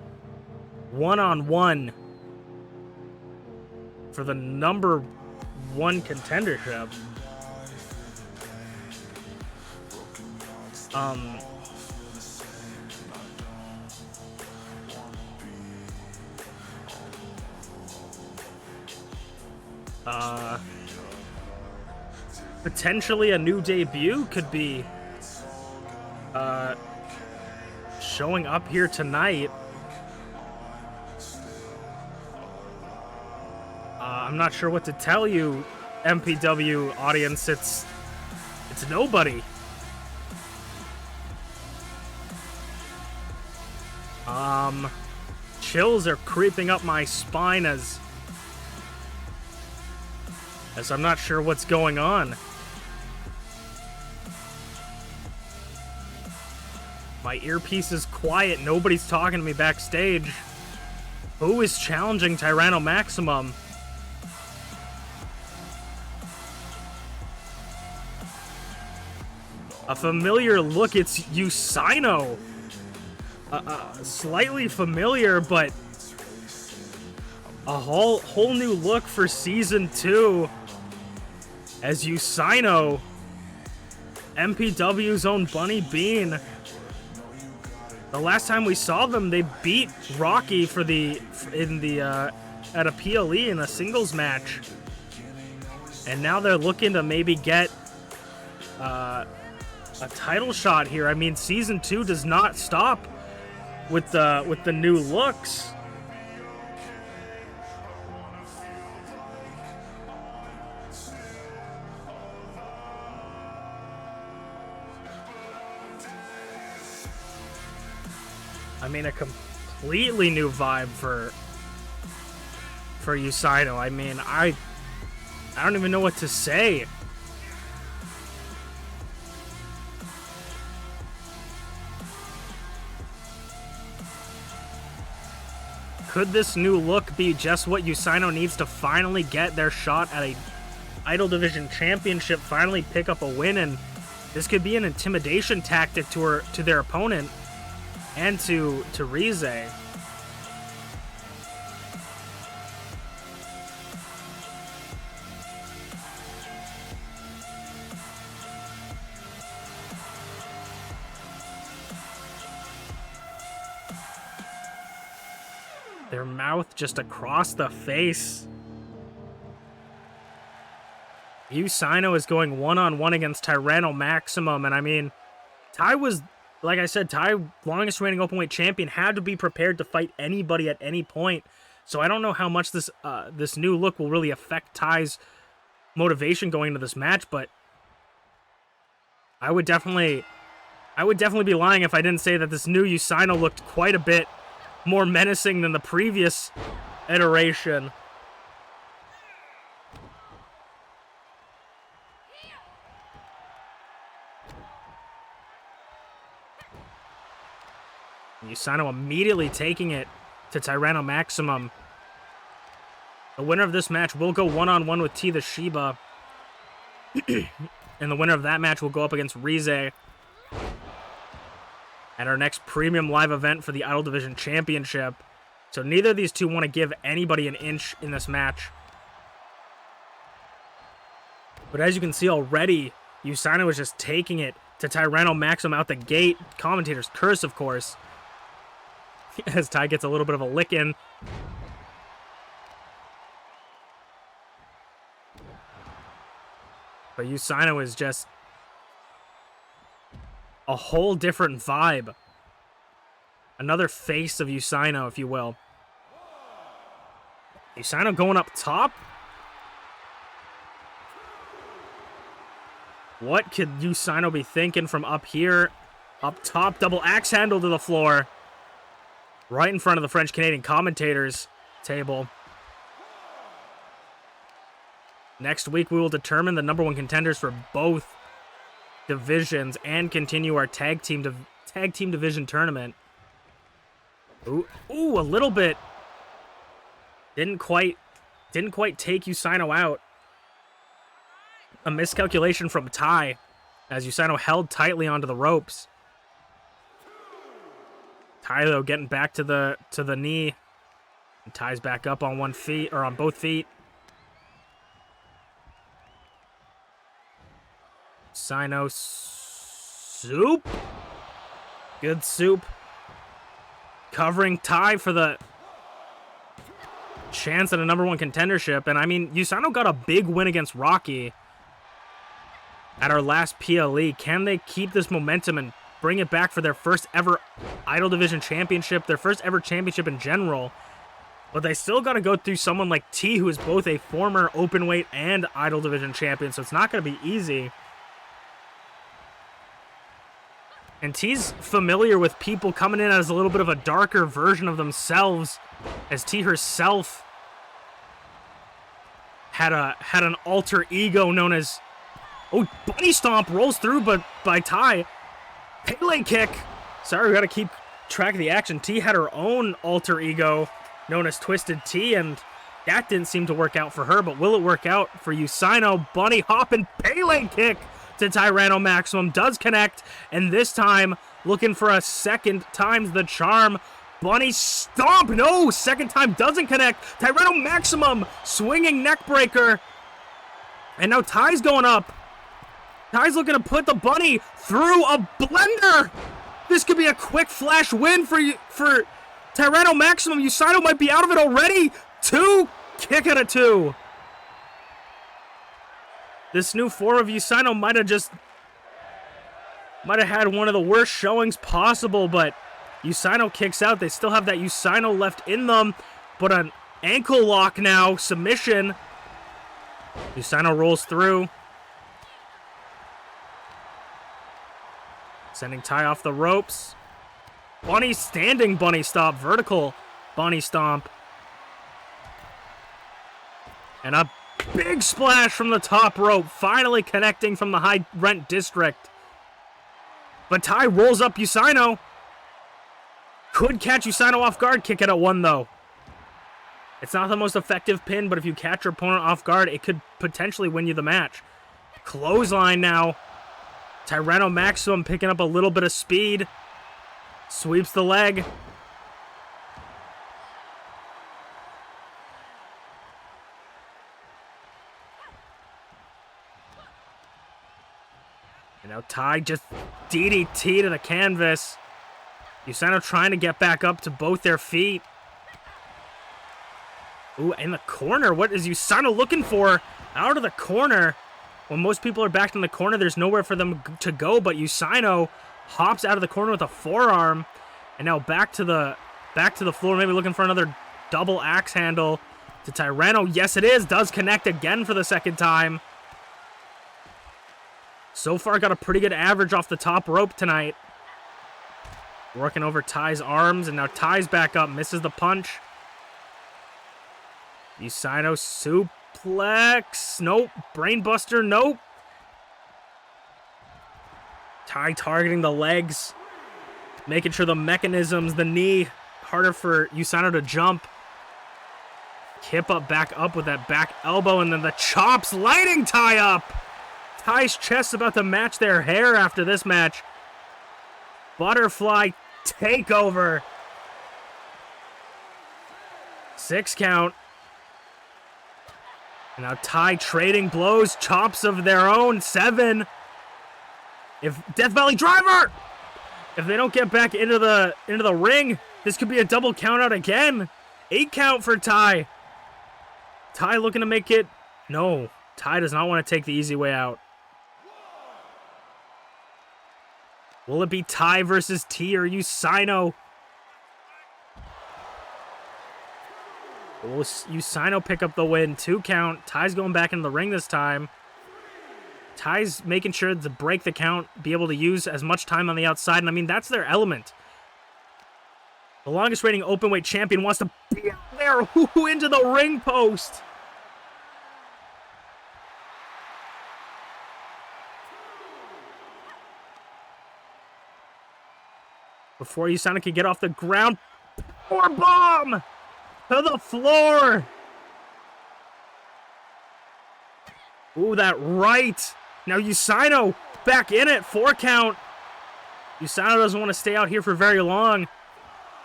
one-on-one for the #1 contendership? potentially a new debut could be showing up here tonight. I'm not sure what to tell you, MPW audience. It's nobody. Chills are creeping up my spine as I'm not sure what's going on. My earpiece is quiet. Nobody's talking to me backstage. Who is challenging Tyranno Maximum? A familiar look. It's Usaino. Slightly familiar, but a whole new look for Season 2 as Usaino, MPW's own Bunny Bean. The last time we saw them, they beat Rocky at a PLE in a singles match, and now they're looking to maybe get a title shot here. I mean, Season 2 does not stop with the new looks. I mean, a completely new vibe for Usaino. I mean, I don't even know what to say. Could this new look be just what Usaino needs to finally get their shot at a Idol Division Championship, finally pick up a win, and this could be an intimidation tactic to their opponent and to Rize. Their mouth just across the face. Usaino is going one-on-one against Tyranno Maximum, and I mean, Ty was, like I said, Ty, longest reigning openweight champion, had to be prepared to fight anybody at any point. So I don't know how much this this new look will really affect Ty's motivation going into this match, but I would definitely be lying if I didn't say that this new Usaino looked quite a bit more menacing than the previous iteration. Usaino immediately taking it to Tyranno Maximum. The winner of this match will go one-on-one with TeaTheShiba. And the winner of that match will go up against Rize at our next premium live event for the Idol Division Championship. So neither of these two want to give anybody an inch in this match. But as you can see already, Usaino is just taking it to Tyranno Maximum out the gate. Commentator's curse, of course. As Ty gets a little bit of a lick in. But Usaino is just a whole different vibe. Another face of Usaino, if you will. Usaino going up top? What could Usaino be thinking from up here? Up top, double axe handle to the floor. Right in front of the French-Canadian commentators table. Next week, we will determine the #1 contenders for both divisions and continue our tag team division tournament. Ooh, a little bit. Didn't quite take Usaino out. A miscalculation from Ty, as Usaino held tightly onto the ropes. Ty, though, getting back to the knee. And Ty's back up on on both feet. Usaino soup. Good soup. Covering Ty for the chance at a #1 contendership. And I mean, Usaino got a big win against Rocky. at our last PLE. Can they keep this momentum and bring it back for their first ever Idol Division championship, their first ever championship in general? But they still got to go through someone like T, who is both a former openweight and Idol Division champion, so it's not going to be easy. And T's familiar with people coming in as a little bit of a darker version of themselves, as T herself had an alter ego known as... Oh, Bunny Stomp rolls through, but by Ty. Pele kick. Sorry, we got to keep track of the action. T had her own alter ego known as Twisted T, and that didn't seem to work out for her, but will it work out for Usaino? Bunny hop and Pele kick to Tyranno Maximum does connect, and this time looking for a second time's the charm. Bunny stomp, no, second time doesn't connect. Tyranno Maximum swinging neck breaker, and now Ty's going up. Ty's looking to put the Bunny through a blender. This could be a quick flash win for Tyranno Maximum. Usaino might be out of it already. 2, kick out of 2. This new 4 of Usaino might have had one of the worst showings possible, but Usaino kicks out. They still have that Usaino left in them, but an ankle lock now, submission. Usaino rolls through, sending Ty off the ropes. Bunny standing bunny stomp, vertical bunny stomp. And a big splash from the top rope, finally connecting from the high rent district. But Ty rolls up Usaino. Could catch Usaino off guard, kick it at 1 though. It's not the most effective pin, but if you catch your opponent off guard, it could potentially win you the match. Clothesline now. Tyranno Maximum picking up a little bit of speed. Sweeps the leg. And now Ty just DDT to the canvas. Usaino trying to get back up to both their feet. Ooh, in the corner. What is Usaino looking for? Out of the corner. When most people are backed in the corner, there's nowhere for them to go, but Usaino hops out of the corner with a forearm. And now back to the floor, maybe looking for another double axe handle to Tyranno. Yes, it is. Does connect again for the second time. So far, got a pretty good average off the top rope tonight. Working over Ty's arms, and now Ty's back up. Misses the punch. Usaino suplex. Nope. Brainbuster. Nope. Ty targeting the legs. Making sure the mechanisms, the knee, harder for Usaino to jump. Kip up, back up with that back elbow, and then the chops lighting Ty up. Ty's chest about to match their hair after this match. Butterfly takeover. 6 count. And now Ty trading blows, chops of their own. 7. If Death Valley Driver, if they don't get back into the ring, this could be a double count out again. 8 count for Ty. Ty looking to make it. No, Ty does not want to take the easy way out. Will it be Ty versus T or Usaino? Will Usaino pick up the win? 2 count. Ty's going back in the ring this time. Ty's making sure to break the count, be able to use as much time on the outside, and I mean, that's their element. The longest reigning openweight champion wants to be out there. Ooh, into the ring post. Before Usaino can get off the ground, power bomb to the floor. Ooh, that right. Now Usaino back in it, 4 count. Usaino doesn't want to stay out here for very long.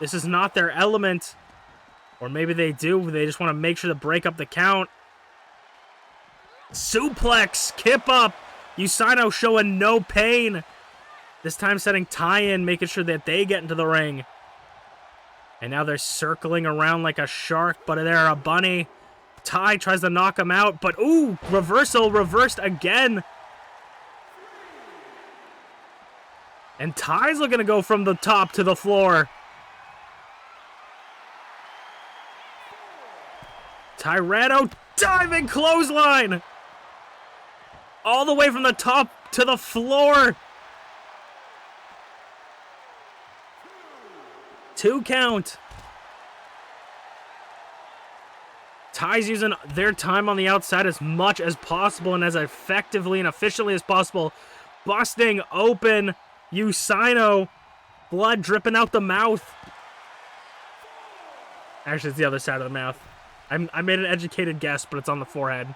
This is not their element. Or maybe they do, they just want to make sure to break up the count. Suplex, kip up. Usaino showing no pain. This time setting Ty in, making sure that they get into the ring. And now they're circling around like a shark, but they're a bunny. Ty tries to knock him out, but ooh, reversal, reversed again. And Ty's looking to go from the top to the floor. Tyranno diving clothesline. All the way from the top to the floor. 2 count. Ty's using their time on the outside as much as possible and as effectively and efficiently as possible. Busting open Usaino. Blood dripping out the mouth. Actually, it's the other side of the mouth. I made an educated guess, but it's on the forehead.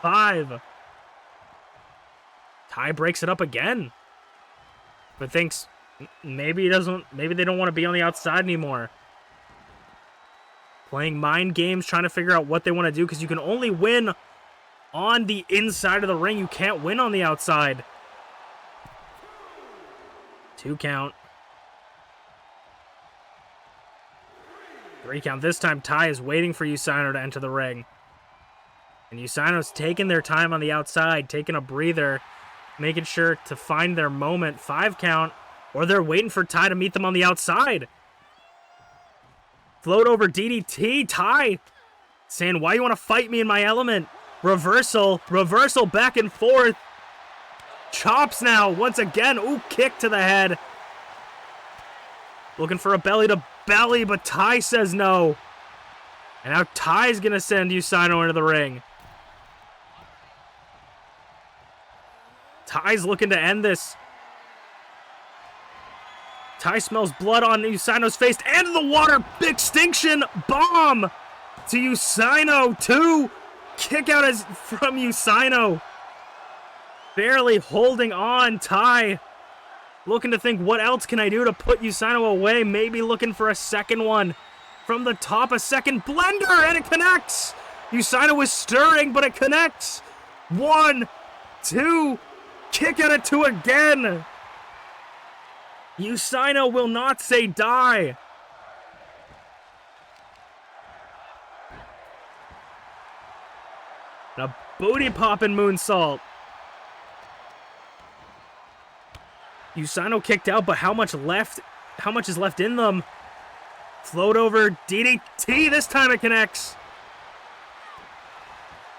5. Ty breaks it up again. But thinks maybe they don't want to be on the outside anymore. Playing mind games, trying to figure out what they want to do, because you can only win on the inside of the ring. You can't win on the outside. 2 count. 3 count. This time, Ty is waiting for Usaino to enter the ring. And Usaino's taking their time on the outside, taking a breather, making sure to find their moment. 5 count. Or they're waiting for Ty to meet them on the outside. Float over DDT. Ty saying, why you want to fight me in my element? Reversal. Reversal back and forth. Chops now. Once again. Ooh, kick to the head. Looking for a belly to belly, but Ty says no. And now Ty's going to send Usaino into the ring. Ty's looking to end this. Ty smells blood on Usaino's face and the water extinction bomb to Usaino. 2 kick out from Usaino. Barely holding on. Ty looking to think, what else can I do to put Usaino away? Maybe looking for a second one from the top. A second blender and it connects. Usaino was stirring, but it connects. 1, 2, kick out at 2 again. Usaino will not say die. A booty popping moonsault. Usaino kicked out, but how much is left in them? Float over DDT. This time it connects.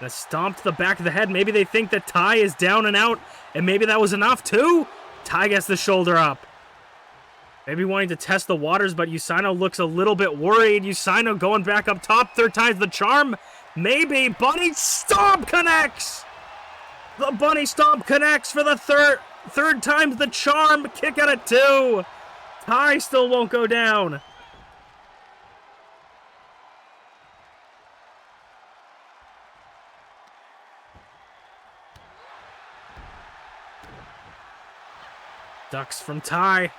And a stomp to the back of the head. Maybe they think that Ty is down and out, and maybe that was enough too. Ty gets the shoulder up. Maybe wanting to test the waters, but Usaino looks a little bit worried. Usaino going back up top. 3rd time's the charm. Maybe. Bunny Stomp connects. The Bunny Stomp connects for the third time's the charm. Kick out at 2. Ty still won't go down. Ducks from Ty.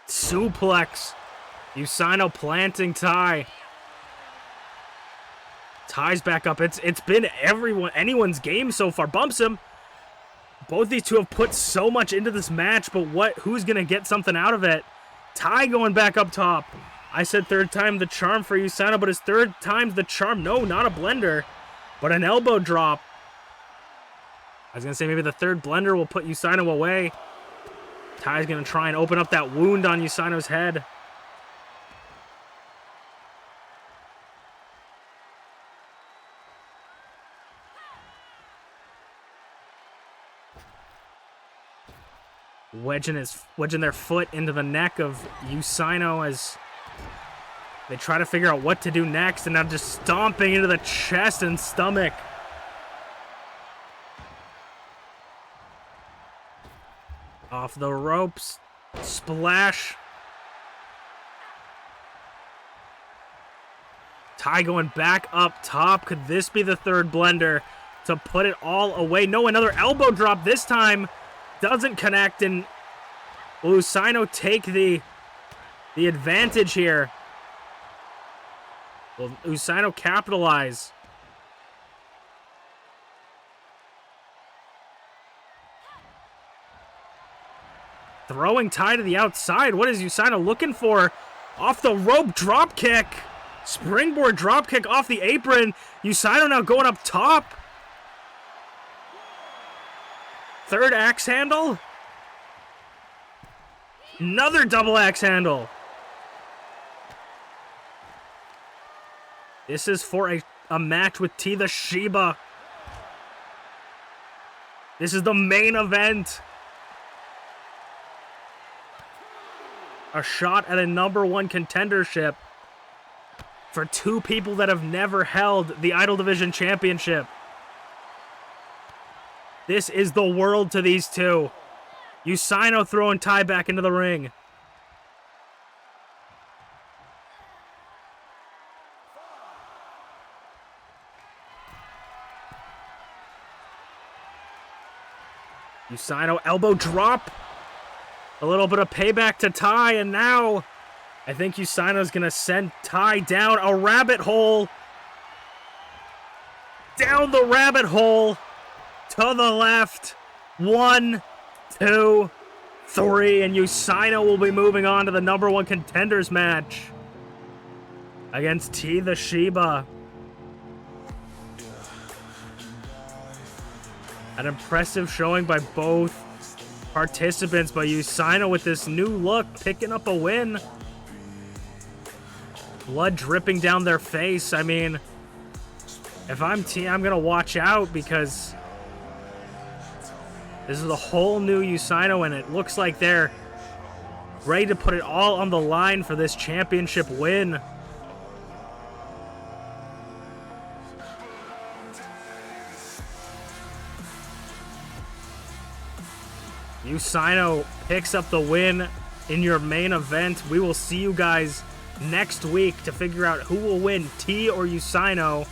Suplex. Usaino planting Ty. Ty's back up. It's been anyone's game so far. Bumps him. Both these two have put so much into this match, but who's gonna get something out of it? Ty going back up top. I said 3rd time the charm for Usaino, but his 3rd time's the charm. No, not a blender, but an elbow drop. I was gonna say maybe the 3rd blender will put Usaino away. Ty's gonna try and open up that wound on Usaino's head. Wedging their foot into the neck of Usaino as they try to figure out what to do next, and now just stomping into the chest and stomach. Off the ropes. Splash. Ty going back up top. Could this be the 3rd blender to put it all away? No, another elbow drop this time. Doesn't connect, and will Usaino take the advantage here? Will Usaino capitalize? Throwing Ty to the outside. What is Usaino looking for? Off the rope drop kick. Springboard drop kick off the apron. Usaino now going up top. Third axe handle. Another double axe handle. This is for a match with TeaTheShiba. This is the main event. A shot at a #1 contendership for two people that have never held the Idol Division Championship. This is the world to these two. Usaino throwing Ty back into the ring. Usaino elbow drop. A little bit of payback to Ty, and now I think Usaino's gonna send Ty down a rabbit hole. Down the rabbit hole. To the left. 1, 2, 3, and Usaino will be moving on to the #1 contenders match against TeaTheShiba. An impressive showing by both participants, but Usaino with this new look, picking up a win. Blood dripping down their face. I mean, if I'm T, I'm gonna watch out because this is a whole new Usaino, and it looks like they're ready to put it all on the line for this championship win. Usaino picks up the win in your main event. We will see you guys next week to figure out who will win, T or Usaino,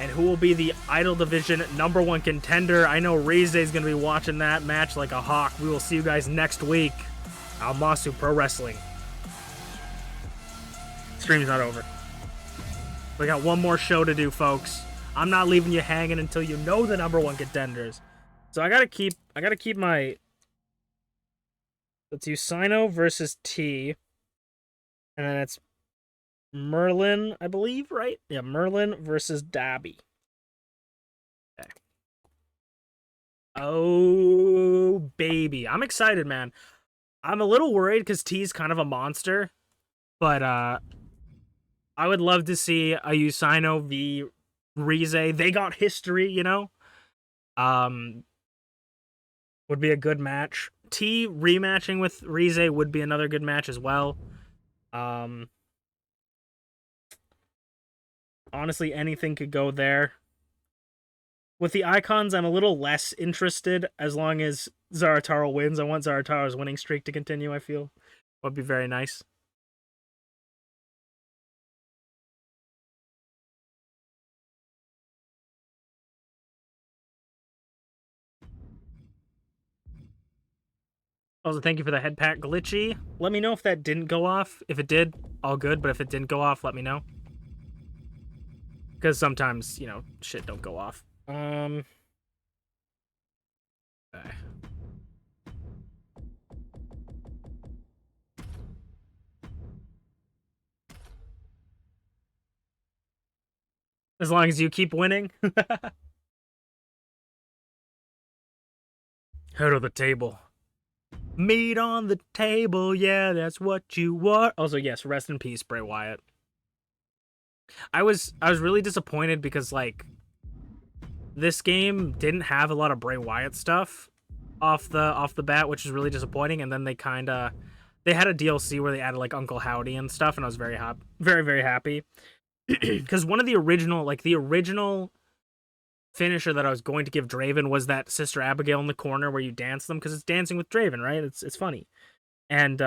and who will be the Idol Division #1 contender. I know Rize is going to be watching that match like a hawk. We will see you guys next week. Almasu Pro Wrestling. Stream's not over. We got one more show to do, folks. I'm not leaving you hanging until you know the #1 contenders. So I gotta keep my. It's Usaino versus T, and then it's Merlin, I believe, right? Yeah, Merlin versus Dabby. Okay. Oh baby, I'm excited, man. I'm a little worried because T's kind of a monster, but I would love to see a Usaino v Rize. They got history, you know. Would be a good match. T rematching with Rize would be another good match as well. Honestly, anything could go there. With the icons, I'm a little less interested as long as Zarataro wins. I want Zarataro's winning streak to continue, I feel. Would be very nice. Also, thank you for the head pack, Glitchy. Let me know if that didn't go off. If it did, all good. But if it didn't go off, let me know. Because sometimes, you know, shit don't go off. Okay. As long as you keep winning. Head of the table. Meat on the table, yeah, that's what you are. Also, yes, rest in peace, Bray Wyatt. I was really disappointed because, like, this game didn't have a lot of Bray Wyatt stuff off the bat, which is really disappointing. And then they had a DLC where they added like Uncle Howdy and stuff, and I was very happy because one of the original finisher that I was going to give Draven was that Sister Abigail in the corner where you dance them, because it's Dancing with Draven, right? It's funny. And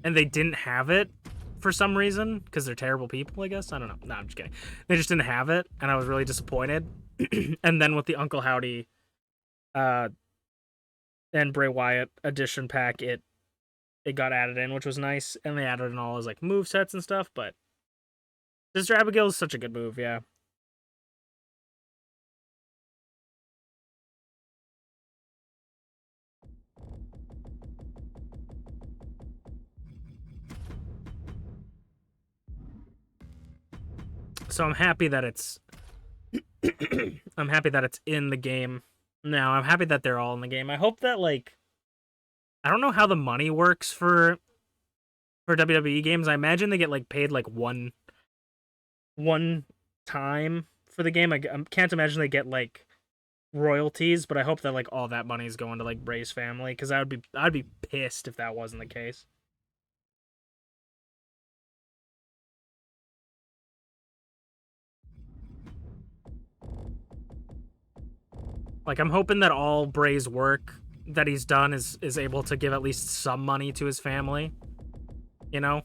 they didn't have it for some reason, because they're terrible people, I guess. I don't know. No, I'm just kidding. They just didn't have it, and I was really disappointed. And then with the Uncle Howdy and Bray Wyatt edition pack, it got added in, which was nice. And they added in all his like move sets and stuff, but Sister Abigail is such a good move, yeah. So I'm happy that it's I'm happy that it's in the game now. I'm happy that they're all in the game. I hope that, like, I don't know how the money works for WWE games. I imagine they get, like, paid, like, one time for the game. I can't imagine they get, like, royalties, but I hope that, like, all that money is going to, like, Bray's family, because I'd be pissed if that wasn't the case. Like, I'm hoping that all Bray's work that he's done is able to give at least some money to his family, you know?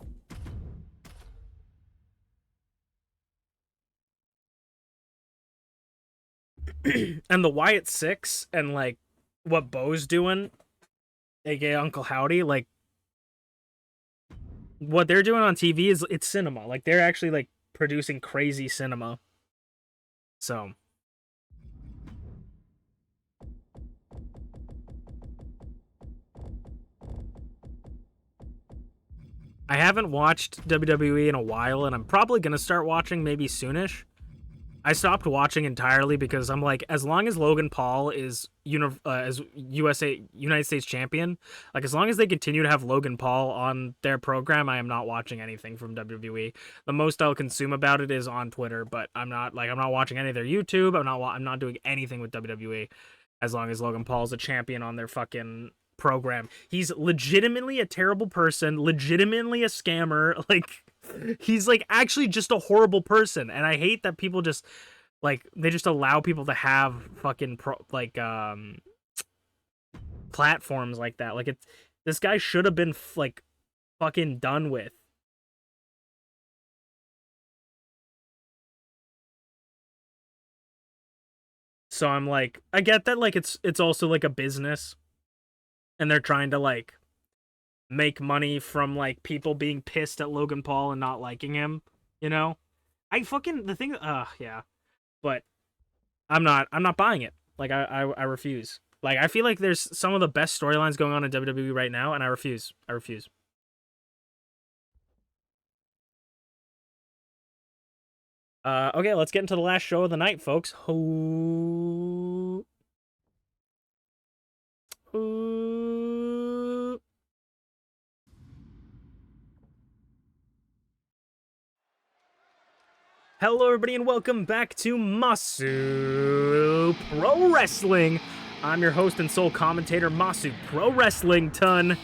And the Wyatt Six and, like, what Bo's doing, aka Uncle Howdy, like, what they're doing on TV it's cinema. Like, they're actually, like, producing crazy cinema. So I haven't watched WWE in a while, and I'm probably gonna start watching maybe soonish. I stopped watching entirely because I'm like, as long as Logan Paul is as United States champion, like, as long as they continue to have Logan Paul on their program, I am not watching anything from WWE. The most I'll consume about it is on Twitter, but I'm not watching any of their YouTube. I'm not doing anything with WWE as long as Logan Paul's a champion on their fucking program. He's legitimately a terrible person, legitimately a scammer, like, he's, like, actually just a horrible person, and I hate that people just, like, they just allow people to have fucking platforms like that. Like, this guy should have been like fucking done with. So I'm like, I get that, like, it's also like a business, and they're trying to, like, make money from, like, people being pissed at Logan Paul and not liking him, you know? Yeah. But I'm not buying it. Like, I refuse. Like, I feel like there's some of the best storylines going on in WWE right now, and I refuse. Okay, let's get into the last show of the night, folks. Hello, everybody, and welcome back to Masu Pro Wrestling. I'm your host and sole commentator, Masu Pro Wrestling Ton.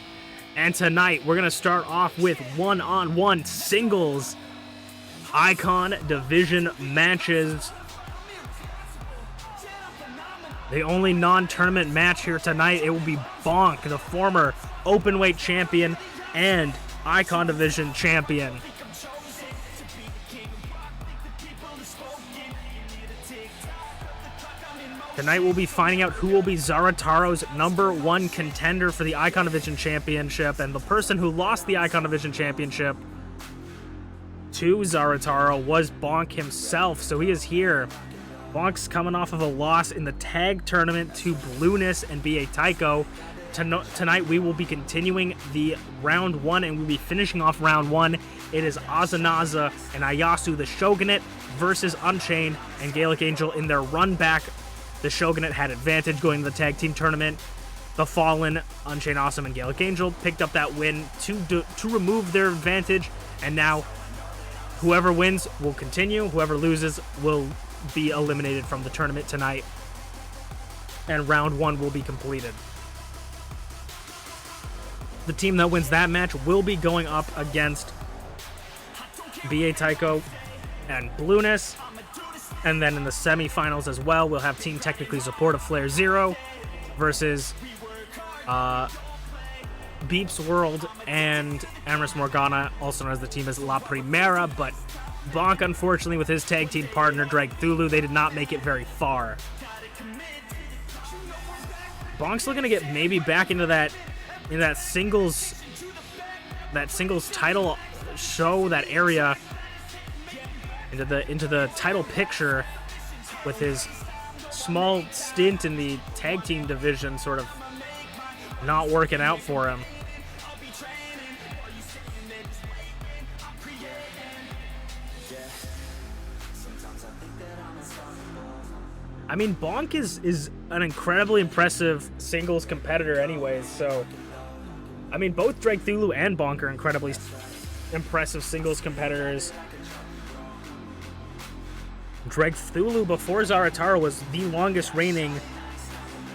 And tonight, we're going to start off with one-on-one singles Icon Division matches. The only non-tournament match here tonight, it will be Bonk, the former Openweight champion and Icon Division champion. Tonight we'll be finding out who will be Zarataro's #1 contender for the Icon Division Championship, and the person who lost the Icon Division Championship to Zarataro was Bonk himself, so he is here. Bonk's coming off of a loss in the tag tournament to Blueness and B.A. Tycho. Tonight we will be continuing the round 1, and we'll be finishing off round 1. It is Azanaza and Ayasu, the Shogunate, versus Unchained and Gaelic Angel in their run back. The Shogunate had advantage going to the tag team tournament. The Fallen, UnchainedAwesome, and Gaelic Angel picked up that win to remove their advantage, and now whoever wins will continue. Whoever loses will be eliminated from the tournament tonight, and round 1 will be completed. The team that wins that match will be going up against B.A. Tycho and Blueness. And then in the semifinals as well, we'll have Team Technically Supportive FlairZero versus MPW and Amorous Morgana, also known as the team as La Primera. But Bonk, unfortunately, with his tag team partner Dragthulu, they did not make it very far. Bonk's looking to get maybe back into that singles title show, that area, into the title picture, with his small stint in the tag team division sort of not working out for him. I mean, Bonk is an incredibly impressive singles competitor anyways, so... I mean, both Dragthulu and Bonk are incredibly impressive singles competitors. Dragthulu before Zarataro was the longest reigning...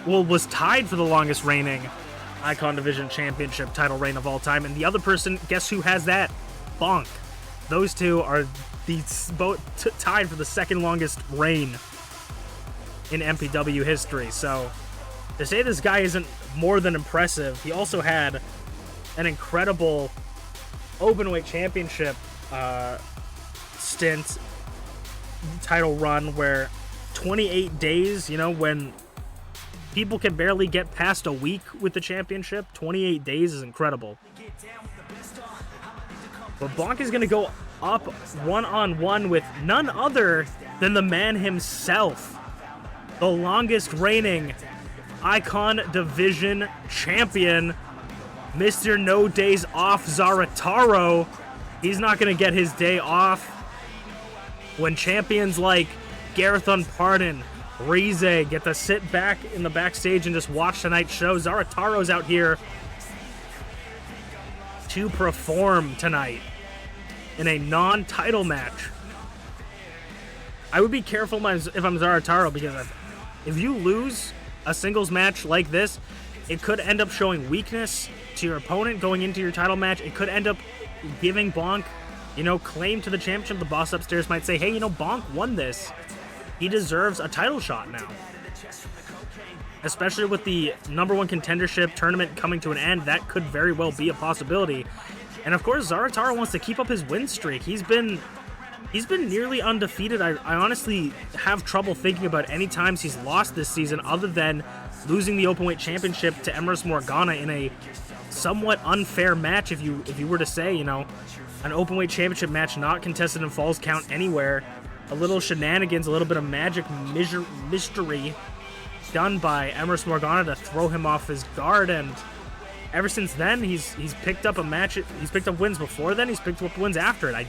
Well, was tied for the longest reigning Icon Division Championship title reign of all time. And the other person, guess who has that? Bonk. Those two are both tied for the second longest reign in MPW history. So, to say this guy isn't more than impressive, he also had an incredible openweight championship stint, title run, where 28 days, you know, when people can barely get past a week with the championship, 28 days is incredible. But Bonk is going to go up one-on-one with none other than the man himself, the longest reigning Icon Division champion, Mr. No Days Off Zarataro. He's not going to get his day off when champions like Garreth Unported, Rize get to sit back in the backstage and just watch tonight's show. Zarataro's out here to perform tonight in a non-title match. I would be careful if I'm Zarataro, because if you lose a singles match like this, it could end up showing weakness to your opponent going into your title match. It could end up giving Bonk, you know, claim to the championship. The boss upstairs might say, hey, you know, Bonk won this. He deserves a title shot now. Especially with the #1 contendership tournament coming to an end, that could very well be a possibility. And of course, Zarataro wants to keep up his win streak. He's been nearly undefeated. I honestly have trouble thinking about any times he's lost this season other than losing the Openweight Championship to Emerus Morgana in a somewhat unfair match, if you were to say, you know, an Openweight Championship match not contested in Falls Count anywhere. A little shenanigans, a little bit of magic mystery done by Emerus Morgana to throw him off his guard, and ever since then, he's picked up a match. He's picked up wins before then. He's picked up wins after it.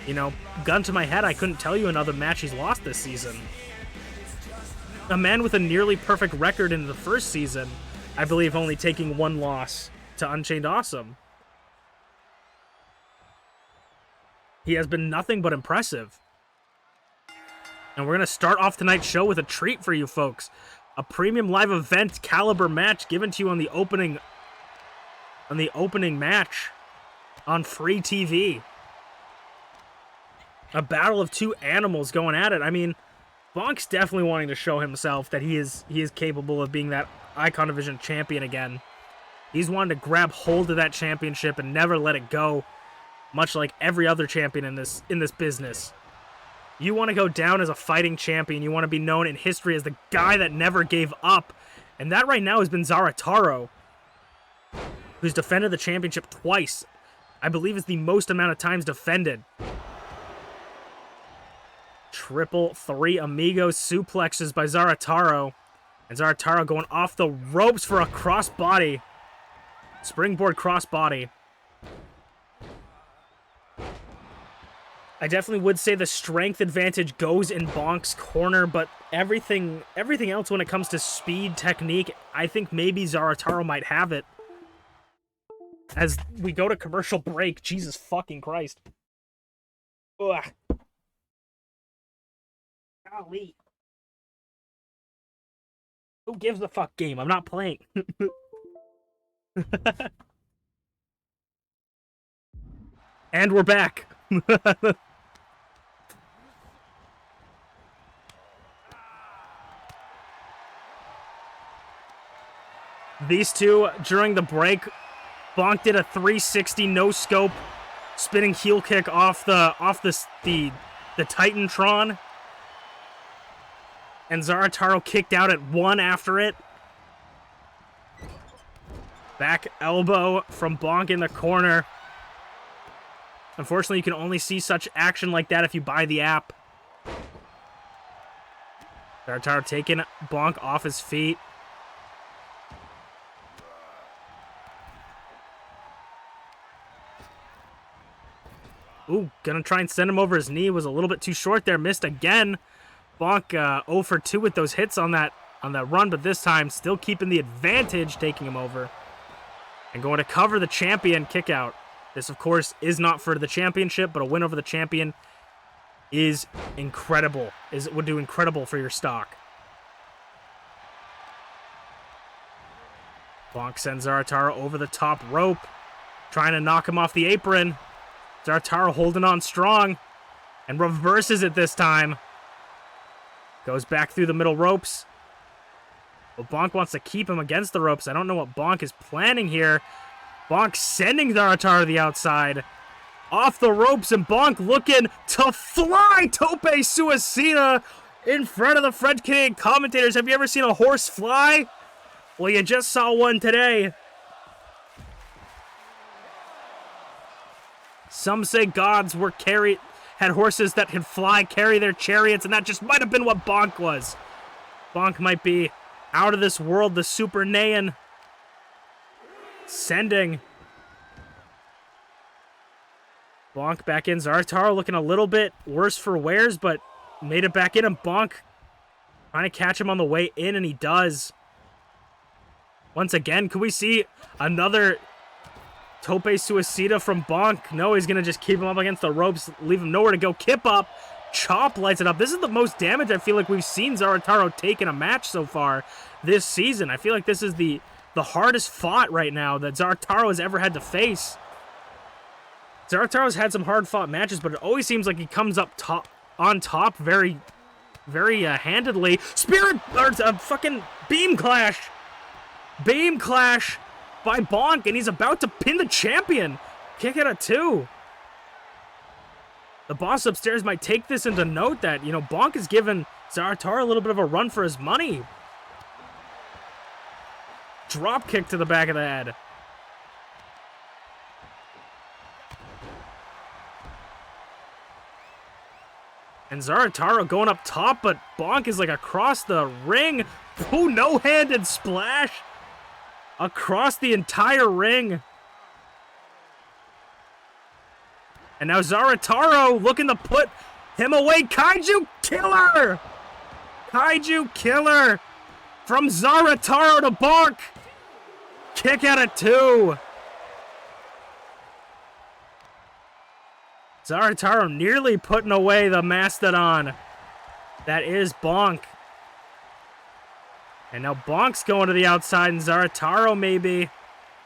You know, gun to my head, I couldn't tell you another match he's lost this season. A man with a nearly perfect record in the first season, I believe only taking one loss to UnchainedAwesome. He has been nothing but impressive. And we're going to start off tonight's show with a treat for you folks. A premium live event caliber match given to you on the opening match on free TV. A battle of two animals going at it. I mean, Bonk's definitely wanting to show himself that he is capable of being that Icon Division champion again. He's wanted to grab hold of that championship and never let it go, much like every other champion in this business. You want to go down as a fighting champion. You want to be known in history as the guy that never gave up. And that right now has been Zarataro, who's defended the championship twice. I believe it's the most amount of times defended. Triple three Amigos suplexes by Zarataro. And Zarataro going off the ropes for a crossbody. Springboard crossbody. I definitely would say the strength advantage goes in Bonk's corner, but everything else when it comes to speed, technique, I think maybe Zarataro might have it. As we go to commercial break, Jesus fucking Christ. Ugh. Golly. Who gives a fuck game? I'm not playing. And we're back. These two, during the break, Bonk did a 360 no-scope spinning heel kick off the Titantron. And Zarataro kicked out at one after it. Back elbow from Bonk in the corner. Unfortunately, you can only see such action like that if you buy the app. Zarataro taking Bonk off his feet. Ooh, gonna try and send him over his knee. Was a little bit too short there. Missed again. Bonk 0 for 2 with those hits on that run, but this time still keeping the advantage, taking him over. And going to cover the champion kick out. This, of course, is not for the championship, but a win over the champion is incredible. Would do incredible for your stock. Bonk sends Zarataro over the top rope, trying to knock him off the apron. Zarataro holding on strong and reverses it this time. Goes back through the middle ropes. But Bonk wants to keep him against the ropes. I don't know what Bonk is planning here. Bonk sending Zarataro to the outside. Off the ropes, and Bonk looking to fly Tope Suicida in front of the French Canadian commentators. Have you ever seen a horse fly? Well, you just saw one today. Some say gods had horses that could fly, carry their chariots, and that just might have been what Bonk was. Bonk might be out of this world, the Super Naiyan. Sending. Bonk back in. Zarataro looking a little bit worse for wears, but made it back in, and Bonk trying to catch him on the way in, and he does. Once again, could we see another Tope Suicida from Bonk? No, he's going to just keep him up against the ropes, leave him nowhere to go. Kip up. Chop lights it up. This is the most damage I feel like we've seen Zarataro take in a match so far this season. I feel like this is the hardest fought right now that Zarataro has ever had to face. Zarataro's had some hard fought matches, but it always seems like he comes up on top very, very handedly. Fucking beam clash. Beam clash by Bonk, and he's about to pin the champion. Kick out of 2. The boss upstairs might take this into note that, Bonk has given Zarataro a little bit of a run for his money. Drop kick to the back of the head. And Zarataro going up top, but Bonk is like across the ring. Ooh, no-handed splash across the entire ring. And now Zarataro looking to put him away. Kaiju killer! Kaiju killer from Zarataro to Bonk. Kick out of 2. Zarataro nearly putting away the mastodon. That is Bonk. And now Bonk's going to the outside, and Zarataro maybe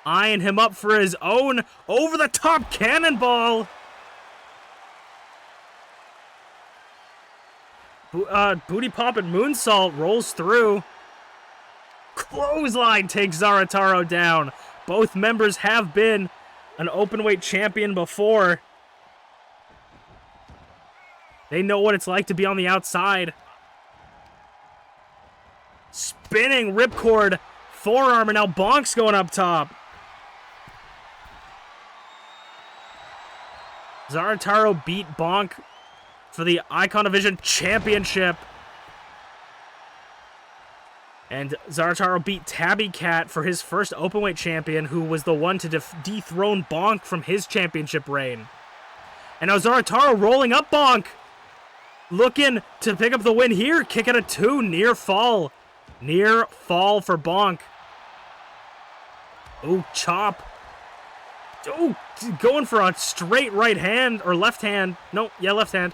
eyeing him up for his own over-the-top cannonball. Booty pop and moonsault rolls through. Clothesline takes Zarataro down. Both members have been an openweight champion before. They know what it's like to be on the outside. Spinning ripcord forearm, and now Bonk's going up top. Zarataro beat Bonk for the Icon Division Championship. And Zarataro beat Tabby Cat for his first openweight champion, who was the one to dethrone Bonk from his championship reign. And now Zarataro rolling up Bonk. Looking to pick up the win here. Kick out of 2. Near fall. Near fall for Bonk. Oh, chop. Oh, going for a straight right hand or left hand. No, yeah, left hand.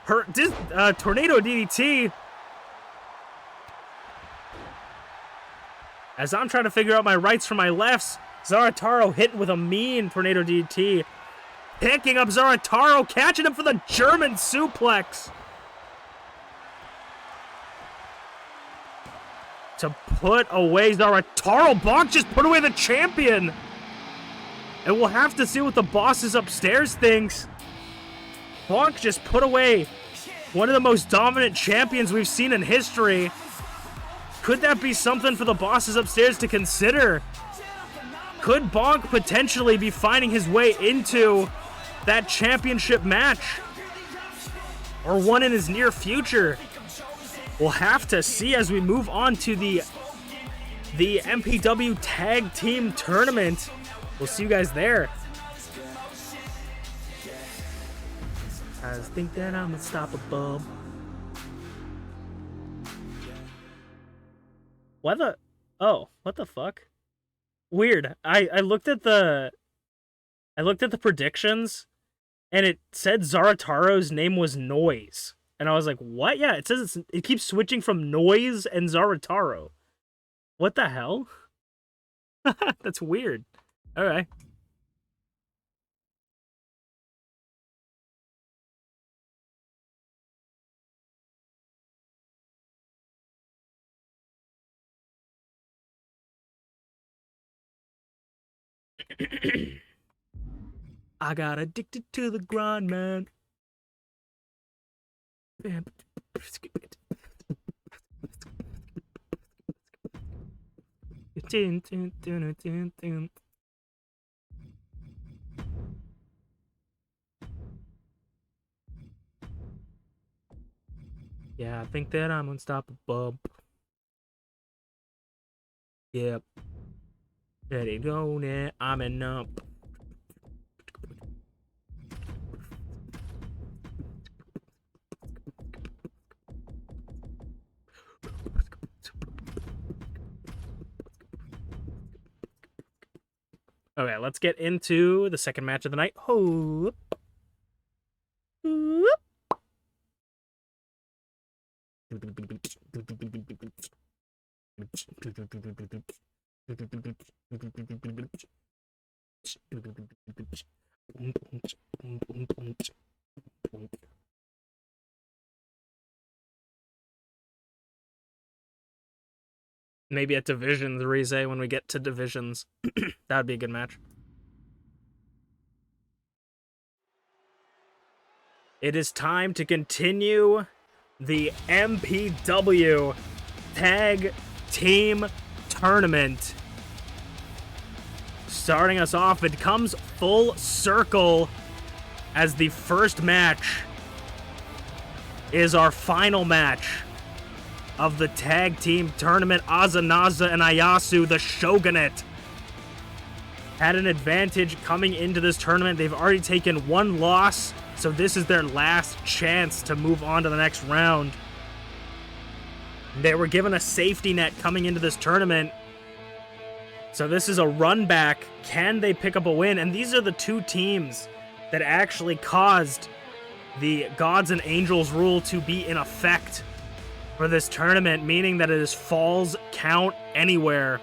Tornado DDT. As I'm trying to figure out my rights from my lefts, Zarataro hit with a mean Tornado DDT. Picking up Zarataro, catching him for the German suplex. To put away Zarataro. Bonk just put away the champion. And we'll have to see what the bosses upstairs thinks. Bonk just put away one of the most dominant champions we've seen in history. Could that be something for the bosses upstairs to consider? Could Bonk potentially be finding his way into that championship match? Or one in his near future? We'll have to see as we move on to the MPW Tag Team Tournament. We'll see you guys there. I think that I'm unstoppable. Why the... Oh, what the fuck? Weird. I looked at the... I looked at the predictions, and it said Zarataro's name was Noise. And I was like, what? Yeah, it says it keeps switching from Noise and Zarataro. What the hell? That's weird. Alright. I got addicted to the grind, man. Yeah, I think that I'm unstoppable. Yep. Ready to go now. I'm in up. Okay, let's get into the second match of the night. Hoop. Hoop. Maybe at Divisions, Rize, when we get to Divisions. That would be a good match. It is time to continue the MPW Tag Team Tournament. Starting us off, it comes full circle as the first match is our final match of the tag team tournament. Azanaza and Ayasu, the Shogunate, had an advantage coming into this tournament. They've already taken one loss, so this is their last chance to move on to the next round. They were given a safety net coming into this tournament, so this is a run back. Can they pick up a win? And these are the two teams that actually caused the Gods and Angels rule to be in effect for this tournament, meaning that it is falls count anywhere.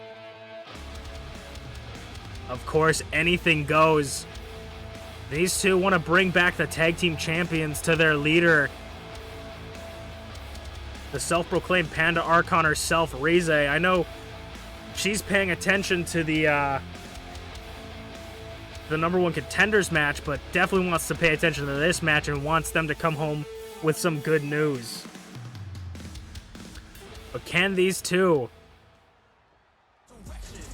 Of course, anything goes. These two want to bring back the tag team champions to their leader, the self-proclaimed Panda Archon herself, Rize. I know she's paying attention to the number one contenders match, but definitely wants to pay attention to this match and wants them to come home with some good news. But can these two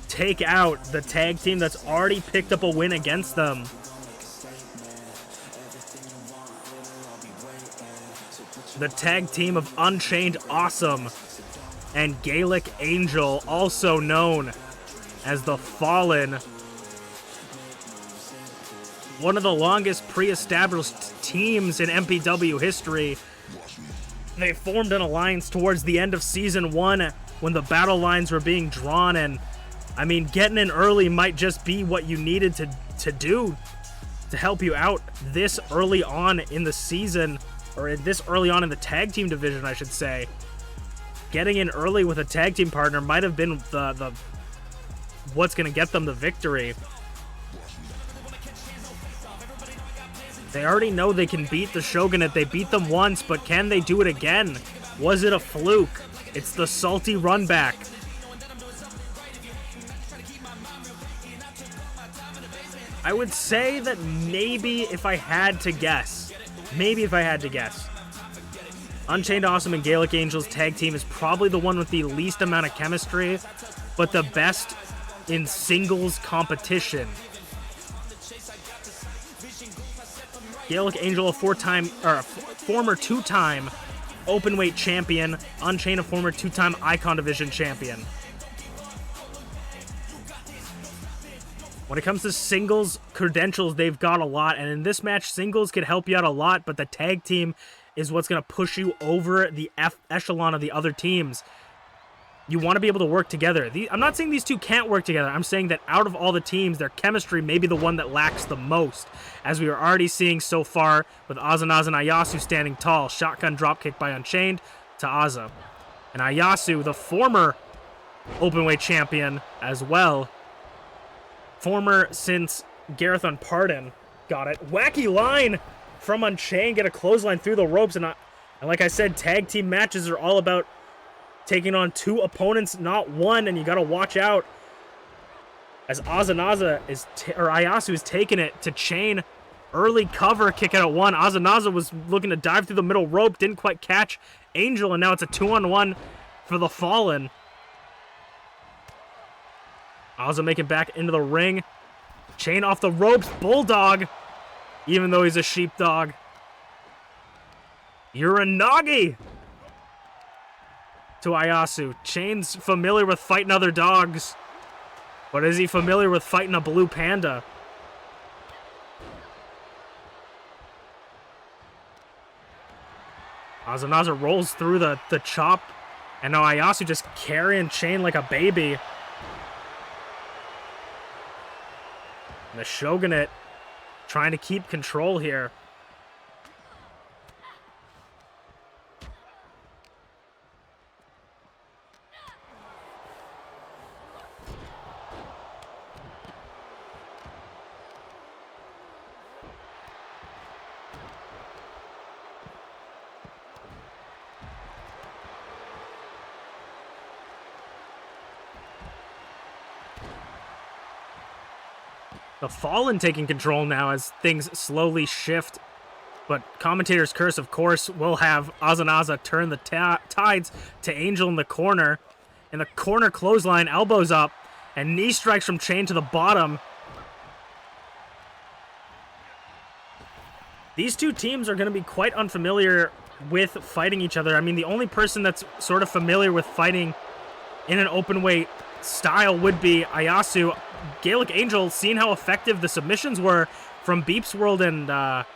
take out the tag team that's already picked up a win against them? The tag team of UnchainedAwesome and Gaelic Angel, also known as the Fallen. One of the longest pre-established teams in MPW history. They formed an alliance towards the end of Season 1 when the battle lines were being drawn, and I mean, getting in early might just be what you needed to do to help you out this early on in the season, or this early on in the tag team division, I should say. Getting in early with a tag team partner might have been the what's going to get them the victory. They already know they can beat the Shogunate. They beat them once, but can they do it again? Was it a fluke? It's the salty run back. I would say that maybe if I had to guess, UnchainedAwesome and Gaelic Angels tag team is probably the one with the least amount of chemistry, but the best in singles competition. Gaelic Angel, a former two-time openweight champion. Unchained, a former two-time Icon Division champion. When it comes to singles credentials, they've got a lot, and in this match, singles could help you out a lot, but the tag team is what's going to push you over the echelon of the other teams. You want to be able to work together. I'm not saying these two can't work together. I'm saying that out of all the teams, their chemistry may be the one that lacks the most, as we are already seeing so far with Azanaza and Ayasu standing tall. Shotgun dropkick by Unchained to Aza. And Ayasu, the former openweight champion as well. Former since Garreth Unported got it. Wacky line from Unchained, get a clothesline through the ropes. And like I said, tag team matches are all about taking on two opponents, not one, and you got to watch out as Azanaza or Ayasu is taking it to Chain. Early cover, kick out at one. Azanaza was looking to dive through the middle rope, didn't quite catch Angel, and now it's a 2-on-1 for the Fallen. Aza making back into the ring. Chain off the ropes, Bulldog, even though he's a sheepdog. Uranagi to Ayasu. Chain's familiar with fighting other dogs, but is he familiar with fighting a blue panda? Azanaza rolls through the chop, and now Ayasu just carrying Chain like a baby. And the Shogunate trying to keep control here. The Fallen taking control now as things slowly shift. But Commentator's Curse, of course, will have Azanaza turn the tides to Angel in the corner. In the corner clothesline, elbows up, and knee strikes from Chain to the bottom. These two teams are going to be quite unfamiliar with fighting each other. I mean, the only person that's sort of familiar with fighting in an open weight style would be Ayasu. Gaelic Angel, seeing how effective the submissions were from MPW and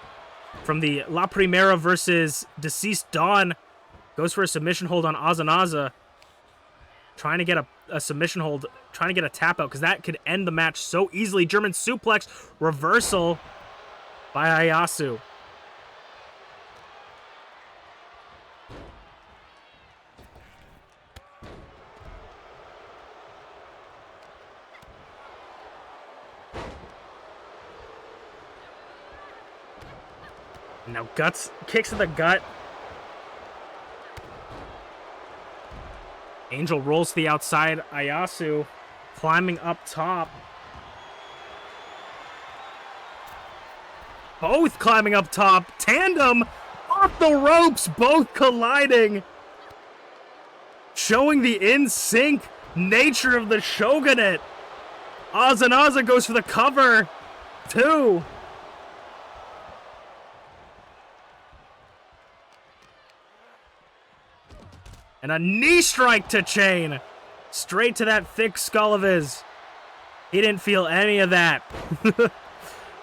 from the La Primera versus Deceased Dawn, goes for a submission hold on Azanaza. Trying to get a submission hold, trying to get a tap out, because that could end the match so easily. German suplex, reversal by Ayasu. Now Guts kicks to the gut. Angel rolls to the outside. Ayasu climbing up top. Both climbing up top. Tandem off the ropes. Both colliding. Showing the in-sync nature of the Shogunate. Azanaza goes for the cover. 2. And a knee strike to Chain. Straight to that thick skull of his. He didn't feel any of that.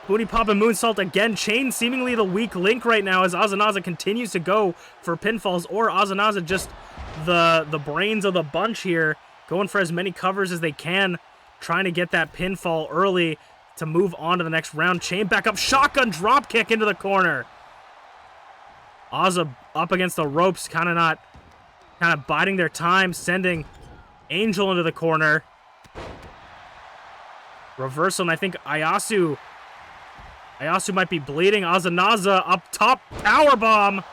Booty pop and moonsault again. Chain seemingly the weak link right now as Azanaza continues to go for pinfalls. Or Azanaza just the brains of the bunch here. Going for as many covers as they can. Trying to get that pinfall early to move on to the next round. Chain back up. Shotgun drop kick into the corner. Aza up against the ropes. Kind of biding their time, sending Angel into the corner. Reversal, and I think Ayasu might be bleeding. Azanaza up top, powerbomb.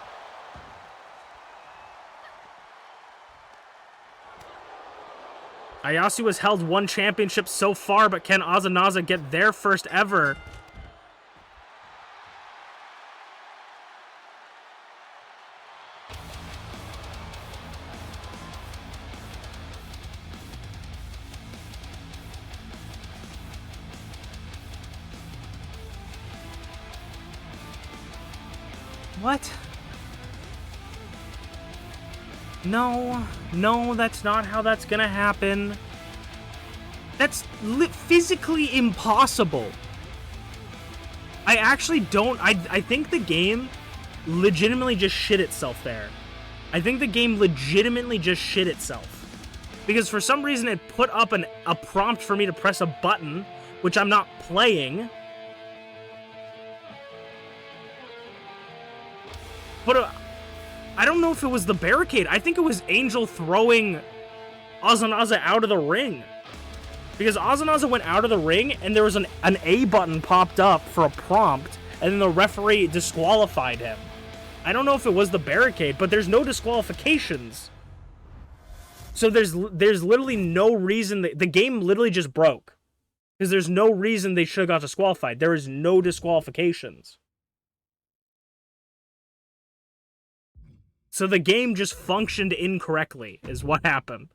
Ayasu has held one championship so far, but can Azanaza get their first ever? What? No, that's not how that's gonna happen. That's physically impossible. I actually don't. I think the game legitimately just shit itself there. I think the game legitimately just shit itself. because for some reason it put up a prompt for me to press a button, which I'm not playing. But I don't know if it was the barricade. I think it was Angel throwing Ozanaza out of the ring. Because Ozanaza went out of the ring, and there was an A button popped up for a prompt, and then the referee disqualified him. I don't know if it was the barricade, but there's no disqualifications. So there's literally no reason the game literally just broke. Because there's no reason they should have got disqualified. There is no disqualifications. So the game just functioned incorrectly, is what happened.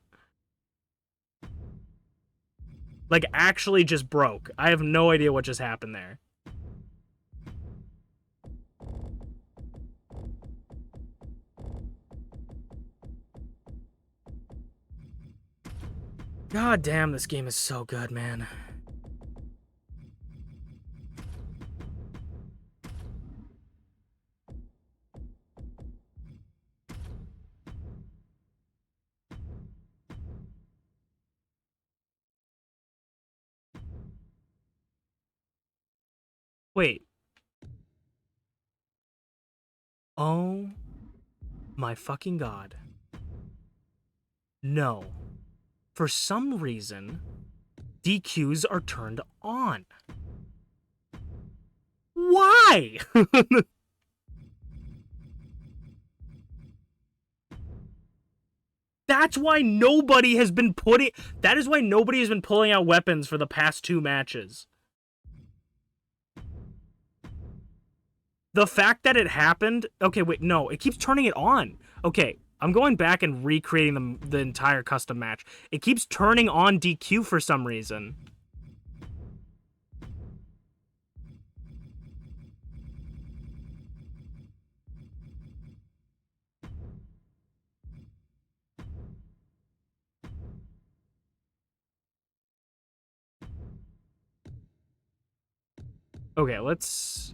Like, actually just broke. I have no idea what just happened there. God damn, this game is so good, man. Wait. Oh my fucking god. No. For some reason, DQs are turned on. Why? That's why nobody has been putting... That is why nobody has been pulling out weapons for the past 2 matches. The fact that it happened... Okay, wait, no. It keeps turning it on. Okay, I'm going back and recreating the entire custom match. It keeps turning on DQ for some reason. Okay, let's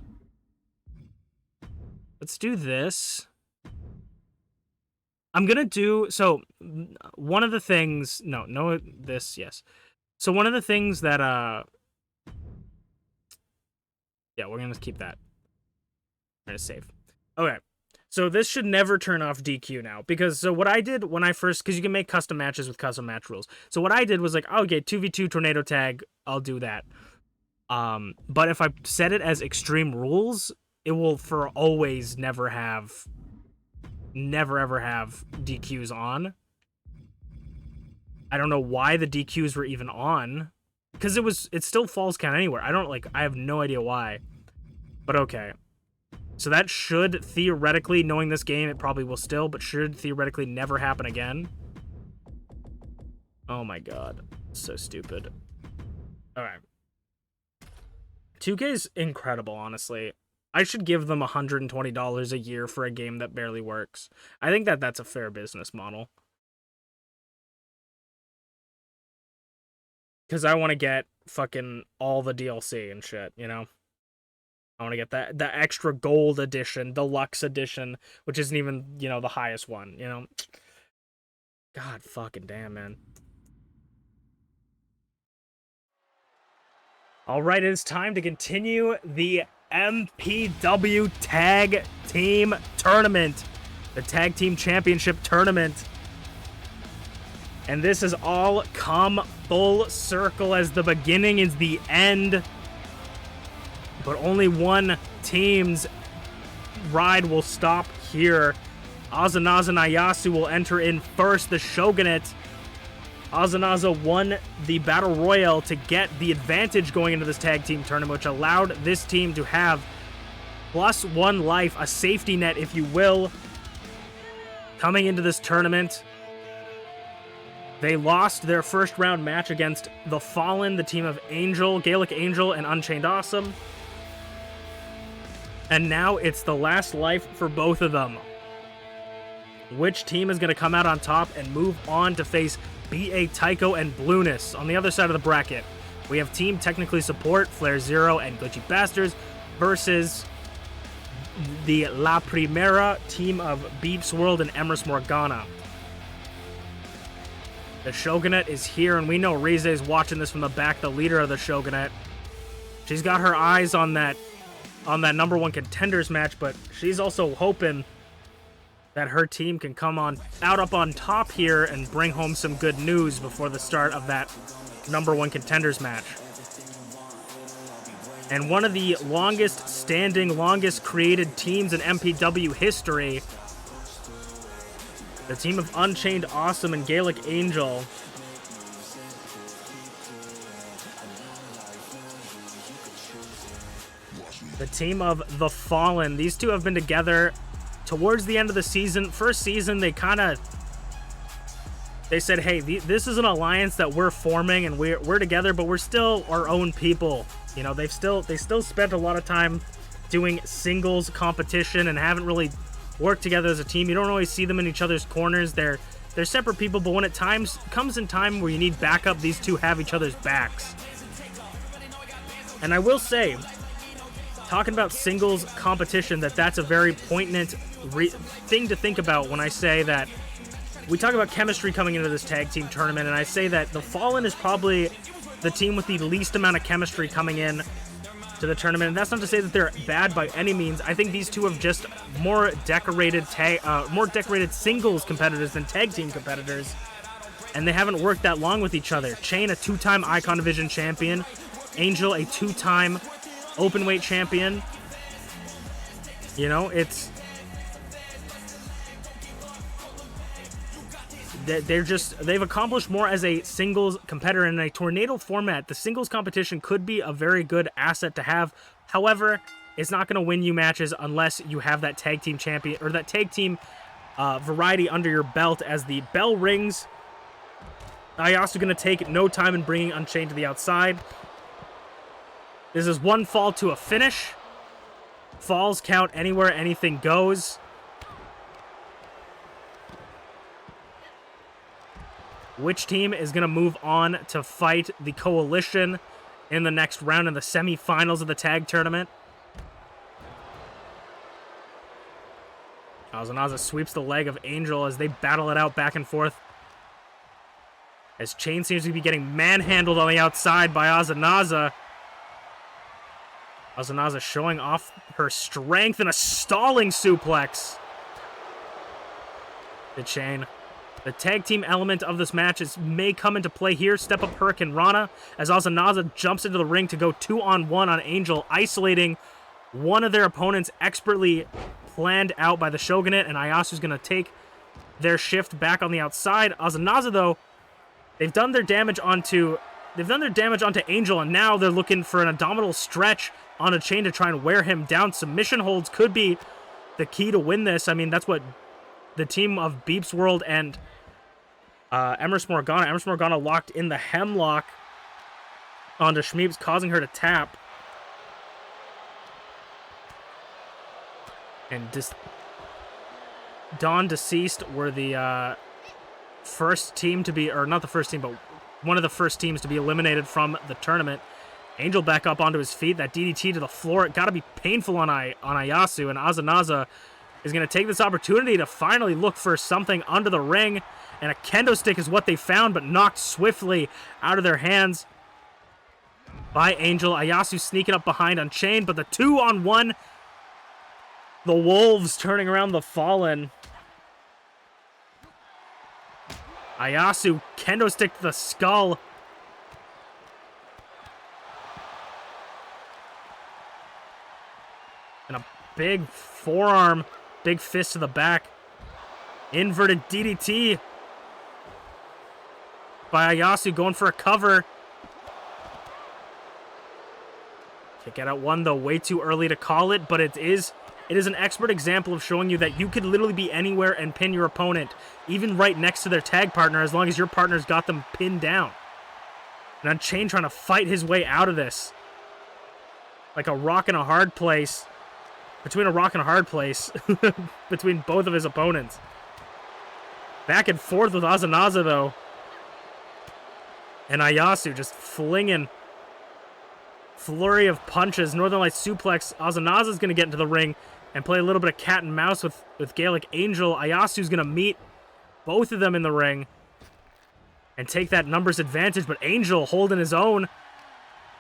do this. I'm gonna do, so, one of the things, no, this, yes. So one of the things that, yeah, we're gonna keep that. We're gonna save. Okay, so this should never turn off DQ now, because, so what I did when I first, because you can make custom matches with custom match rules. So what I did was like, okay, 2v2 tornado tag, I'll do that. But if I set it as extreme rules, it will for always never ever have DQs on. I don't know why the DQs were even on, because it still falls count anywhere. I have no idea why, but okay. So that should theoretically, knowing this game, it probably will still, but should theoretically never happen again. Oh my god, so stupid. Alright. 2K is incredible, honestly. I should give them $120 a year for a game that barely works. I think that's a fair business model. Because I want to get fucking all the DLC and shit, you know? I want to get the extra gold edition, deluxe edition, which isn't even, you know, the highest one, you know? God fucking damn, man. Alright, it is time to continue the MPW Tag Team Tournament. The Tag Team Championship Tournament. And this has all come full circle as the beginning is the end. But only one team's ride will stop here. Ozanaza and Ayasu will enter in first, the Shogunate. Ozanaza won the Battle Royale to get the advantage going into this tag team tournament, which allowed this team to have +1 life, a safety net, if you will, coming into this tournament. They lost their first round match against the Fallen, the team of Angel, Gaelic Angel, and UnchainedAwesome. And now it's the last life for both of them. Which team is going to come out on top and move on to face BA Tycho and Blueness? On the other side of the bracket, we have Team Technically Support, FlairZero, and GlitchyBasturds versus the La Primera team of MintyClovers and Emrys Morgana. The Shogunate is here, and we know Rize's watching this from the back, the leader of the Shogunate. She's got her eyes on that #1 contenders match, but she's also hoping that her team can come out up on top here and bring home some good news before the start of that #1 contenders match. And one of the longest standing, longest created teams in MPW history, the team of UnchainedAwesome and Gaelic Angel, the team of The Fallen. These two have been together towards the end of the season. First season, they said, hey, this is an alliance that we're forming, and we're together, but we're still our own people. You know, they still spent a lot of time doing singles competition and haven't really worked together as a team. You don't always see them in each other's corners. They're separate people, but when it comes in time where you need backup, these two have each other's backs. And I will say, talking about singles competition, that's a very poignant thing to think about when I say that we talk about chemistry coming into this tag team tournament, and I say that The Fallen is probably the team with the least amount of chemistry coming in to the tournament. And that's not to say that they're bad by any means. I think these two have just more decorated singles competitors than tag team competitors, and they haven't worked that long with each other. Chain, a 2-time Icon Division champion. Angel, a 2-time openweight champion. You know, they've accomplished more as a singles competitor. In a tornado format, the singles competition could be a very good asset to have. However, it's not going to win you matches unless you have that tag team champion or that tag team variety under your belt. As the bell rings, Ayasu going to take no time in bringing Unchained to the outside. This is one fall to a finish. Falls count anywhere, anything goes. Which team is going to move on to fight the Coalition in the next round in the semifinals of the tag tournament? Azanaza sweeps the leg of Angel as they battle it out back and forth. As Chain seems to be getting manhandled on the outside by Azanaza. Azanaza showing off her strength in a stalling suplex. The Chain. The tag team element of this match may come into play here. Step up Hurricane Rana as Azanaza jumps into the ring to go 2-on-1 on Angel, isolating one of their opponents, expertly planned out by the Shogunate, and Ayasu's going to take their shift back on the outside. Azanaza, though, they've done their damage onto Angel, and now they're looking for an abdominal stretch on a Chain to try and wear him down. Submission holds could be the key to win this. I mean, that's what the team of MintyClovers and Emerson Morgana locked in the hemlock onto Shmeeps, causing her to tap. And Dawn Deceased were the first team to be, or not the first team, but one of the first teams to be eliminated from the tournament. Angel back up onto his feet. That DDT to the floor. It got to be painful on Ayasu, and Azanaza is going to take this opportunity to finally look for something under the ring. And a kendo stick is what they found, but knocked swiftly out of their hands by Angel. Ayasu sneaking up behind Unchained, but the 2-on-1. The Wolves turning around the Fallen. Ayasu, kendo stick to the skull. And a big forearm, big fist to the back. Inverted DDT by Ayasu, going for a cover. Kick out at one, though, way too early to call it, but it is an expert example of showing you that you could literally be anywhere and pin your opponent, even right next to their tag partner, as long as your partner's got them pinned down. And Unchained trying to fight his way out of this. Like a rock and a hard place. Between a rock and a hard place. Between both of his opponents. Back and forth with Azanaza, though. And Ayasu just flinging flurry of punches. Northern Lights suplex. Azanaza's going to get into the ring and play a little bit of cat and mouse with Gaelic Angel. Ayasu's going to meet both of them in the ring. and take that numbers advantage, but Angel holding his own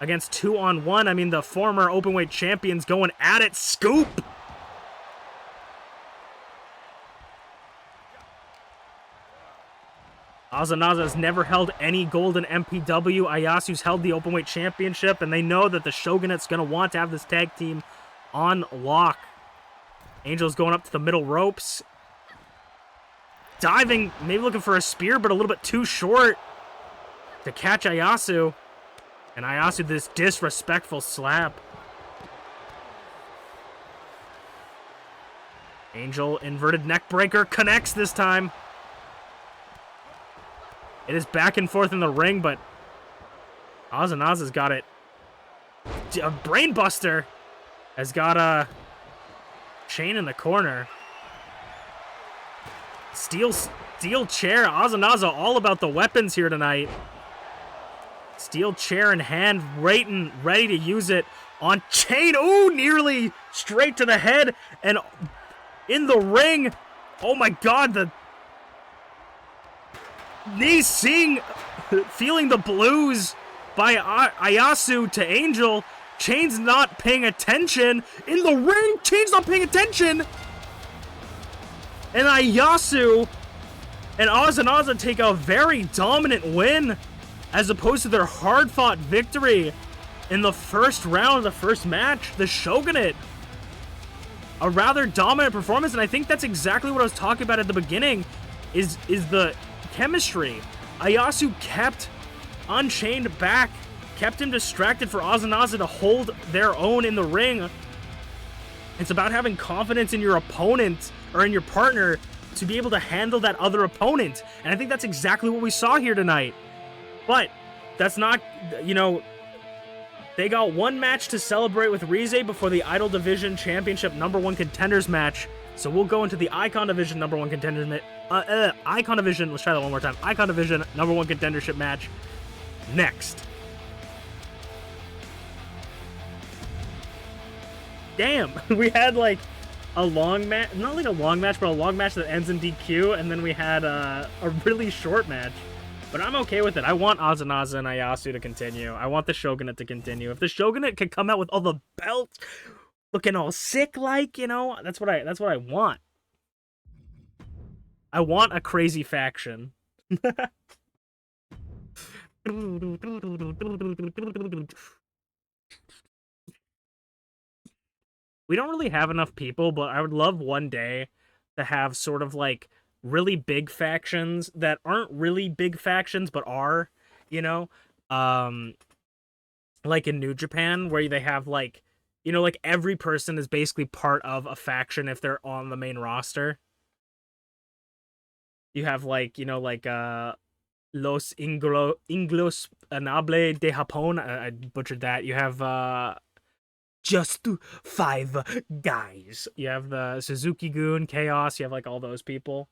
against 2-on-1. I mean, the former openweight champions going at it. Scoop! Azanaza has never held any gold in MPW. Ayasu's held the openweight championship, and they know that the Shogunate's going to want to have this tag team on lock. Angel's going up to the middle ropes. Diving, maybe looking for a spear, but a little bit too short to catch Ayasu. And Ayasu, this disrespectful slap. Angel, inverted neck breaker, connects this time. It is back and forth in the ring, but Azanaza's got it. Brainbuster has got a chain in the corner. Steel chair. Azanaza all about the weapons here tonight. Steel chair in hand, ready to use it on Chain. Ooh, nearly straight to the head and in the ring. Oh my God, the knees feeling the blues by Ayasu to Angel. Chain's not paying attention. In the ring, Chain's not paying attention. And Ayasu and Azanaza take a very dominant win as opposed to their hard-fought victory in the first round of the first match. The Shogunate, a rather dominant performance, and I think that's exactly what I was talking about at the beginning, is the chemistry. Ayasu kept Unchained back, kept him distracted for Azanaza to hold their own in the ring. It's about having confidence in your opponent or in your partner to be able to handle that other opponent. And I think that's exactly what we saw here tonight. But that's not, you know, they got one match to celebrate with Rize before the Idol Division Championship #1 Contenders match. So we'll go into the Icon Division #1 Contenders Icon Division, let's try that one more time. Icon Division #1 Contendership match next. Damn, we had like a long match, not like a long match, but a long match that ends in DQ, and then we had a really short match. But I'm okay with it. I want Azanaza and Ayasu to continue. I want the Shogunate to continue. If the Shogunate could come out with all the belts, looking all sick, like, you know, that's what I want. I want a crazy faction. We don't really have enough people, but I would love one day to have sort of like really big factions that aren't really big factions but are, you know, like in New Japan, where they have like, you know, like every person is basically part of a faction if they're on the main roster. You have like, you know, like Los Inglos Noble de Japón. I butchered that. You have just 5 guys. You have the Suzuki Gun, Chaos. You have like all those people.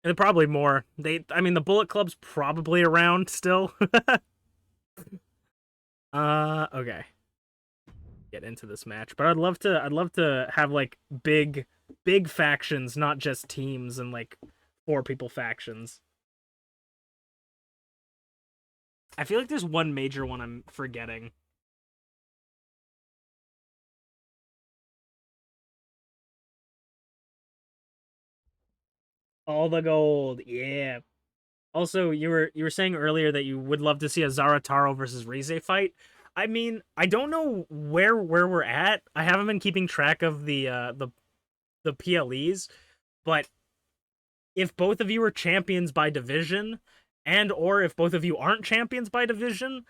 And probably more. I mean, the Bullet Club's probably around still. Okay. Get into this match, but I'd love to have like big factions, not just teams and like 4-people factions. I feel like there's one major one I'm forgetting. All the gold, yeah. Also, you were saying earlier that you would love to see a Zarataro versus Rize fight. I mean, I don't know where we're at. I haven't been keeping track of the PLEs, but if both of you are champions by division, and or if both of you aren't champions by division,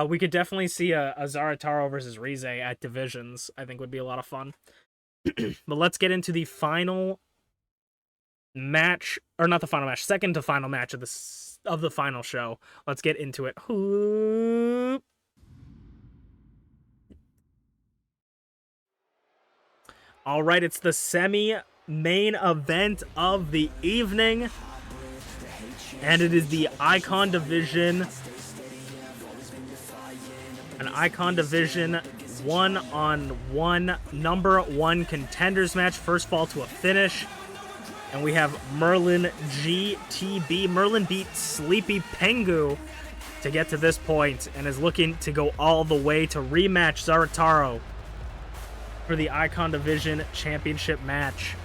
we could definitely see a Zarataro versus Rize at divisions. I think would be a lot of fun. But let's get into the final match, or not the final match, second to final match of the final show. Let's get into it. All right, it's the semi-main event of the evening, and it is the Icon Division, an Icon Division 1-on-1 #1 contenders match. First fall to a finish. And we have MerlinGTB. Merlin beat TheSleepyPengu to get to this point and is looking to go all the way to rematch Zarataro for the Icon Division Championship match.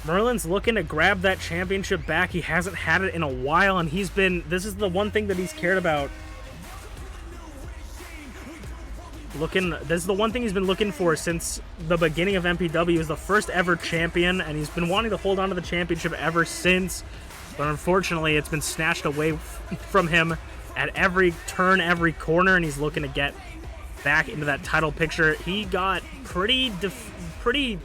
Merlin's looking to grab that championship back. He hasn't had it in a while, and this is the one thing that he's cared about. This is the one thing he's been looking for since the beginning of MPW. He was the first ever champion, and he's been wanting to hold on to the championship ever since. But unfortunately, it's been snatched away from him at every turn, every corner, and he's looking to get back into that title picture. He got pretty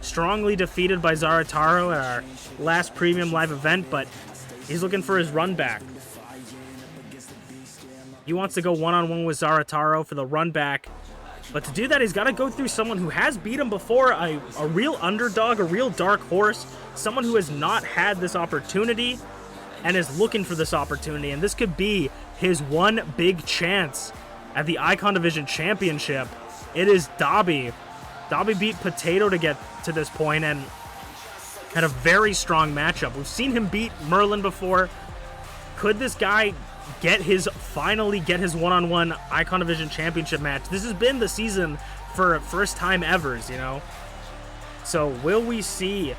strongly defeated by Zarataro at our last premium live event, but he's looking for his run back. He wants to go one-on-one with Zarataro for the run back, but to do that, he's got to go through someone who has beat him before, a real underdog, a real dark horse, someone who has not had this opportunity and is looking for this opportunity, and this could be his one big chance at the Icon Division Championship. It is Dobby. Dobby beat Potato to get to this point and had a very strong matchup. We've seen him beat Merlin before. Could this guy finally get his one-on-one Icon Division Championship match? This has been the season for first-time evers, you know? So will we see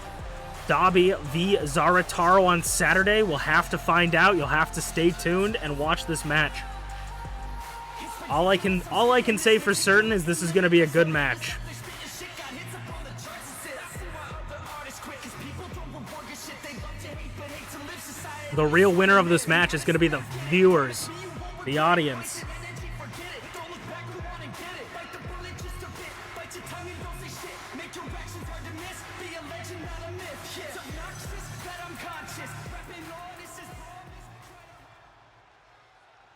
Dobby v Zarataro on Saturday? We'll have to find out. You'll have to stay tuned and watch this match. All I can say for certain is this is going to be a good match. The real winner of this match is going to be the viewers, the audience.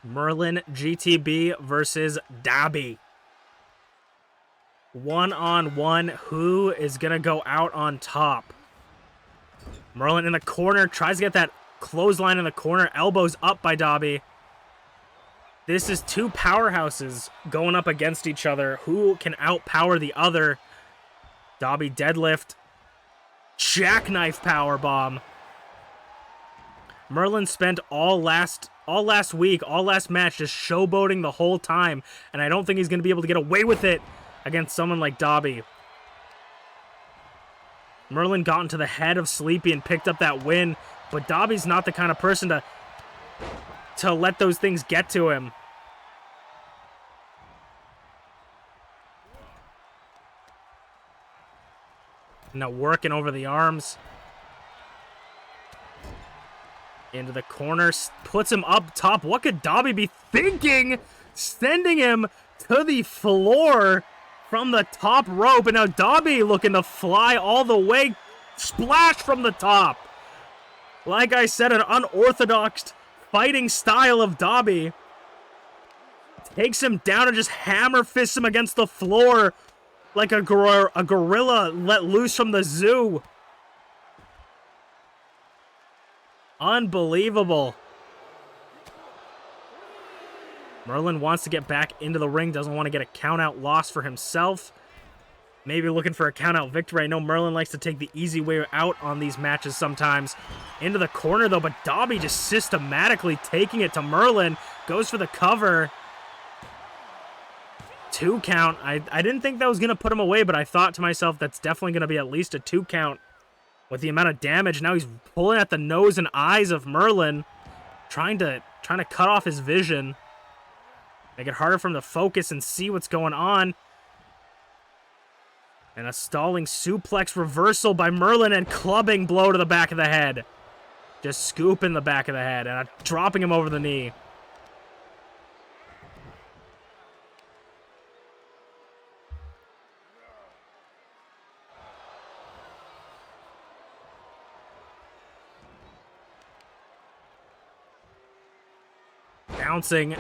MerlinGTB versus Dobby. One-on-one, who is going to go out on top? Merlin in the corner, tries to get that clothesline in the corner, elbows up by Dobby. This is two powerhouses going up against each other. Who can outpower the other? Dobby deadlift. Jackknife powerbomb. Merlin spent all last match just showboating the whole time, and I don't think he's going to be able to get away with it against someone like Dobby. Merlin got into the head of Sleepy and picked up that win, but Dobby's not the kind of person to let those things get to him. Now working over the arms. Into the corner, puts him up top. What could Dobby be thinking? Sending him to the floor from the top rope. And now Dobby looking to fly all the way. Splash from the top. Like I said, an unorthodox fighting style of Dobby. Takes him down and just hammer fists him against the floor like a gorilla let loose from the zoo. Unbelievable. Merlin wants to get back into the ring, doesn't want to get a count-out loss for himself. Maybe looking for a count-out victory. I know Merlin likes to take the easy way out on these matches sometimes. Into the corner, though, but Dobby just systematically taking it to Merlin. Goes for the cover. 2 count. I didn't think that was going to put him away, but I thought to myself that's definitely going to be at least a 2 count. With the amount of damage, now he's pulling at the nose and eyes of Merlin, trying to cut off his vision, make it harder for him to focus and see what's going on. And a stalling suplex reversal by Merlin and clubbing blow to the back of the head, just scooping the back of the head and dropping him over the knee. Bouncing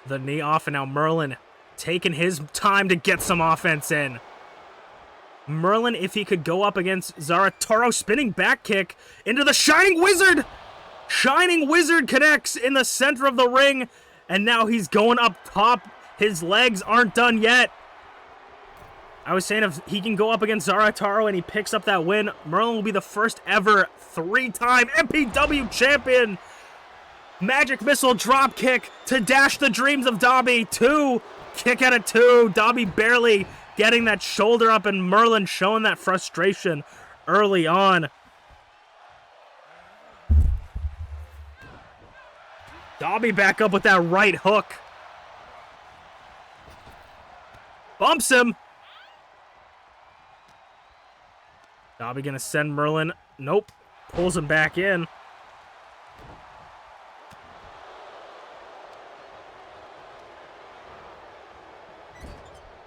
the knee off, and now Merlin taking his time to get some offense in. Merlin, if he could go up against Zarataro, spinning back kick into the Shining Wizard. Shining Wizard connects in the center of the ring, And now he's going up top. His legs aren't done yet. I was saying if he can go up against Zarataro and he picks up that win, Merlin will be the first ever 3-time MPW champion. Magic missile drop kick to dash the dreams of Dobby. 2. Kick out of 2. Dobby barely getting that shoulder up and Merlin showing that frustration early on. Dobby back up with that right hook. Bumps him. Dobby gonna send Merlin. Nope. Pulls him back in.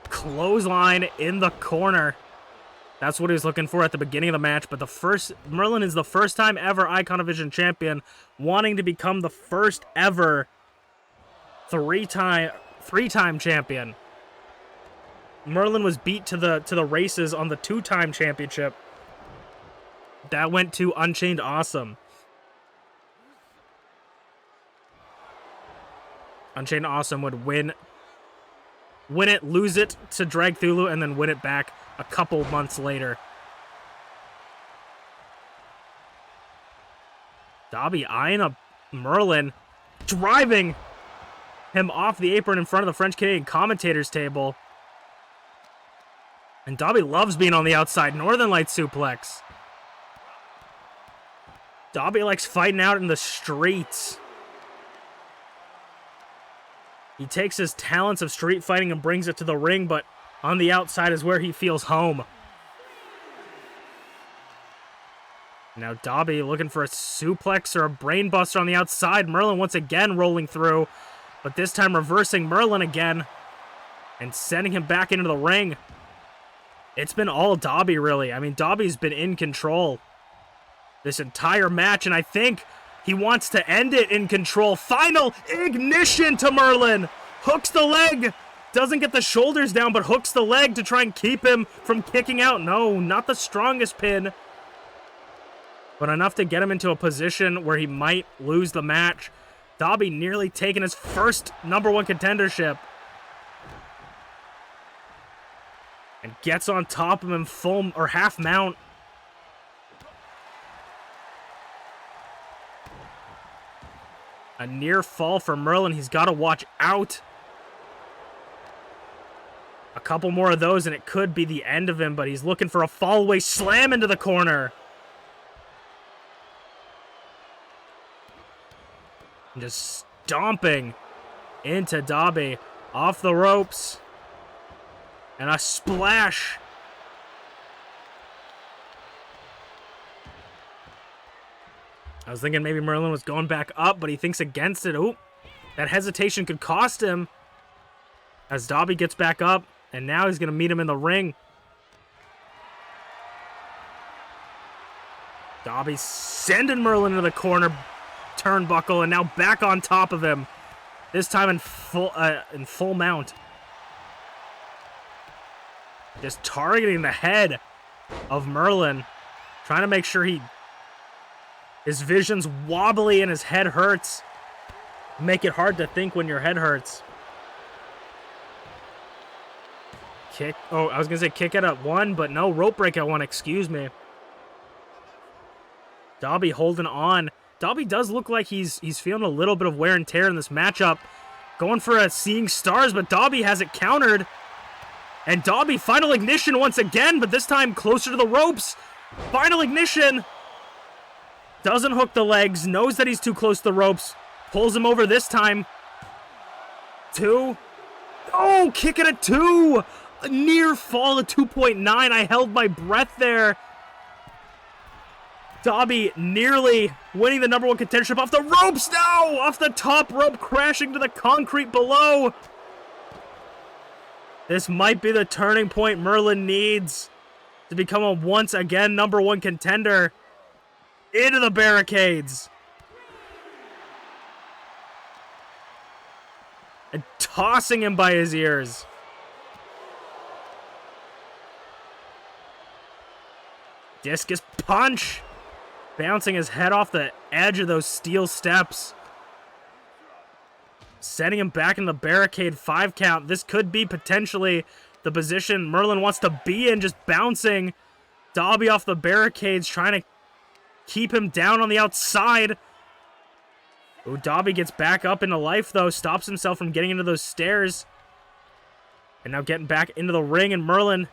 Clothesline in the corner. That's what he was looking for at the beginning of the match. But Merlin is the first time ever Iconovision champion, wanting to become the first ever three-time champion. Merlin was beat to the races on the 2-time championship. That went to UnchainedAwesome. UnchainedAwesome would win it, lose it to Dragthulu, and then win it back a couple months later. Dobby eyeing up Merlin, driving him off the apron in front of the French-Canadian commentators table. And Dobby loves being on the outside. Northern Light suplex. Dobby likes fighting out in the streets. He takes his talents of street fighting and brings it to the ring, but on the outside is where he feels home. Now Dobby looking for a suplex or a brainbuster on the outside. Merlin once again rolling through, but this time reversing Merlin again and sending him back into the ring. It's been all Dobby, really. I mean, Dobby's been in control this entire match, and I think he wants to end it in control. Final ignition to Merlin. Hooks the leg. Doesn't get the shoulders down, but hooks the leg to try and keep him from kicking out. No, not the strongest pin, but enough to get him into a position where he might lose the match. Dobby nearly taking his first #1 contendership. And gets on top of him full or half mount. A near fall for Merlin. He's got to watch out. A couple more of those and it could be the end of him, but he's looking for a fallaway slam into the corner. And just stomping into Dobby. Off the ropes. And a splash. I was thinking maybe Merlin was going back up, but he thinks against it. Ooh, that hesitation could cost him. As Dobby gets back up, and now he's going to meet him in the ring. Dobby sending Merlin into the corner turnbuckle, and now back on top of him. This time in full mount. Just targeting the head of Merlin. Trying to make sure his vision's wobbly and his head hurts. Make it hard to think when your head hurts. Kick. Oh, I was going to say kick it at 1, but no, rope break at 1, excuse me. Dobby holding on. Dobby does look like he's feeling a little bit of wear and tear in this matchup. Going for a seeing stars, but Dobby has it countered. And Dobby, final ignition once again, but this time closer to the ropes. Final ignition. Doesn't hook the legs, knows that he's too close to the ropes. Pulls him over this time. 2. Oh, kick it at 2. A near fall at 2.9. I held my breath there. Dobby nearly winning the #1 contendership off the ropes now. Off the top rope, crashing to the concrete below. This might be the turning point Merlin needs to become a once again #1 contender. Into the barricades. And tossing him by his ears. Discus punch. Bouncing his head off the edge of those steel steps. Setting him back in the barricade 5 count. This could be potentially the position Merlin wants to be in, just bouncing Dobby off the barricades, trying to keep him down on the outside. Ooh, Dobby gets back up into life, though. Stops himself from getting into those stairs. And now getting back into the ring, and Merlin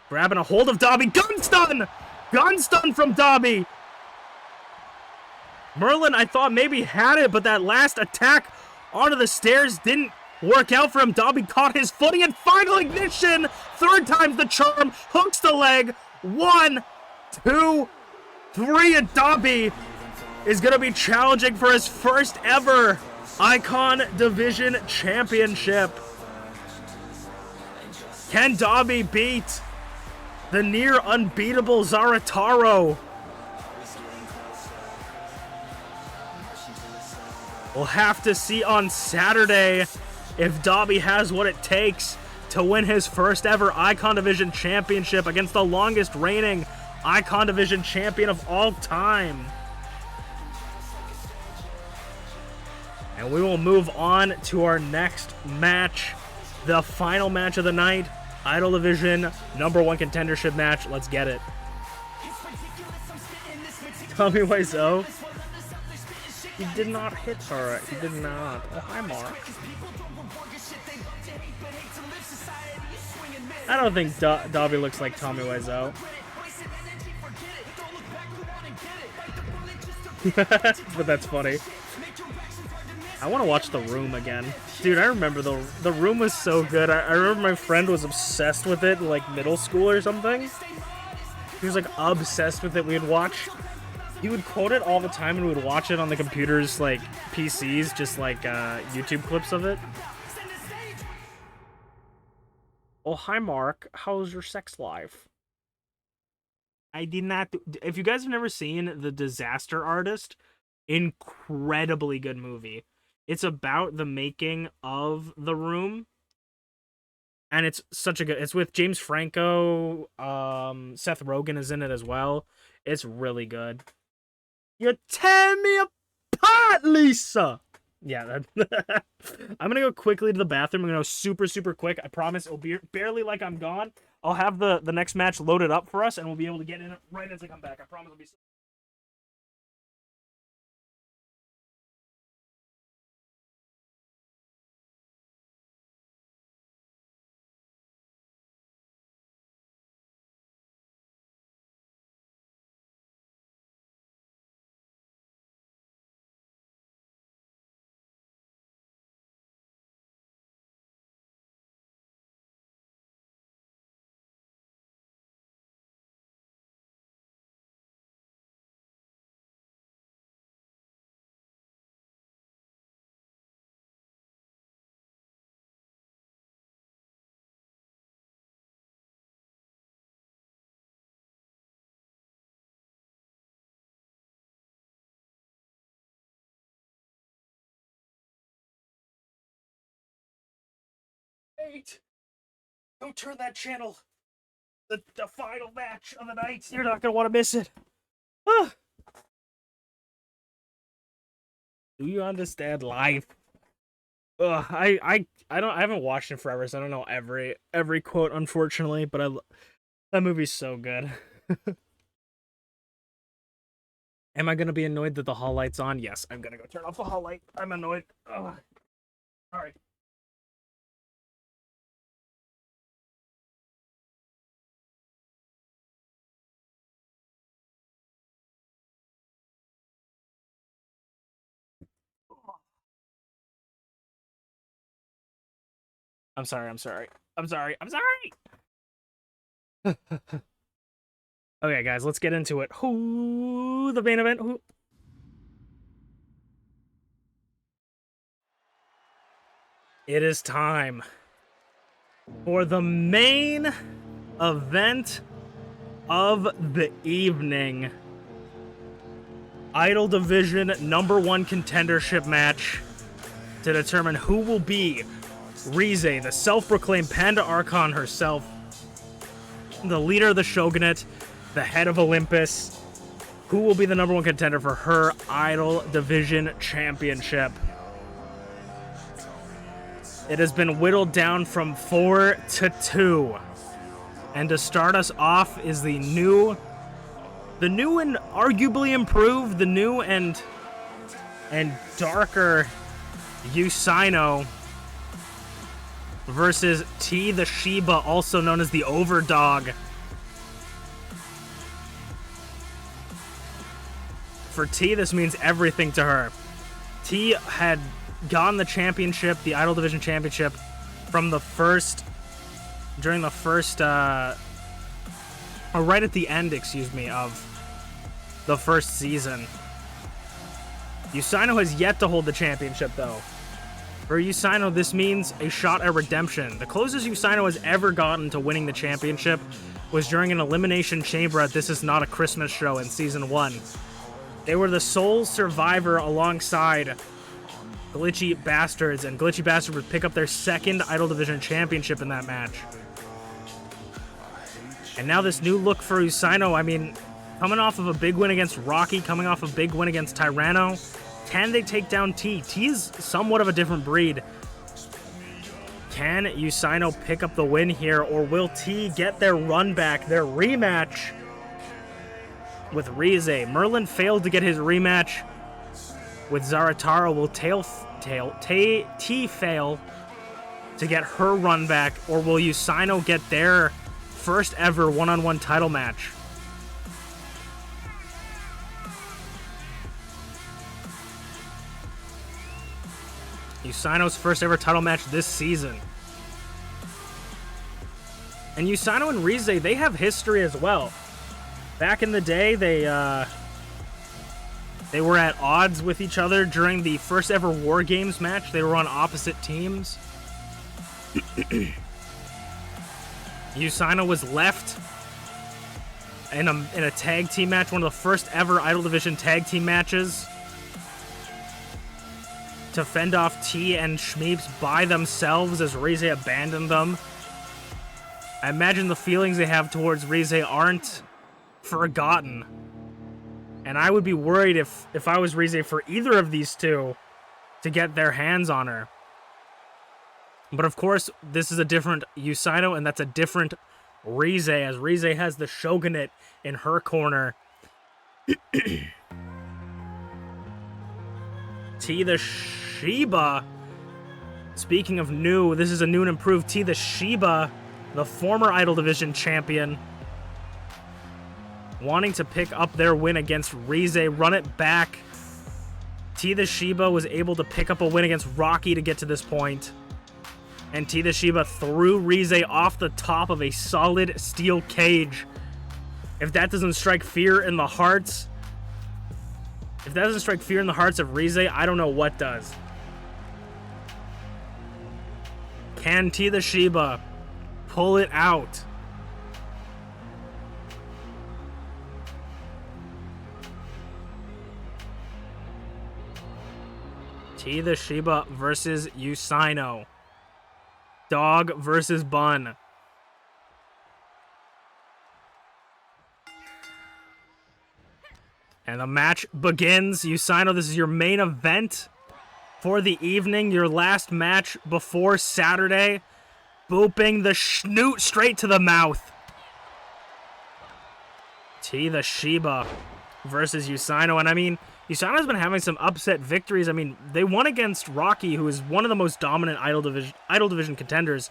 grabbing a hold of Dobby. Gun stun! Gun stun from Dobby! Merlin, I thought maybe had it, but that last attack onto the stairs didn't work out for him. Dobby caught his footing, and final ignition! 3rd time's the charm. Hooks the leg. 1, 2, 3, and Dobby is going to be challenging for his first ever Icon Division Championship. Can Dobby beat the near unbeatable Zarataro? We'll have to see on Saturday if Dobby has what it takes to win his first ever Icon Division Championship against the longest reigning Icon Division champion of all time. And we will move on to our next match, the final match of the night, Idol Division #1 contendership match. Let's get it. Tommy Wiseau. He did not hit her. He did not. Oh, hi, Mark. I don't think Dobby looks like Tommy Wiseau. But that's funny. I want to watch The Room again. Dude, I remember The Room was so good. I remember my friend was obsessed with it in, like, middle school or something. He was, like, obsessed with it. We would watch... He would quote it all the time, and we would watch it on the computers, like, PCs, just, like, YouTube clips of it. Oh, hi, Mark. How's your sex life? I did not... If you guys have never seen The Disaster Artist, incredibly good movie. It's about the making of The Room. And it's such a good... It's with James Franco. Seth Rogen is in it as well. It's really good. You tear me apart, Lisa! Yeah, that... I'm gonna go quickly to the bathroom. I'm gonna go super, super quick. I promise it'll be barely like I'm gone. I'll have the next match loaded up for us, and we'll be able to get in it right as I come back. I promise it'll be... Wait! Don't turn that channel. The final match of the night. You're not gonna want to miss it. Ah. Do you understand life? I haven't watched it forever, so I don't know every quote, unfortunately. But that movie's so good. Am I gonna be annoyed that the hall light's on? Yes, I'm gonna go turn off the hall light. I'm annoyed. Ugh. All right. I'm sorry. Okay, guys, let's get into it. Who the main event? Who? It is time for the main event of the evening. Idol Division #1 contendership match to determine who will be Rize, the self-proclaimed Panda Archon herself, the leader of the Shogunate, the head of Olympus, who will be the #1 contender for her Idol Division Championship. It has been whittled down from 4 to 2. And to start us off is the new and arguably improved, the new and darker Usaino versus TeaTheShiba, also known as the Overdog. For T, this means everything to her. T had gotten the championship, the Idol Division championship, during the first, or right at the end, excuse me, of the first season. Usaino has yet to hold the championship, though. For Usaino, this means a shot at redemption. The closest Usaino has ever gotten to winning the championship was during an elimination chamber at This Is Not a Christmas Show in Season 1. They were the sole survivor alongside GlitchyBasturds, and GlitchyBasturds would pick up their second Idol Division championship in that match. And now this new look for Usaino, I mean, coming off of a big win against Rocky, coming off a big win against Tyranno, can they take down T? T is somewhat of a different breed. Can Usaino pick up the win here, or will T get their run back, their rematch with Rize? Merlin failed to get his rematch with Zarataro. Will T fail to get her run back, or will Usaino get their first ever one-on-one title match? Usaino's first ever title match this season. And Usaino and Rize, they have history as well. Back in the day, they were at odds with each other during the first ever War Games match. They were on opposite teams. Usaino was left in a tag team match, one of the first ever Idol Division tag team matches, to fend off T and Shmeeps by themselves as Rize abandoned them. I imagine the feelings they have towards Rize aren't forgotten. And I would be worried if I was Rize for either of these two to get their hands on her. But of course, this is a different Usaino, and that's a different Rize, as Rize has the Shogunate in her corner. TeaTheShiba, speaking of new, this is a new and improved TeaTheShiba, the former Idol Division champion, wanting to pick up their win against Rize, run it back. TeaTheShiba was able to pick up a win against Rocky to get to this point, and TeaTheShiba threw Rize off the top of a solid steel cage. If that doesn't strike fear in the hearts, of Rize, I don't know what does. Can TeaTheShiba pull it out? TeaTheShiba versus Usaino. Dog versus bun. And the match begins. Usaino, this is your main event for the evening. Your last match before Saturday. Booping the snoot straight to the mouth. TeaTheShiba versus Usaino. And I mean, Usaino's been having some upset victories. I mean, they won against Rocky, who is one of the most dominant Idol Division contenders.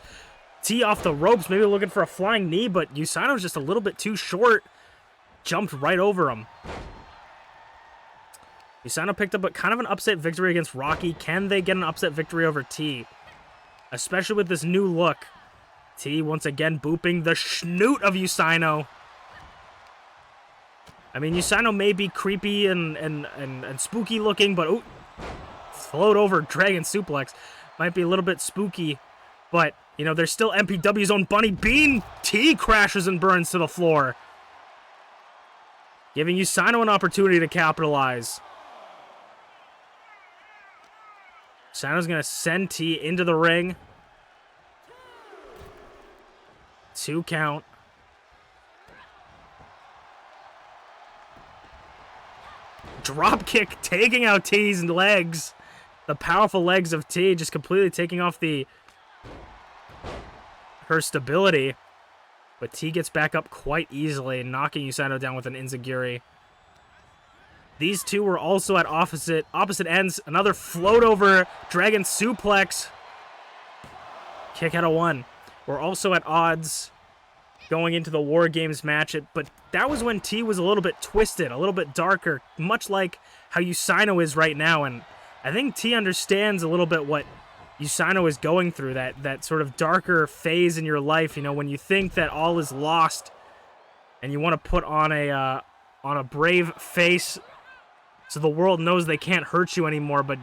T off the ropes, maybe looking for a flying knee, but Usaino's just a little bit too short. Jumped right over him. Usaino picked up kind of an upset victory against Rocky. Can they get an upset victory over T? Especially with this new look. T once again booping the snoot of Usaino. I mean, Usaino may be creepy and spooky looking, but ooh, float over dragon suplex. Might be a little bit spooky, but, you know, there's still MPW's own Bunny Bean. T crashes and burns to the floor, giving Usaino an opportunity to capitalize. Usaino's going to send T into the ring. 2 count. Drop kick taking out T's legs. The powerful legs of T just completely taking off the her stability. But T gets back up quite easily, knocking Usaino down with an enziguri. These two were also at opposite ends. Another float over dragon suplex. Kick out of 1. We're also at odds going into the War Games match. But that was when T was a little bit twisted, a little bit darker, much like how Usaino is right now. And I think T understands a little bit what Usaino is going through, that sort of darker phase in your life, you know, when you think that all is lost and you want to put on a brave face so the world knows they can't hurt you anymore. But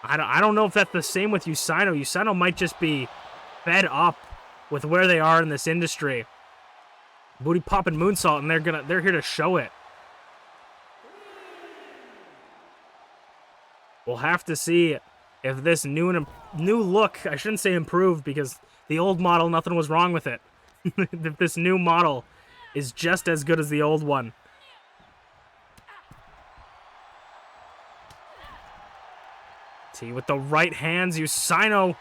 I don't know if that's the same with Usaino. Usaino might just be fed up with where they are in this industry. Booty pop and moonsault, and they're here to show it. We'll have to see if this new look, I shouldn't say improved because the old model, nothing was wrong with it. If this new model is just as good as the old one. T with the right hands, Usaino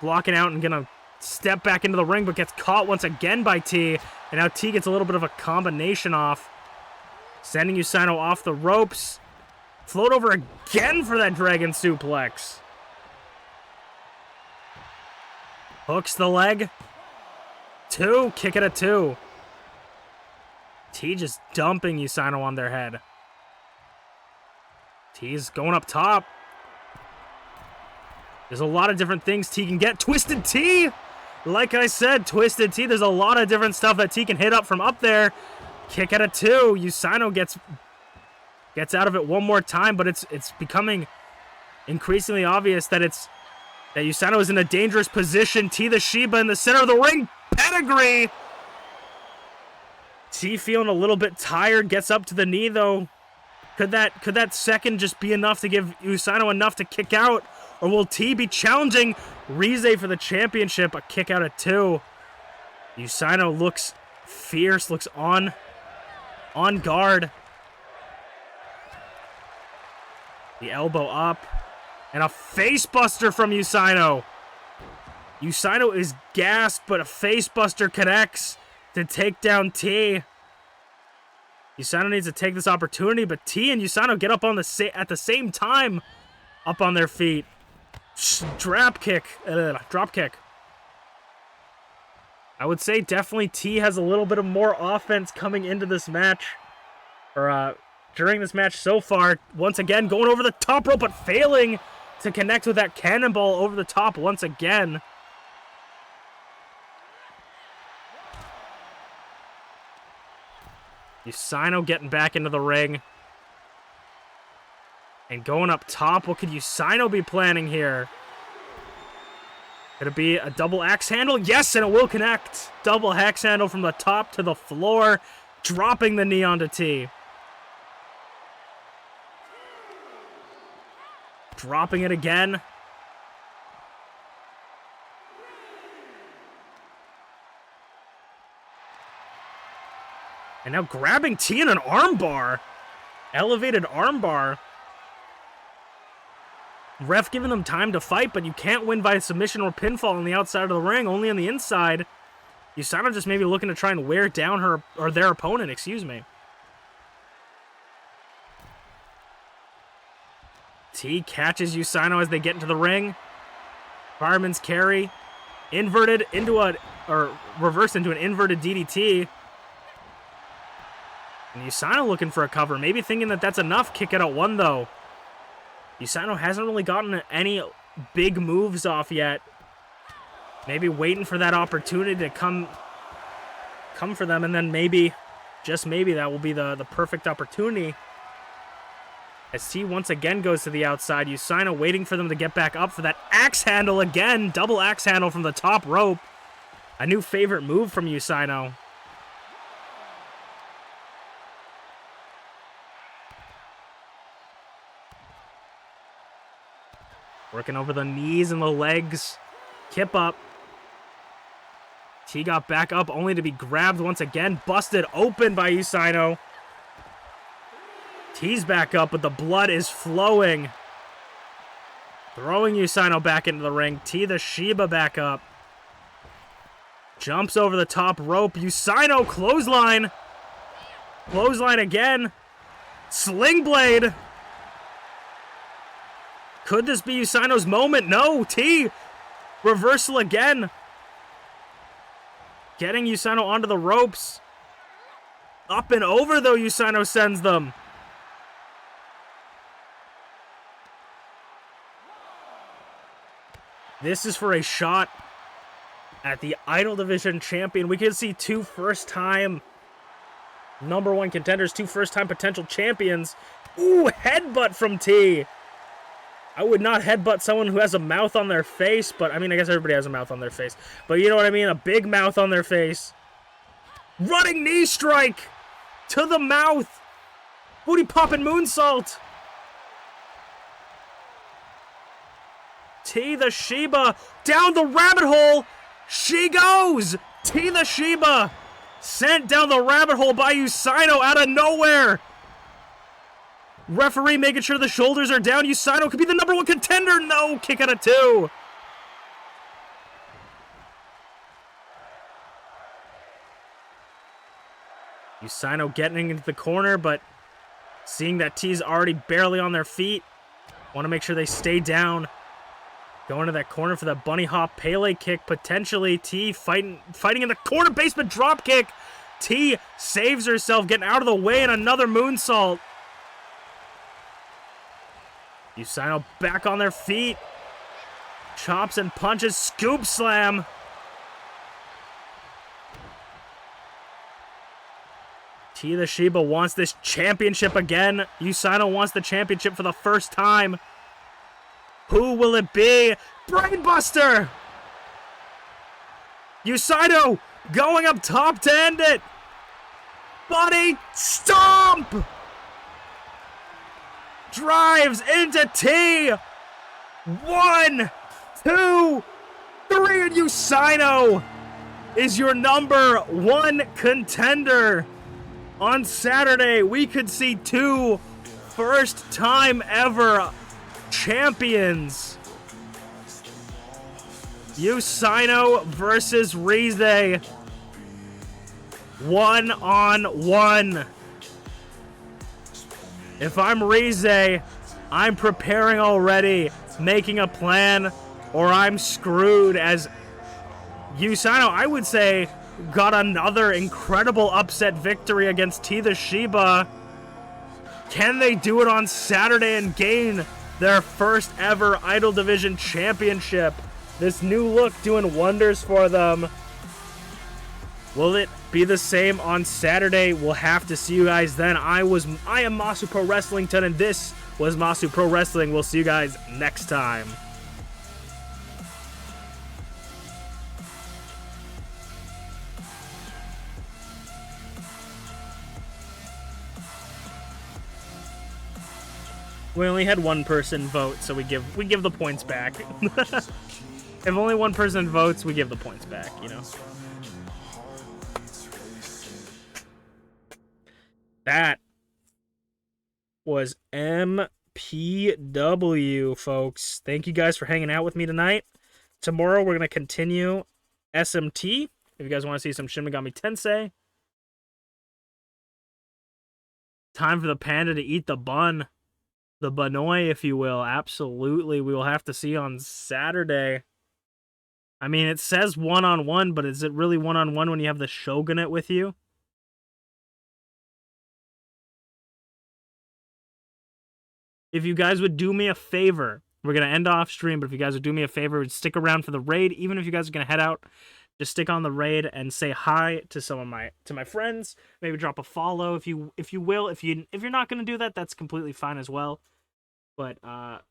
blocking out and gonna step back into the ring, but gets caught once again by T. And now T gets a little bit of a combination off, sending Usaino off the ropes. Float over again for that dragon suplex. Hooks the leg. 2, kick it at 2. T just dumping Usaino on their head. T's going up top. There's a lot of different things T can get. Twisted T! Like I said, Twisted T. There's a lot of different stuff that T can hit up from up there. Kick at a 2. Usaino gets out of it one more time, but it's becoming increasingly obvious that Usaino is in a dangerous position. TeaTheShiba in the center of the ring. Pedigree! T feeling a little bit tired. Gets up to the knee, though. Could that second just be enough to give Usaino enough to kick out? Or will T be challenging Rize for the championship? A kick out at 2. Usaino looks fierce, looks on guard. The elbow up. And a facebuster from Usaino. Usaino is gassed, but a facebuster connects to take down T. Usaino needs to take this opportunity, but T and Usaino get up on at the same time, up on their feet. Drop kick. I would say definitely T has a little bit of more offense coming into this match, or during this match so far. Once again, going over the top rope, but failing to connect with that cannonball over the top once again. Usaino getting back into the ring. And going up top, what could Usaino be planning here? Could it be a double axe handle? Yes, and it will connect. Double axe handle from the top to the floor, dropping the knee onto T. Dropping it again. And now grabbing T in an armbar. Elevated armbar. Ref giving them time to fight, but you can't win by submission or pinfall on the outside of the ring, only on the inside. Usaino just maybe looking to try and wear down her, or their opponent, excuse me. T catches Usaino as they get into the ring. Fireman's carry. Inverted into or reversed into an inverted DDT. And Usaino looking for a cover, maybe thinking that that's enough. Kick it at 1, though. Usaino hasn't really gotten any big moves off yet. Maybe waiting for that opportunity to come for them, and then maybe, just maybe, that will be the perfect opportunity. As T once again goes to the outside, Usaino waiting for them to get back up for that axe handle again. Double axe handle from the top rope. A new favorite move from Usaino. Working over the knees and the legs. Kip up. T got back up only to be grabbed once again. Busted open by Usaino. T's back up, but the blood is flowing. Throwing Usaino back into the ring. TeaTheShiba back up. Jumps over the top rope. Usaino, clothesline. Clothesline again. Sling blade. Could this be Usaino's moment? No, T. Reversal again. Getting Usaino onto the ropes. Up and over, though, Usaino sends them. This is for a shot at the Idol Division champion. We could see two first-time #1 contenders, two first-time potential champions. Ooh, headbutt from T. I would not headbutt someone who has a mouth on their face, but I mean, I guess everybody has a mouth on their face. But you know what I mean? A big mouth on their face. Running knee strike to the mouth. Booty popping moonsault. TeaTheShiba down the rabbit hole. She goes. TeaTheShiba sent down the rabbit hole by Usaino out of nowhere. Referee making sure the shoulders are down. Usaino could be the #1 contender. No, kick out of 2. Usaino getting into the corner, but seeing that T's already barely on their feet, want to make sure they stay down. Going to that corner for that bunny hop Pele kick. Potentially T fighting in the corner basement drop kick. T saves herself, getting out of the way, and another moonsault. Usaino back on their feet. Chops and punches. Scoop slam. TeaTheShiba wants this championship again. Usaino wants the championship for the first time. Who will it be? Brainbuster! Usaino going up top to end it. Body stomp! Drives into T. 1, 2, 3, and Usaino is your #1 contender. On Saturday, we could see two first-time ever champions. Usaino versus Rize. 1-on-1. If I'm Rize, I'm preparing already, making a plan, or I'm screwed, as Usaino, I would say, got another incredible upset victory against TeaTheShiba. Can they do it on Saturday and gain their first ever Idol Division championship? This new look doing wonders for them. Will it be the same on Saturday? We'll have to see you guys then. I am Masu Pro Wrestlington, and this was Masu Pro Wrestling. We'll see you guys next time. We only had one person vote, so we give the points back. If only one person votes, we give the points back, you know. That was MPW, folks. Thank you guys for hanging out with me tonight. Tomorrow we're going to continue SMT. If you guys want to see some Shin Megami Tensei. Time for the panda to eat the bun. The banoi, if you will. Absolutely. We will have to see on Saturday. I mean, it says 1-on-1, but is it really 1-on-1 when you have the Shogunate with you? If you guys would do me a favor, we're going to end off stream, but if you guys would do me a favor, stick around for the raid. Even if you guys are going to head out, just stick on the raid and say hi to some of my friends. Maybe drop a follow if you will. If you're not going to do that, that's completely fine as well. But I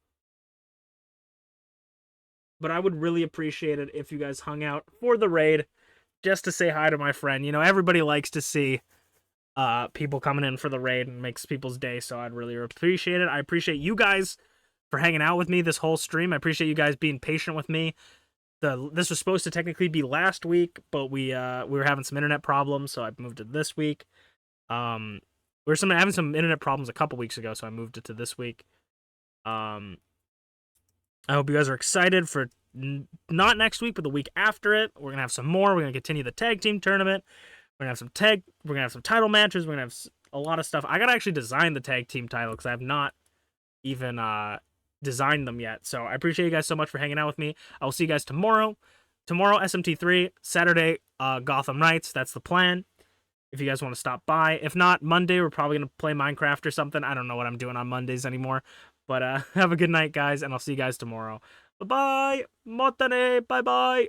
would really appreciate it if you guys hung out for the raid just to say hi to my friend. You know, everybody likes to see people coming in for the raid, and makes people's day, so I'd really appreciate it. I appreciate you guys for hanging out with me this whole stream. I appreciate you guys being patient with me. This was supposed to technically be last week, but we were having some internet problems, so I moved it this week. We were having some internet problems a couple weeks ago, so I moved it to this week. I hope you guys are excited for not next week, but the week after it. We're gonna have some more. We're gonna continue the tag team tournament. We're gonna have some title matches. We're gonna have a lot of stuff. I gotta actually design the tag team title because I have not even designed them yet. So I appreciate you guys so much for hanging out with me. I will see you guys tomorrow. Tomorrow, SMT3. Saturday, Gotham Knights. That's the plan. If you guys want to stop by. If not, Monday, we're probably going to play Minecraft or something. I don't know what I'm doing on Mondays anymore. But have a good night, guys, and I'll see you guys tomorrow. Bye-bye. Motane. Bye-bye.